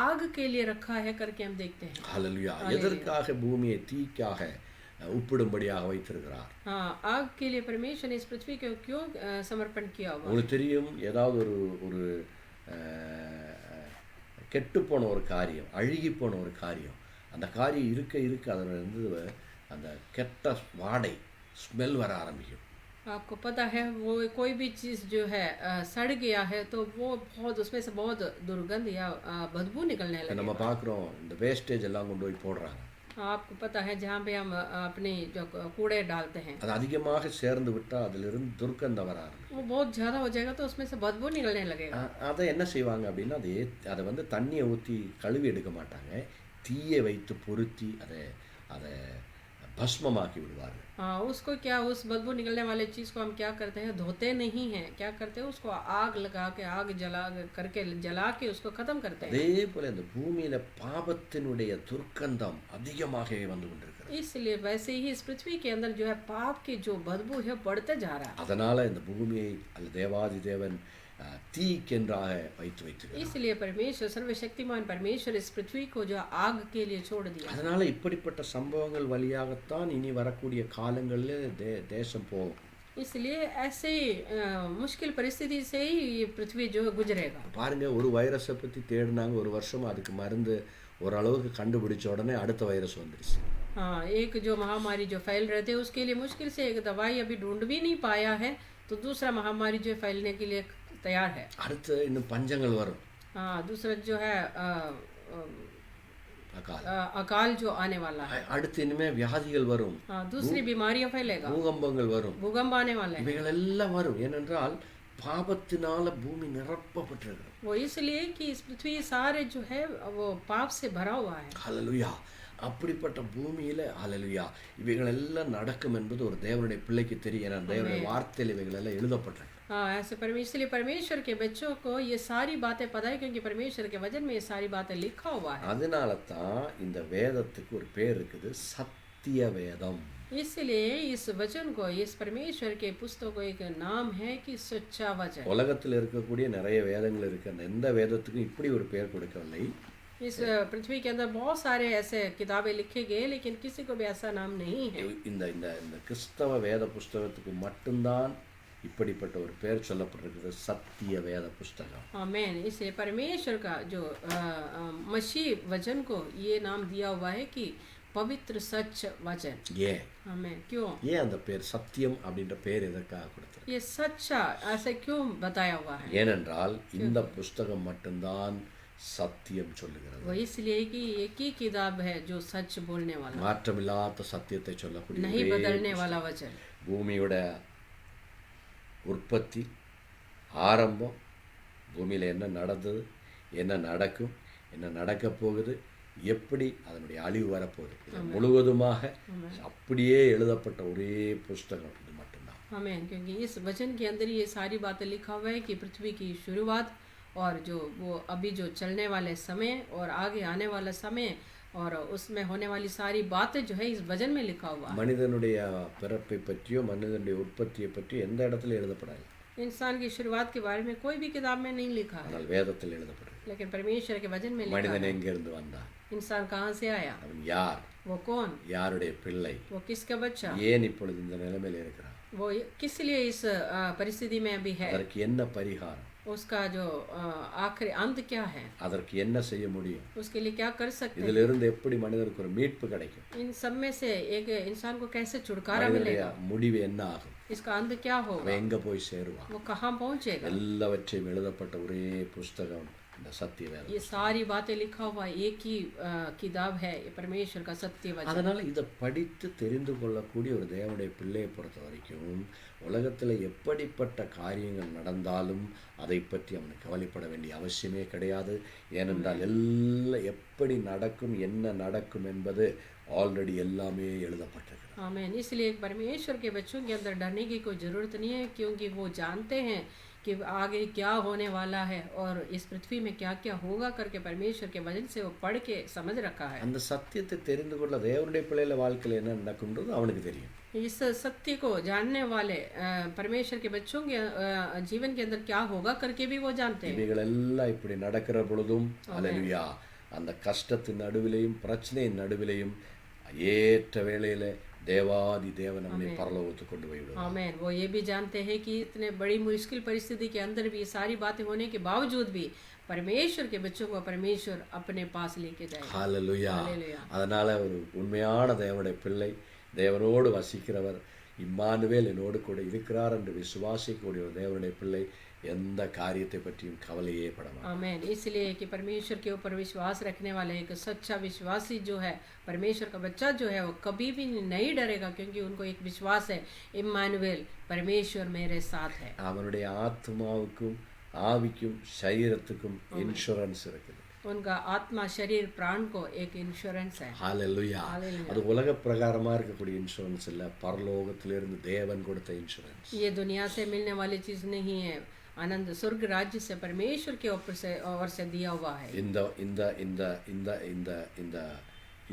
आग के लिए रखा है करके हम देखते हैं। ஹல்லேலூயா. எதற்காக பூமியை தீக்காக உப்பிடும்படியாக வைத்திருக்கிறார்? हाँ, आग के लिए परमेश्वर ने इस पृथ्वी को क्यों समर्पण किया हुआ? உங்களுக்கு தெரியும், ஏதாவது ஒரு கெட்டுப்போன ஒரு காரியம், அழுகிப்போன ஒரு காரியம், அந்த காரியம் இருக்க இருக்க அதிலிருந்து அந்த கெட்ட வாடை, ஸ்மெல் வர ஆரம்பிக்கும். आपको पता है वो कोई भी चीज़ जो है सड़ गया है तो वो बहुत उसमें से बहुत दुर्गंध या बदबू निकलने நம்ம लगेगा। பார்க்குறோம், இந்த வேஸ்டேஜ் எல்லாம் கொண்டு போய் போடுறாங்க. आपको पता है जहाँ पे हम अपने जो कूड़े डालते हैं அது அதிகமாக சேர்ந்து விட்டால் அதிலிருந்து துர்க்கந்தம் வர ஆரம்பிக்கும். वो बहुत ज़्यादा हो जाएगा तो उसमें से बदबू निकलने लगेगा। அதை என்ன செய்வாங்க அப்படின்னா, அதை வந்து தண்ணியை ஊற்றி கழுவி எடுக்க மாட்டாங்க, தீயை வைத்து பொருத்தி அதை பஸ்மமாக்கி விடுவார்கள். हाँ, उसको क्या उस बदबू निकलने वाले चीज़ को हम क्या करते हैं, धोते नहीं हैं, क्या करते हैं उसको आग लगा के जला के उसको खत्म करते हैं. அதே போல இந்த பூமியில பாபத்தினுடைய துர்க்கந்தம் அதிகமாக வந்து கொண்டிருக்கிறது. इसलिए वैसे ही इस पृथ्वी के अंदर जो है पाप की जो बदबू है बढ़ते जा रहा है. அதனால இந்த பூமியை அல்ல தேவாதி தேவன் தீக்கென்றாக வைத்து வைத்திருக்கிறார். इसलिए परमेश्वर सर्वशक्तिमान परमेश्वर इस पृथ्वी को जो आग के लिए छोड़ दिया. அதனால இப்படிப்பட்ட சம்பவங்கள் வழியாகத்தான் இனி வரக்கூடிய காலங்களில் தேசம் போகும். इसलिए ऐसे मुश्किल परिस्थिति से ही ये पृथ्वी जो गुजरेगा. பாருங்க, ஒரு வைரஸை பற்றி தேடினாங்க, ஒரு வருஷம் அதுக்கு மருந்து ஓரளவுக்கு கண்டுபிடிச்ச உடனே அடுத்த வைரஸ் வந்துருச்சு. हाँ, एक जो महामारी जो फैल रहे थे उसके लिए मुश्किल से एक दवाई अभी ढूंढ भी नहीं पाया है, तो दूसरा महामारी जो फैलने के लिए तैयार है. அடுத்து இன்னும் பஞ்சங்கள் வரும். हाँ, दूसरा जो है அகால் अकाल जो आने वाला है. அடுத்து இனிமே வியாதிகள் வரும். हाँ, दूसरी बीमारियां फैलेगा, பூகம்பங்கள் வரும். भूकंप आने वाले हैं. இவைகள் எல்லாம் வரும். ஏனென்றால் பாபத்தினால பூமி நிரப்பப்பட்டிருக்கிறது. वो इसलिए कि इस पृथ्वी सारे जो है वो पाप से भरा हुआ है. ஹல்லேலூயா. அப்படிப்பட்ட பூமியில ஹல்லேலூயா இவைகள் எல்லாம் நடக்கும் என்பது ஒரு தேவனுடைய பிள்ளைக்கு தெரியும். ஏன்னா தேவனுடைய வார்த்தையில் இவைகள் எல்லாம் எழுதப்பட்டிருக்கு. हाँ, ऐसे इसलिए परमेश्वर के बच्चों को ये सारी बातें पता है, क्योंकि परमेश्वर के वचन में ये सारी बातें लिखा हुआ है. அதனால தான் இந்த வேதத்துக்கு ஒரு பேர் இருக்குது, சத்திய வேதம். इसलिए इस वचन को, इस परमेश्वर के पुस्तक को एक नाम है कि सच्चा वचन. உலகத்தில் இருக்கக்கூடிய நிறைய வேதங்கள் இருக்கு. அந்த எந்த வேதத்துக்கும் இப்படி ஒரு பேர் கொடுக்கவில்லை. इस पृथ्वी के अंदर बहुत सारे ऐसे किताबें लिखे गए, लेकिन किसी को भी ऐसा नाम नहीं है. இந்த இந்த இந்த கிறிஸ்தவ வேத புஸ்தகத்துக்கு மட்டும்தான் இப்படிப்பட்ட ஒரு பேர் சொல்லப்பட்டிருக்கிறது, சத்திய வேத புஸ்தகம். आमीन. इसलिए परमेश्वर का जो मसीह वचन को ये नाम दिया हुआ है कि पवित्र सच वचन. ஏன் आमीन. क्यों ஏன் அந்த பேர் சத்தியம் அப்படின்ற பேர் எதற்காக கொடுத்தது? ये सच्चा ऐसे क्यों बताया हुआ है? ஏனென்றால் இந்த புஸ்தகம் மட்டும்தான் சத்தியம் சொல்லுகிறது. वो इसलिए कि एक ही किताब है जो सच बोलने वाला, மாற்றமில்லாத சத்தியத்தை சொல்லக்கூடிய नहीं ஒரே बदलने वाला वचन. பூமியோட உற்பத்தி ஆரம்பம், பூமியில் என்ன நடந்தது, என்ன நடக்கும், என்ன நடக்க போகுது, எப்படி அதனுடைய அழிவு வரப்போகுது, இது முழுவதுமாக அப்படியே எழுதப்பட்ட ஒரே புஸ்தகம் இது மட்டும்தான். आमीन. क्योंकि इस वचन के अंदर ये सारी बातें लिखा हुआ है कि पृथ्वी की शुरुआत और जो वो अभी जो चलने वाले समय और आगे आने वाला समय और उसमें होने वाली सारी बातें जो है इस वचन में लिखा हुआ है. மனிதனுடைய பிறப்பை பற்றியோ மனிதனுடைய உற்பத்தியை பற்றியோ எந்த இடத்துல எழுதப்படாது. इंसान की शुरुआत के बारे में कोई भी किताब में नहीं लिखा है, ஆனால் வேதத்தில் எழுதப்படுகிறது. लेकिन परमेश्वर के वचन में लिखा மனிதன் है. எங்கிருந்து வந்தான், इंसान कहाँ से आया, அவன் யார், वो कौन, யாருடைய பிள்ளை, वो किसका बच्चा, ஏன் இப்பொழுது இந்த நிலைமையில் இருக்கிறான், वो किस लिए इस परिस्थिति में अभी है, அதற்கு என்ன பரிகாரம், उसका जो आखिरी अंत क्या है, அதற்கு என்ன செய்ய முடியும், उसके लिए क्या कर सकते हैं. இதிலிருந்து எப்படி மனிதனுக்கு ஒரு மீட்பு கிடைக்கும், इन सब में से एक इंसान को कैसे छुटकारा மனிதனுடைய मिलेगा, முடிவு என்ன ஆகும், इसका अंत क्या அவன் होगा, எங்க போய் சேருவான். वो कहाँ पहुँचेगा. எல்லாவற்றையும் எழுதப்பட்ட ஒரே புஸ்தகம் இந்த சத்திய வேதம். ये सारी बातें लिखा हुआ एक ही किताब है, ये परमेश्वर का सत्य वचन. அதனால இதை படித்து தெரிந்து கொள்ளக்கூடிய ஒரு தேவனுடைய பிள்ளையை பொறுத்த வரைக்கும் உலகத்தில் எப்படிப்பட்ட காரியங்கள் நடந்தாலும் அதை பற்றி அவனுக்கு கவலைப்பட வேண்டிய அவசியமே கிடையாது. ஏனென்றால் எல்லாம் எப்படி நடக்கும், என்ன நடக்கும் என்பது ஆல்ரெடி எல்லாமே எழுதப்பட்டிருக்கிறது. आमीन. इसलिए परमेश्वर के बच्चों के अंदर डरने की कोई ज़रूरत नहीं है, क्योंकि वो जानते हैं कि आगे क्या होने वाला है और इस पृथ्वी में क्या क्या होगा करके परमेश्वर के वचन से वो पढ़ के समझ रखा है. அந்த சத்தியத்தை தெரிந்து கொள்ள தேவனுடைய பிள்ளையில வாழ்க்கையில் என்ன நடக்கும்ன்றது அவனுக்கு தெரியும். इस सत्य को जानने वाले परमेश्वर के बच्चों के जीवन के अंदर क्या होगा करके भी वो जानते हैं. இவைகள் எல்லாம் இப்படி நடக்கிற பொழுதும் அல்லேலூயா அந்த கஷ்டத்தின் நடுவிலையும் பிரச்சனையின் நடுவிலையும் ஏற்ற வேளையில தேவாதி தேவன் நம்மை பரலோகத்துக்கு கொண்டு போய் விடுவார். आमीन. वो ये भी जानते हैं कि इतने बड़ी मुश्किल परिस्थिति के अंदर भी सारी बातें होने के बावजूद भी परमेश्वर के बच्चों को परमेश्वर अपने पास लेके जाएगा. ஹல்லேலூயா. ஹல்லேலூயா. அதனால ஒரு உண்மையான தேவனுடைய பிள்ளை, தேவனோடு வசிக்கிறவர், இம்மானுவேல் என்னோடு கூட இருக்கிறார் என்று விசுவாசிக்கக்கூடிய ஒரு தேவனுடைய பிள்ளை எந்த காரியத்தை பற்றியும் கவலையே படமாட்டார். आमीन. इसलिए कि परमेश्वर के ऊपर विश्वास रखने वाले एक सच्चा विश्वासी जो है, परमेश्वर का बच्चा जो है, वो कभी भी नहीं डरेगा, क्योंकि उनको एक विश्वास है, इम्मानुएल परमेश्वर मेरे साथ है. அவனுடைய ஆத்மாவுக்கும் ஆவிக்கும் சரீரத்துக்கும் இன்சூரன்ஸ் இருக்குது. उनका आत्मा शरीर प्राण को एक इंश्योरेंस है ஹalleluya. Hallelujah. அது உலக பிரகாரமா இருக்கக்கூடிய இன்சூரன்ஸ் இல்ல, பரலோகத்திலிருந்து தேவன் கொடுத்த இன்சூரன்ஸ். ये दुनिया से मिलने वाली चीज नहीं है, आनंद स्वर्ग राज्य से परमेश्वर के ऊपर से और से दिया हुआ है। இந்த இந்த இந்த இந்த இந்த இந்த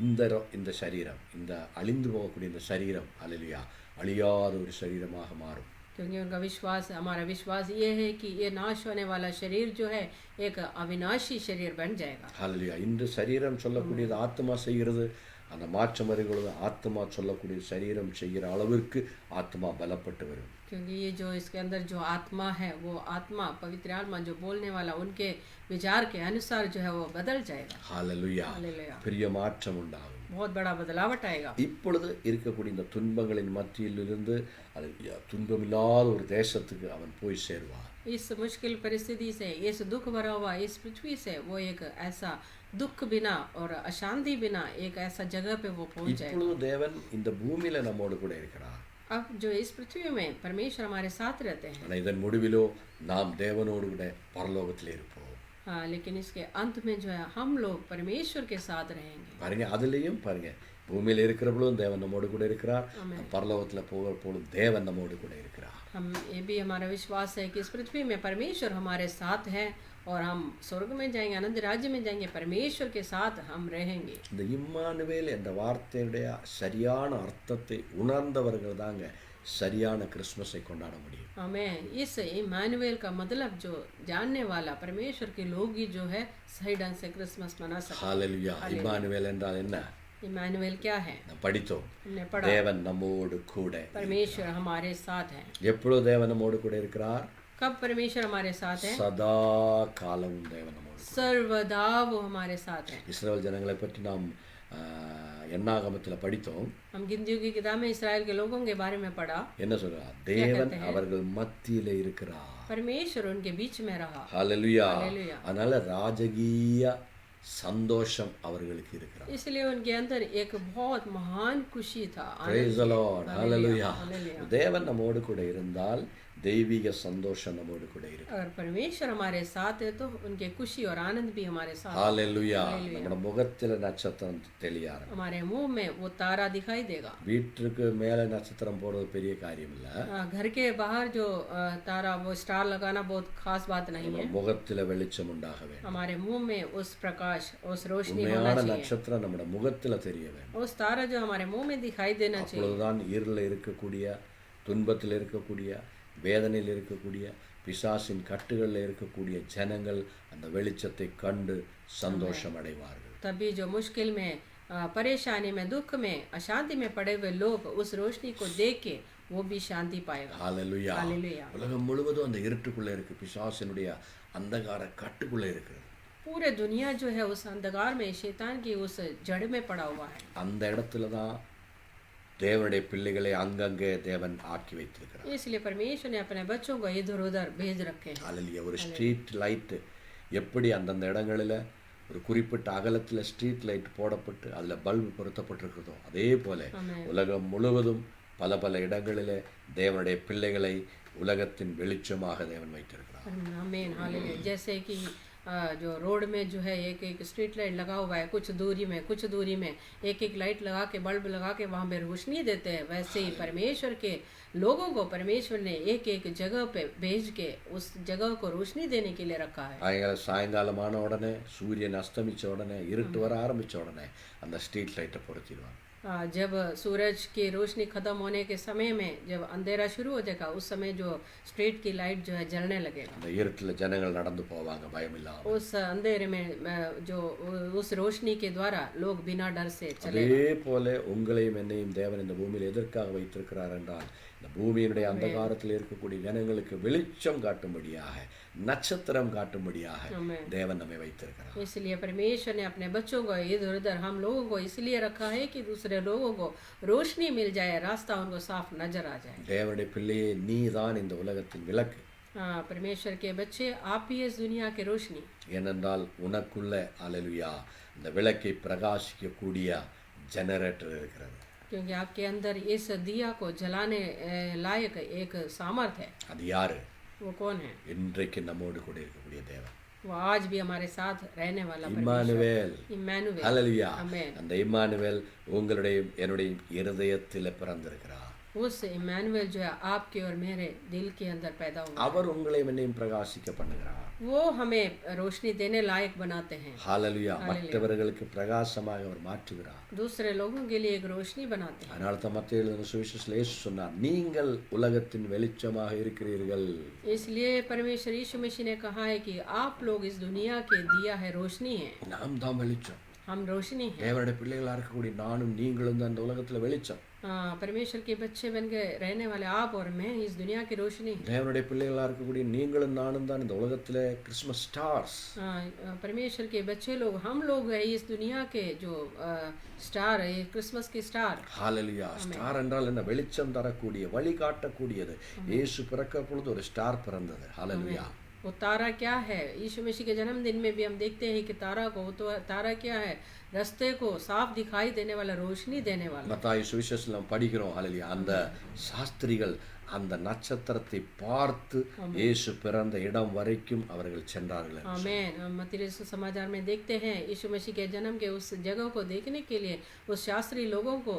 இந்த இந்த சரீரம், இந்த அழிந்து போகக்கூடிய இந்த சரீரம் ஹalleluya அழியாத ஒரு சரீரமாக மாறும். क्योंकि उनका विश्वास, हमारा विश्वास ये है कि ये नाश होने वाला शरीर जो है एक अविनाशी शरीर बन जाएगा। ஹalleluya. இந்த சரீரம் சொல்லக்கூடியது ஆத்மா செய்கிறது. அந்த மாற்றம் வருகிறது. ஆத்மா சொல்லக்கூடிய சரீரம் செய்கிற அளவிற்கு ஆத்மா பலப்பட்டு வரும். क्योंकि ये जो इसके अंदर जो आत्मा है, वो आत्मा पवित्र आत्मा जो बोलने वाला उनके विचार के अनुसार जो है वो बदल जाएगा। ஹalleluya. हालेलुया। பெரிய மாற்றம் உண்டாகும். बहुत बड़ा बदलावट आएगा। இப்பொழுது இருக்கக்கூடிய இந்த துன்பங்களின் மத்தியிலிருந்து அது துன்பமில்லாத ஒரு தேசத்துக்கு அவன் போய் சேருவான். इस मुश्किल परिस्थिति से, इस दुख भरा हुआ इस पृथ्वी से वो एक ऐसा दुख बिना और अशांति बिना एक ऐसा जगह पे वो पहुंच जाएगा। இப்பொழுது தேவன் இந்த பூமியில நம்மோடு கூட இருக்கிறார். अब जो इस पृथ्वी में परमेश्वर हमारे साथ रहते हैं, ஆனால் இதன் முடிவிலோ நாம் தேவனோடு கூட பரலோகத்தில் இருப்போம். हाँ, लेकिन इसके अंत में जो है हम लोग परमेश्वर के साथ रहेंगे। பாருங்க, அதுலேயும் பாருங்க, பூமியில் இருக்கிற பொழுதும் தேவன் நம்மோடு கூட இருக்கிறார். பரலோகத்தில் போகிற பொழுது தேவன் நம்மோடு கூட இருக்கிறார். हम ये भी हमारा विश्वास है कि इस पृथ्वी में परमेश्वर हमारे साथ है और हम स्वर्ग में जाएंगे, आनंद राज्य में जाएंगे, परमेश्वर के साथ हम रहेंगे। இந்த இம்மானுவேல் என்ற வார்த்தையுடைய சரியான அர்த்தத்தை உணர்ந்தவர்கள் தாங்க சரியான கிறிஸ்மஸை கொண்டாட முடியும். हमें इस इमानुएल का मतलब जो जानने वाला परमेश्वर के लोग ही जो है सही ढंग से क्रिसमस मना सकते हैं। ஹalleluya. இம்மானுவேல் என்றால் என்ன? इमानुएल क्या है? நாம் படித்தோம். हमने पढ़ा, தேவன் நம்மோடு கூட. परमेश्वर हमारे साथ है। எப்பொழுது தேவன் நம்மோடு கூட இருக்கிறார்? कब परमेश्वर हमारे साथ है? சதா காலமும் தேவன் நம்மோடு. सर्वदा वो हमारे साथ है। இஸ்ரவேல் ஜனங்களை பற்றி நாம் என்னாகமத்தில் படித்தோம். हम गिनतियों की किताब में इस्राएल के लोगों के बारे में पढ़ा। என்ன சொல்றார்? தேவன் அவர்கள் மத்தியிலே இருக்கிறார். परमेश्वर उनके बीच में रहा। ஹalleluya. हालेलुया। அதனால ராஜகீய சந்தோஷம் அவர்களுக்கு இருக்கிறார். इसलिए उनके अंदर एक बहुत महान खुशी था। Praise the Lord. Hallelujah. Hallelujah. தேவன் நம்மோடு கூட இருந்தால் தெய்வீக சந்தோஷம் நம்மோடு கூட இருக்கும். अगर परमेश्वर हमारे साथ है तो उनके खुशी और आनंद भी हमारे साथ है। ஹalleluya. நம்ம முகத்தில் நட்சத்திரம் தெளியாரு. हमारे मुंह में वो तारा दिखाई देगा। வீட்டுக்கு மேலே நட்சத்திரம் போடுறது பெரிய காரியம் இல்ல. घर के बाहर जो तारा वो स्टार लगाना बहुत खास बात नहीं है। முகத்தில் வெளிச்சம் உண்டாக வேண்டும். हमारे मुंह में उस प्रकाश, उस रोशनी होना உண்மையான चाहिए। நட்சத்திரம் நம்முடைய முகத்தில் தெரிய வேண்டும். उस तारा जो हमारे मुंह में दिखाई देना चाहिए। அப்பொழுதுதான் இருளில் இருக்கக்கூடிய, துன்பத்தில் இருக்கக்கூடிய, வேதனையில் இருக்கக்கூடிய, பிசாசின் கட்டுகளில் இருக்கக்கூடிய ஜனங்கள் அந்த வெளிச்சத்தை கண்டு சந்தோஷம் அடைவார்கள். तभी जो मुश्किल में, परेशानी में, दुख में, अशांति में पड़े हुए लोग उस रोशनी को देख के वो भी शांति पाएगा। ஹalleluya. हालेलुया। உலகம் முழுவதும் அந்த இருட்டுக்குள்ளே இருக்கு, பிசாசினுடைய அந்தகார கட்டுக்குள்ளே இருக்குது. पूरे दुनिया जो है उस अंधकार में, शैतान की उस जड़ में पड़ा हुआ है। அந்த இடத்துல தான் தேவனுடைய பிள்ளைகளை அங்கங்கே தேவன் ஆக்கி வைத்திருக்கிறார். इसलिए परमेश्वर ने अपने बच्चों को इधर उधर भेज रखे हैं। ஹalleluya. ஒரு ஸ்ட்ரீட் லைட் எப்படி அந்தந்த இடங்களில் ஒரு குறிப்பிட்ட அகலத்தில் ஸ்ட்ரீட் லைட் போடப்பட்டு அதில் பல்பு பொருத்தப்பட்டிருக்கிறதோ அதே போல உலகம் முழுவதும் பல பல இடங்களிலே தேவனுடைய பிள்ளைகளை உலகத்தின் வெளிச்சமாக தேவன் வைத்திருக்கிறார். आमीन। हालेलुया। जैसे कि जो रोड में जो है एक एक स्ट्रीट लाइट लगा हुआ है, कुछ दूरी में एक एक लाइट लगा के, बल्ब लगा के वहाँ पे रोशनी देते हैं, वैसे ही परमेश्वर के लोगों को परमेश्वर ने एक एक जगह पे भेज के उस जगह को रोशनी देने के लिए रखा है। சாயங்காலமான உடனே, சூரியன் அஸ்தமிச்ச உடனே, இருட்டு வர ஆரம்பிச்ச உடனே அந்த ஸ்ட்ரீட் லைட்டை பொருத்திடுவாங்க. जब सूरज की रोशनी खत्म होने के समय में, जब अंधेरा शुरू हो जाएगा, उस समय जो स्ट्रीट की लाइट जो है जलने लगेगा। அந்த இருட்டில் ஜனங்கள் நடந்து போவாங்க பயமில்லாம. उस अंधेरे में जो उस रोशनी के द्वारा लोग बिना डर से चले। அதே போல உங்களையும் என்னையும் தேவன் இந்த பூமியில் எதற்காக வைத்திருக்கிறார் என்றால், இந்த பூமியினுடைய அந்தகாரத்தில் இருக்கக்கூடிய ஜனங்களுக்கு வெளிச்சம் காட்டும்படியாக, நட்சத்திரம் காட்டும்படியாக தேவன் நம்மை வைத்திருக்கிறார். इसलिए परमेश्वर ने अपने बच्चों को इधर उधर, हम लोगों को इसलिए रखा है कि दूसरे लोगों को रोशनी मिल जाए, रास्ता उनको साफ नजर आ जाए। தேவனுடைய பிள்ளையே, நீதான் இந்த உலகத்தின் விளக்கு. हाँ, परमेश्वर के बच्चे, आप ही इस दुनिया की रोशनी। ஏனென்றால் உனக்குள்ள அல்லேலூயா இந்த விளக்கை பிரகாசிக்கக்கூடிய ஜெனரேட்டர் இருக்கிறது. क्योंकि आपके अंदर इस दिया को जलाने लायक एक सामर्थ है। அது யாரு? वो कौन है? இன்றைக்கு நம்மோடு கூட இருக்கக்கூடிய தேவன். वो आज भी हमारे साथ रहने वाला இம்மானுவேல் इम्मानुएल ஹல்லேலூயா आमेन। அந்த இம்மானுவேல் உங்களுடைய என்னுடைய இருதயத்தில் பிறந்திருக்கிறார் उस इम्मानुएल जो है आपके और मेरे दिल के अंदर पैदा हुआ, அவர் உங்களை என்னையும் பிரகாசிக்க பண்ணுகிறார் वो हमें रोशनी देने लायक बनाते हैं, ஹல்லேலூயா மற்றவர்களுக்கு பிரகாசமாக அவர் மாற்றுகிறார் दूसरे लोगों के लिए एक रोशनी बनाते हैं। அதனால தான் மத்திய எழுதின சுவிசேஷத்தில் இயேசு சொன்னார், நீங்கள் உலகத்தின் வெளிச்சமாக இருக்கிறீர்கள். इसलिए परमेश्वर यीशु मसीह ने कहा है कि आप लोग इस दुनिया के दिया है, रोशनी है, நாம் தான் வெளிச்சம். हम रोशनी हैं। தேவனுடைய பிள்ளைகளா இருக்கக்கூடிய நானும் நீங்களும் தான் இந்த உலகத்துல வெளிச்சம். परमेश्वर के बच्चे बन के रहने वाले आप और मैं इस दुनिया की रोशनी हैं। தேவனுடைய பிள்ளைகளா இருக்கக்கூடிய நீங்களும் நானும் தான் இந்த உலகத்துல கிறிஸ்மஸ் ஸ்டார்ஸ். परमेश्वर के बच्चे लोग हम लोग है इस दुनिया के जो स्टार है, क्रिसमस के स्टार। ஹல்லேலூயா. ஸ்டார் என்றால் என்ன? வெளிச்சம் தரக்கூடிய, வழி காட்டக்கூடியது. இயேசு பிறக்க பொழுது ஒரு ஸ்டார் பிறந்தது. ஹல்லேலூயா. वो तारा क्या है? यीशु मसीह के जन्मदिन में भी हम देखते हैं कि तारा को, तो तारा क्या है? रास्ते को साफ दिखाई देने वाला, रोशनी देने वाला। மத்தாய் சுவிசேஷத்தில் நாம் படிக்கிறோம். ஹல்லேலூயா. அந்த சாஸ்திரிகள் அந்த நட்சத்திரத்தை பார்த்து இயேசு பிறந்த இடம் வரைக்கும் அவர்கள் சென்றார்கள். आमेन। हम मत्ती समाचार में देखते हैं यीशु मसीह के जन्म के उस जगह को देखने के लिए उस शास्त्री लोगों को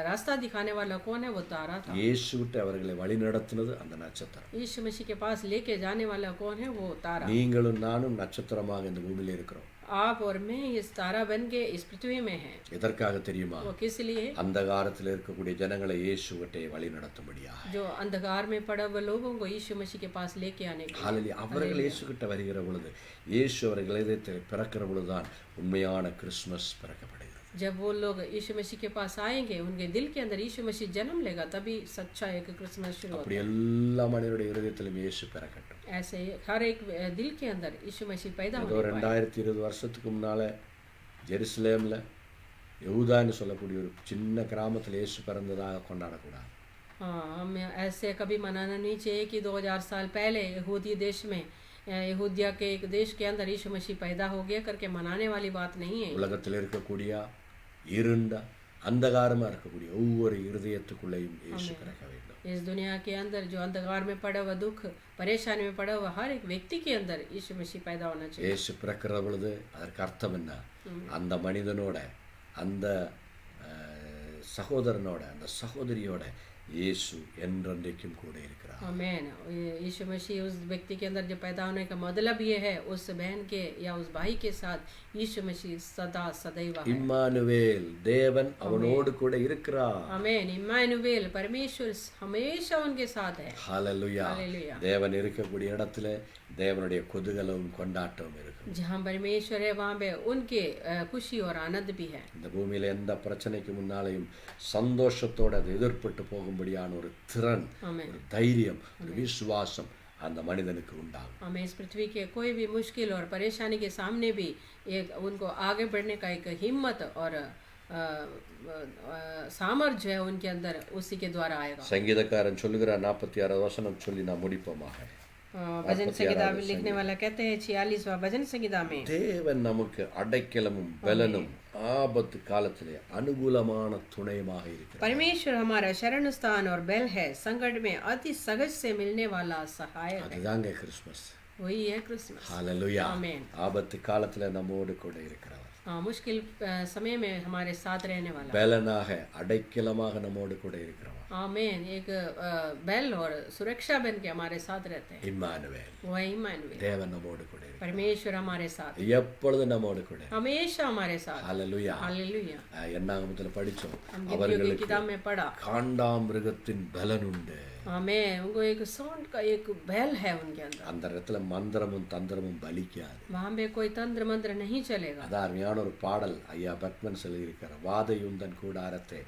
रास्ता दिखाने वाला कौन है? वो तारा था। இயேசு விட்டு அவர்களை வழி நடத்தினது அந்த நட்சத்திரம். यीशु मसीह के पास लेके जाने वाला कौन है? वो तारा। நீங்களும் நானும் நட்சத்திரமாக இந்த பூமியில இருக்கிறோம். आप और मैं इस तारा बन के इस पृथ्वी में हैं। எதற்காக தெரியுமா? वो किस लिए? அந்தகாரத்தில் இருக்கக்கூடிய ஜனங்களை இயேசுவிட்டே வழி நடத்தும்படியா. जो अंधकार में पड़ा हुए लोगों को यीशु मसीह के पास लेके आने के लिए। ஹல்லேலூயா. அவர்கள் இயேசு கிட்ட வருகிற பொழுது, இயேசு அவர்கள் இதயத்தில் பிறக்கிற பொழுதுதான் உண்மையான கிறிஸ்மஸ் பிறக்கப்படுகிறது. जब वो लोग यीशु मसीह के पास आएंगे, उनके दिल के अंदर यीशु मसीह जन्म लेगा, तभी सच्चा एक क्रिसमस शुरू होगा। அப்படி எல்லா மனிதனுடைய இருதயத்திலும் இயேசு பிறக்கட்டும். ऐसे हर एक दिल के अंदर यीशु मसीह पैदा ஏதோ होने पाए। 2020 வருஷத்துக்கு முன்னால ஜெருசலேம்ல யहूदाன்னு சொல்லக்கூடிய ஒரு சின்ன கிராமத்தில் இயேசு பிறந்ததாக கொண்டாடக்கூடாது. हाँ, हम ऐसे कभी मनाना नहीं चाहिए कि 2000 साल पहले यहूदी देश में, यहूदिया के एक देश के अंदर यीशु मसीह पैदा हो गया करके मनाने वाली बात नहीं है। உலகத்தில் இருக்கக்கூடிய இருண்ட அந்தகாரமா இருக்கக்கூடிய ஒவ்வொரு இருதயத்துக்குள்ளேயும் இயேசு பிறக்க வேண்டும். इस दुनिया के अंदर जो अंधकार में पड़ा हुआ, दुख परेशानी में पड़ा हुआ हर एक व्यक्ति के अंदर यीशु मसीह पैदा होना चाहिए। இயேசு பிறக்கிற பொழுது அதற்கு அர்த்தம் என்ன? அந்த மனிதனோட, அந்த சகோதரனோட, அந்த சகோதரியோட இயேசு என்றென்றைக்கும் கூட இருக்கிறார். आमीन। यीशु मसीह उस व्यक्ति के अंदर जो पैदा होने का मतलब ये है, उस बहन के या उस भाई के साथ यीशु मसीह सदा सदैव है। இம்மானுவேல், தேவன் அவனோடு கூட இருக்கிறார். आमीन। इम्मानुएल, परमेश्वर हमेशा उनके साथ है। ஹல்லேலூயா. हालेलुया। தேவன் இருக்கக்கூடிய இடத்துல தேவனுடைய குதூகலமும் கொண்டாட்டமும் இருக்கும். जहाँ परमेश्वर है वहाँ पे उनके खुशी और आनंद भी है। இந்த பூமியில எந்த பிரச்சனைக்கு முன்னாலேயும் சந்தோஷத்தோட அதை எதிர்பட்டு போகும்படியான ஒரு திறன், आमीन। ஒரு தைரியம், ஒரு விசுவாசம் அந்த மனிதனுக்கு உண்டாகும். हमें इस पृथ्वी के कोई भी मुश्किल और परेशानी के सामने भी एक उनको आगे बढ़ने का एक हिम्मत और सामर्थ्य है उनके अंदर, उसी के द्वारा आएगा। சங்கீதக்காரன் சொல்லுகிறார், 46 வசனம் சொல்லி நாம் முடிப்போமாக. भजन संगीता में लिखने वाला कहते हैं 46वां भजन संगीता में, தேவன் நமக்கு அடைக்கலமும் பலனும் ஆபத்து காலத்திலே அனுகூலமான துணையுமாக இருக்கிறார். परमेश्वर हमारा शरण स्थान और बल है, संकट में अति सहज से मिलने वाला सहायक है। அதுதாங்க கிறிஸ்மஸ். वही है क्रिसमस। ஹல்லேலூயா. आमीन। ஆபத்து காலத்துல நம்மோடு கூட இருக்கிறவர். मुश्किल समय में हमारे साथ रहने वाला। பலனாக அடைக்கலமாக நம்மோடு கூட இருக்கிறவர். आमीन। एक बेल और सुरक्षा बन के हमारे साथ रहते हैं। இம்மானுவேல், वही इम्मानुएल, தேவன் நம்மோடு கூட இருக்கிறார். परमेश्वर हमारे साथ, எப்பொழுது நம்மோடு கூட. हमेशा हमारे साथ। ஹல்லேலூயா. हालेलुया। என்னாகமத்துல படிச்சோம், हम गिनतियों की அவர்களுக்கு किताब में पढ़ा, காண்டாமிருகத்தின் பலன் உண்டு. हमें उनको एक सौंड का एक बैल है उनके अंदर। அந்த இடத்துல மந்திரமும் தந்திரமும் பலிக்காது. वहाँ पे कोई तंत्र मंत्र नहीं चलेगा। அது அருமையான ஒரு பாடல் ஐயா பத்மன் சொல்லியிருக்கிறார். வாதையுந்தன் கூடாரத்தை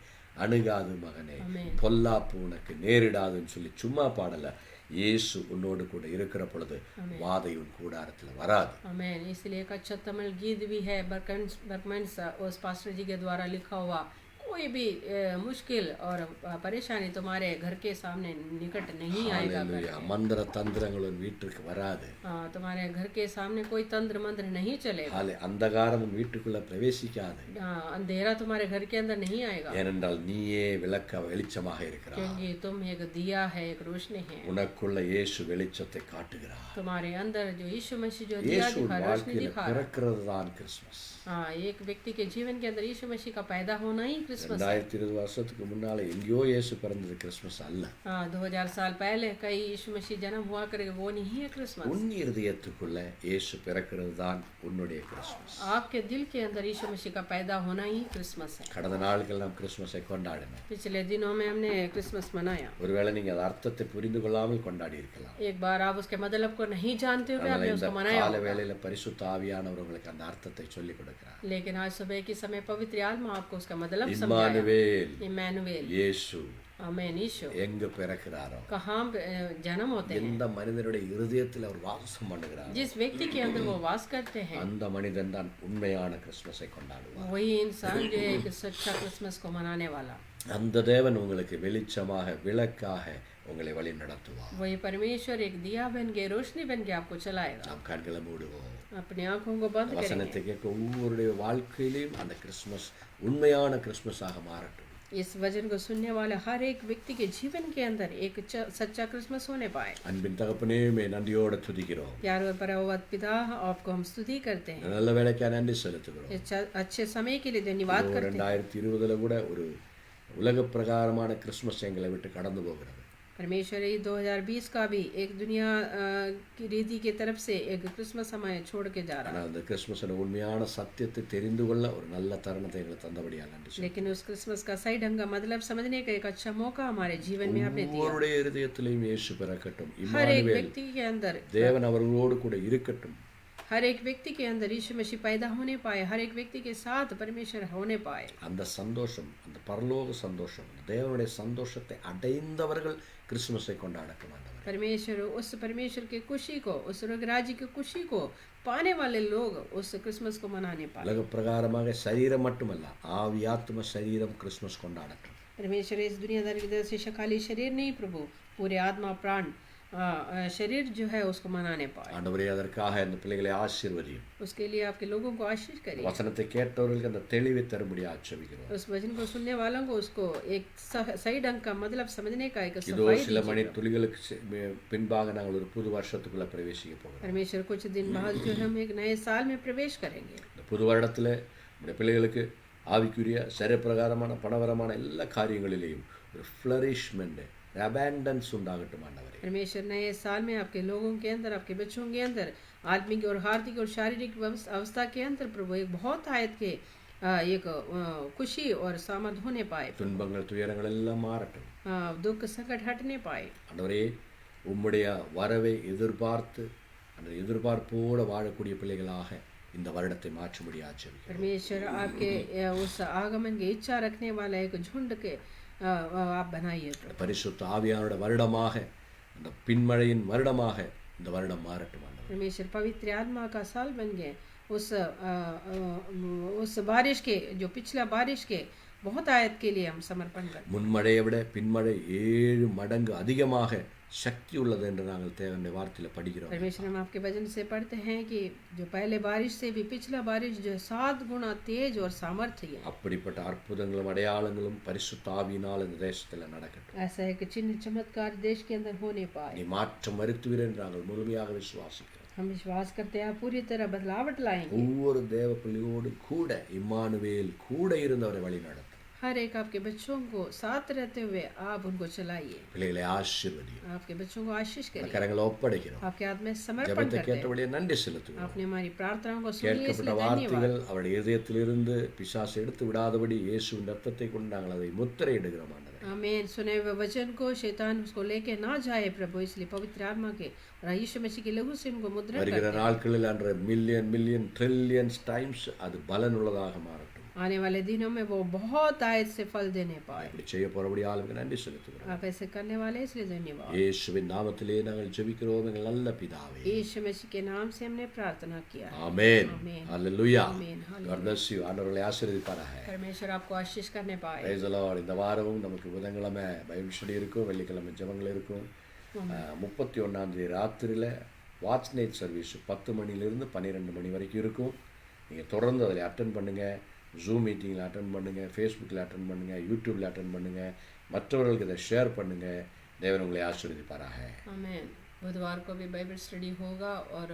அணுகாது மகனே, பொல்லாப்பு உனக்கு நேரிடாதுன்னு சொல்லி சும்மா பாடல. இயேசு உன்னோடு கூட இருக்கிற பொழுது வாதை உன் கூடாரத்துல வராது. आमीन। इसलिए एक अच्छा तमिल गीत भी है, बर्कमैन उस पास्टर जी के द्वारा लिखा हुआ, कोई भी मुश्किल और परेशानी तुम्हारे घर के सामने निकट नहीं आएगा ஹalleluya. மந்திர தந்திரங்கள் உன் வீட்டுக்கு வராது. तुम्हारे घर के सामने कोई तंत्र मंत्र नहीं चलेगा। ஹalலே அந்தகாரம் உன் வீட்டுக்குள்ள பிரவேசிக்காது. अंधेरा तुम्हारे घर के अंदर नहीं आएगा, ஏனென்றால் நீயே விளக்க வெளிச்சமாக இருக்கிறாய். क्योंकि तुम एक दिया है, एक रोशनी है। உனக்குள்ள இயேசு வெளிச்சத்தை காட்டுகிறார். तुम्हारे अंदर जो यीशु मसीह जो दिया இயேசு दिखा, रोशनी வாழ்க்கையில दिखा। பிறக்கிறது தான் கிறிஸ்மஸ். एक व्यक्ति के जीवन के अंदर यीशु मसीह का पैदा होना ही क्रिसमस है। 2020 வருஷத்துக்கு முன்னால எங்கேயோ இயேசு பிறந்தது கிறிஸ்மஸ் அல்ல. 2000 साल पहले कई यीशु मसीह जन्म हुआ करेगा, वो नहीं है क्रिसमस। உன் இருதயத்துக்குள்ள இயேசு பிறக்கிறது தான் உன்னுடைய கிறிஸ்மஸ். आपके दिल के अंदर यीशु मसीह का पैदा होना ही क्रिसमस है। கடந்த நாட்கள் நாம் கிறிஸ்மஸை கொண்டாடினோம். पिछले दिनों में हमने क्रिसमस मनाया। ஒருவேளை நீங்க அந்த அர்த்தத்தை புரிந்து கொள்ளாமல் கொண்டாடி இருக்கலாம். एक बार आप उसके मतलब को नहीं जानते हुए आपने उसको मनाया கால होगा। வேளையில பரிசுத்த ஆவியானவர் உங்களுக்கு அந்த அர்த்தத்தை சொல்லி கொடுக்கிறார். लेकिन आज सुबह के समय पवित्र आत्मा आपको उसका मतलब समझाया। இம்மானுவேல், इम्मानुएल, இயேசு आमेन, यीशु எங்க பிறக்கிறாரோ, कहाँ जन्म होते हैं, எந்த மனிதனுடைய இருதயத்தில் அவர் வாசம் பண்ணுகிறார், जिस व्यक्ति के अंदर वो वास करते हैं, அந்த மனிதன் தான் உண்மையான கிறிஸ்மஸை கொண்டாடுவார். वही इंसान जो है एक सच्चा क्रिसमस को मनाने वाला। அந்த தேவன் உங்களுக்கு வெளிச்சமாக விளக்காக உங்களை வழி நடத்துவார். वही परमेश्वर एक दिया बन के, रोशनी बन के आपको चलाएगा। நாம் கண்களை மூடுவோம். अपनी आंखों को बंद करेंगे। வசனத்தை கேட்க ஒவ்வொருடைய வாழ்க்கையிலும் அந்த கிறிஸ்மஸ் உண்மையான கிறிஸ்மஸாக மாறட்டும். इस वचन को सुनने वाले हर एक व्यक्ति के जीवन के अंदर एक सच्चा क्रिसमस होने पाए। அன்பின் தகப்பனே, மே நன்றியோடு துதிக்கிறோம். प्यार और परमवत पिता, आपको हम स्तुति करते हैं। நல்ல வேலைக்காக நன்றி செலுத்துகிறோம். इस अच्छे समय के लिए धन्यवाद करते हैं। 2020 கூட ஒரு உலக பிரகாரமான கிறிஸ்மஸ் எங்களை விட்டு கடந்து போகிறது. परमेश्वर 2020 का भी एक दुनिया की रीति की तरफ से एक क्रिसमस हमें छोड़ के जा रहा है। ஆனால் அந்த கிறிஸ்மஸோட உண்மையான சத்தியத்தை தெரிந்து கொள்ள ஒரு நல்ல தருணத்தை எங்களுக்கு தந்தபடியால் நன்றி சொல்லுங்கள். लेकिन उस क्रिसमस का सही ढंग का मतलब समझने का एक अच्छा मौका हमारे जीवन में आपने दिया। ஒவ்வொருடைய இருதயத்திலும் இயேசு பிறக்கட்டும். हर एक இம்மானுவேல், व्यक्ति के अंदर, தேவன் அவர்களோடு கூட இருக்கட்டும். हर एक व्यक्ति के अंदर यीशु मसीह पैदा होने पाए, हर एक व्यक्ति के साथ परमेश्वर होने पाए। அந்த சந்தோஷம், அந்த பரலோக சந்தோஷம், தேவனுடைய சந்தோஷத்தை அடைந்தவர்கள் கிறிஸ்மஸை கொண்டாடட்டும். ஆண்டவரே, परमेश्वर की खुशी को, उस स्वर्ग राज्य की खुशी को पाने वाले लोग उस क्रिसमस को मनाने पाए। உலக பிரகாரமாக சரீரம் மட்டுமல்ல, ஆவி ஆத்ம சரீரம் கிறிஸ்மஸ் கொண்டாடட்டும். परमेश्वर इस दुनियादारी की तरफ से खाली शरीर नहीं प्रभु, पूरे आत्मा प्राण शरीर जो है उसको मनाने पाए। ஆண்டவரே, அதற்காக இந்த பிள்ளைகளை ஆசீர்வதியும். उसके लिए आपके लोगों को आशीष करिए। வசனத்தை கேட்டவர்களுக்கு அந்த தெளிவை தரும்படி ஆச்சரிக்கிறோம். उस वचन को सुनने वालों को उसको एक सही ढंग का मतलब समझने का एक இதோ सफाई சில மணி दीजिए। துளிகளுக்கு பின்பாக நாங்கள் ஒரு புது வருஷத்துக்குள்ள பிரவேசிக்க போகிறோம். परमेश्वर कुछ दिन बाद जो हम एक नए साल में प्रवेश करेंगे। இந்த புது வருடத்தில் நம்முடைய பிள்ளைகளுக்கு ஆவிக்குரிய சரீரப்பிரகாரமான பணவரமான எல்லா காரியங்களிலேயும் ஒரு ஃப்ளரிஷ்மெண்ட், அபேண்டன்ஸ் உண்டாகட்டும். ஆண்டவரே, परमेश्वर नए साल में आपके लोगों के अंदर, आपके बच्चों के अंदर आत्मिक और हार्दिक और शारीरिक अवस्था के अंदर प्रभु एक बहुत आयत के एक खुशी और सामर्थ होने पाए। துன்பங்கள் துயரங்கள் எல்லாம் மாறட்டும். दुख संकट हटने पाए। ஆண்டவரே, உம்முடைய வரவை எதிர்பார்த்து அந்த எதிர்பார்ப்போடு வாழக்கூடிய பிள்ளைகளாக இந்த வருடத்தை மாற்றும்படி ஆச்சரிக்கிறோம். परमेश्वर आपके उस आगमन की इच्छा रखने वाला एक झुंड के आप बनाइए। பரிசுத்த ஆவியானோட வருடமாக, அந்த பின்மழையின் வருடமாக இந்த வருடம் மாறட்டும். ஆண்டவரே, परमेश्वर पवित्र आत्मा का साल बन गए। उस बारिश के, जो पिछला बारिश के बहुत आयत के लिए हम समर्पण करते हैं। முன்மழையை விட பின்மழை 7 மடங்கு அதிகமாக சக்தி உள்ளது என்று நாங்கள் தேவனுடைய வார்த்தையில் படிக்கிறோம். परमेश्वर हम आपके वचन से पढ़ते हैं कि जो पहले बारिश से भी पिछला बारिश जो 7 गुना तेज और सामर्थ्य है। அப்படிப்பட்ட அற்புதங்களும் அடையாளங்களும் பரிசுத்த ஆவியினால் இந்த தேசத்தில் நடக்கட்டும். ऐसा एक चिन्ह चमत्कार देश के अंदर होने पाए। நீ மாற்றம் வருத்துவீர் என்று நாங்கள் முழுமையாக விசுவாசிக்கிறோம். हम विश्वास करते हैं आप पूरी तरह बदलावट लाएंगे। ஒவ்வொரு தேவ பிள்ளையோடு கூட இம்மானுவேல் கூட இருந்தவரை வழி நடத்தும். हर एक आपके बच्चों को साथ रहते हुए आप उनको चलाइए। பிள்ளைகளை ஆசீர்வதியும். आपके बच्चों को आशीष करिए। கரங்களை ஒப்படைக்கிறோம். आपके हाथ में समर्पण ஜெபத்தை करते हैं। கேட்டபடியே நன்றி செலுத்துகிறோம். आपने हमारी प्रार्थनाओं को सुनी கேட்கப்பட்ட इसलिए धन्यवाद। வார்த்தைகள் அவருடைய இதயத்திலிருந்து பிசாசு எடுத்து விடாதபடி இயேசுவின் ரத்தத்தை கொண்டு நாங்கள் அதை முத்திரையிடுகிறோம். ஆண்டவரே, आमीन। सुने हुए वचन को शैतान उसको लेके ना जाए प्रभु, इसलिए पवित्र आत्मा के और यीशु मसीह के लहू से उनको मुद्रण வருகிற करते हैं। நாட்களில் அன்ற மில்லியன் ட்ரில்லியன்ஸ் டைம்ஸ் அது பலனுள்ளதாக மாறட்டும். आने वाले दिनों में वो बहुत आयत से फल देने पाए। இப்படி செய்ய போறபடி ஆளுக்கு நன்றி செலுத்துகிறோம். आप ऐसे करने वाले इसलिए धन्यवाद। இயேசுவின் நாமத்திலே நாங்கள் ஜெபிக்கிறோம் எங்கள் நல்ல பிதாவே. यीशु मसीह के नाम से हमने प्रार्थना किया है। ஆமென். ஆமென். ஹalleluya. ஆமென். God bless you. ஆண்டவரை ஆசீர்வதிப்பாராக. परमेश्वर आपको आशीष करने पाए। Praise the Lord. இந்த வாரமும் நமக்கு புதன்கிழமை பைபிள் ஸ்டடி இருக்கும், வெள்ளிக்கிழமை ஜெபங்கள் இருக்கும். 31ஆம் தேதி ராத்திரியில் வாட்ச் நைட் சர்வீஸ் 10 மணிலிருந்து 12 மணி வரைக்கும் இருக்கும். நீங்கள் தொடர்ந்து அதில் அட்டன் பண்ணுங்கள். ஜூம் மீட்டிங்கில் அட்டன் பண்ணுங்கள், ஃபேஸ்புக்கில் அட்டன் பண்ணுங்கள், யூடியூப்பில் அட்டன் பண்ணுங்கள், மற்றவர்களுக்கு இதை ஷேர் பண்ணுங்கள். தேவன் உங்களை ஆசீர்வதிப்பாராக. आमीन। बुधवार को भी बाइबल स्टडी होगा और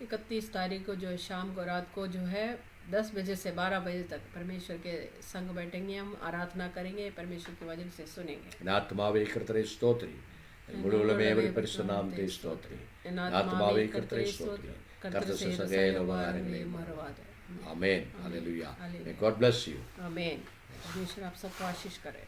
31 तारीख को जो है शाम को रात को जो है 10 बजे से 12 बजे तक परमेश्वर के संग बैठेंगे, हम आराधना करेंगे, परमेश्वर के वचन से सुनेंगे। என் ஆத்மாவே கர்த்தரை ஸ்தோத்திரி, என் முழு உள்ளமே அவருடைய பரிசுத்த நாமத்தை ஸ்தோத்திரி. என் ஆத்மாவே கர்த்தரை ஸ்தோத்திரி, கர்த்தர் செய்த சகல உபகாரங்களையும் மறவாதே. Amen. Hallelujah. May God bless you. आमीन। परमेश्वर आप सबको आशीष करे।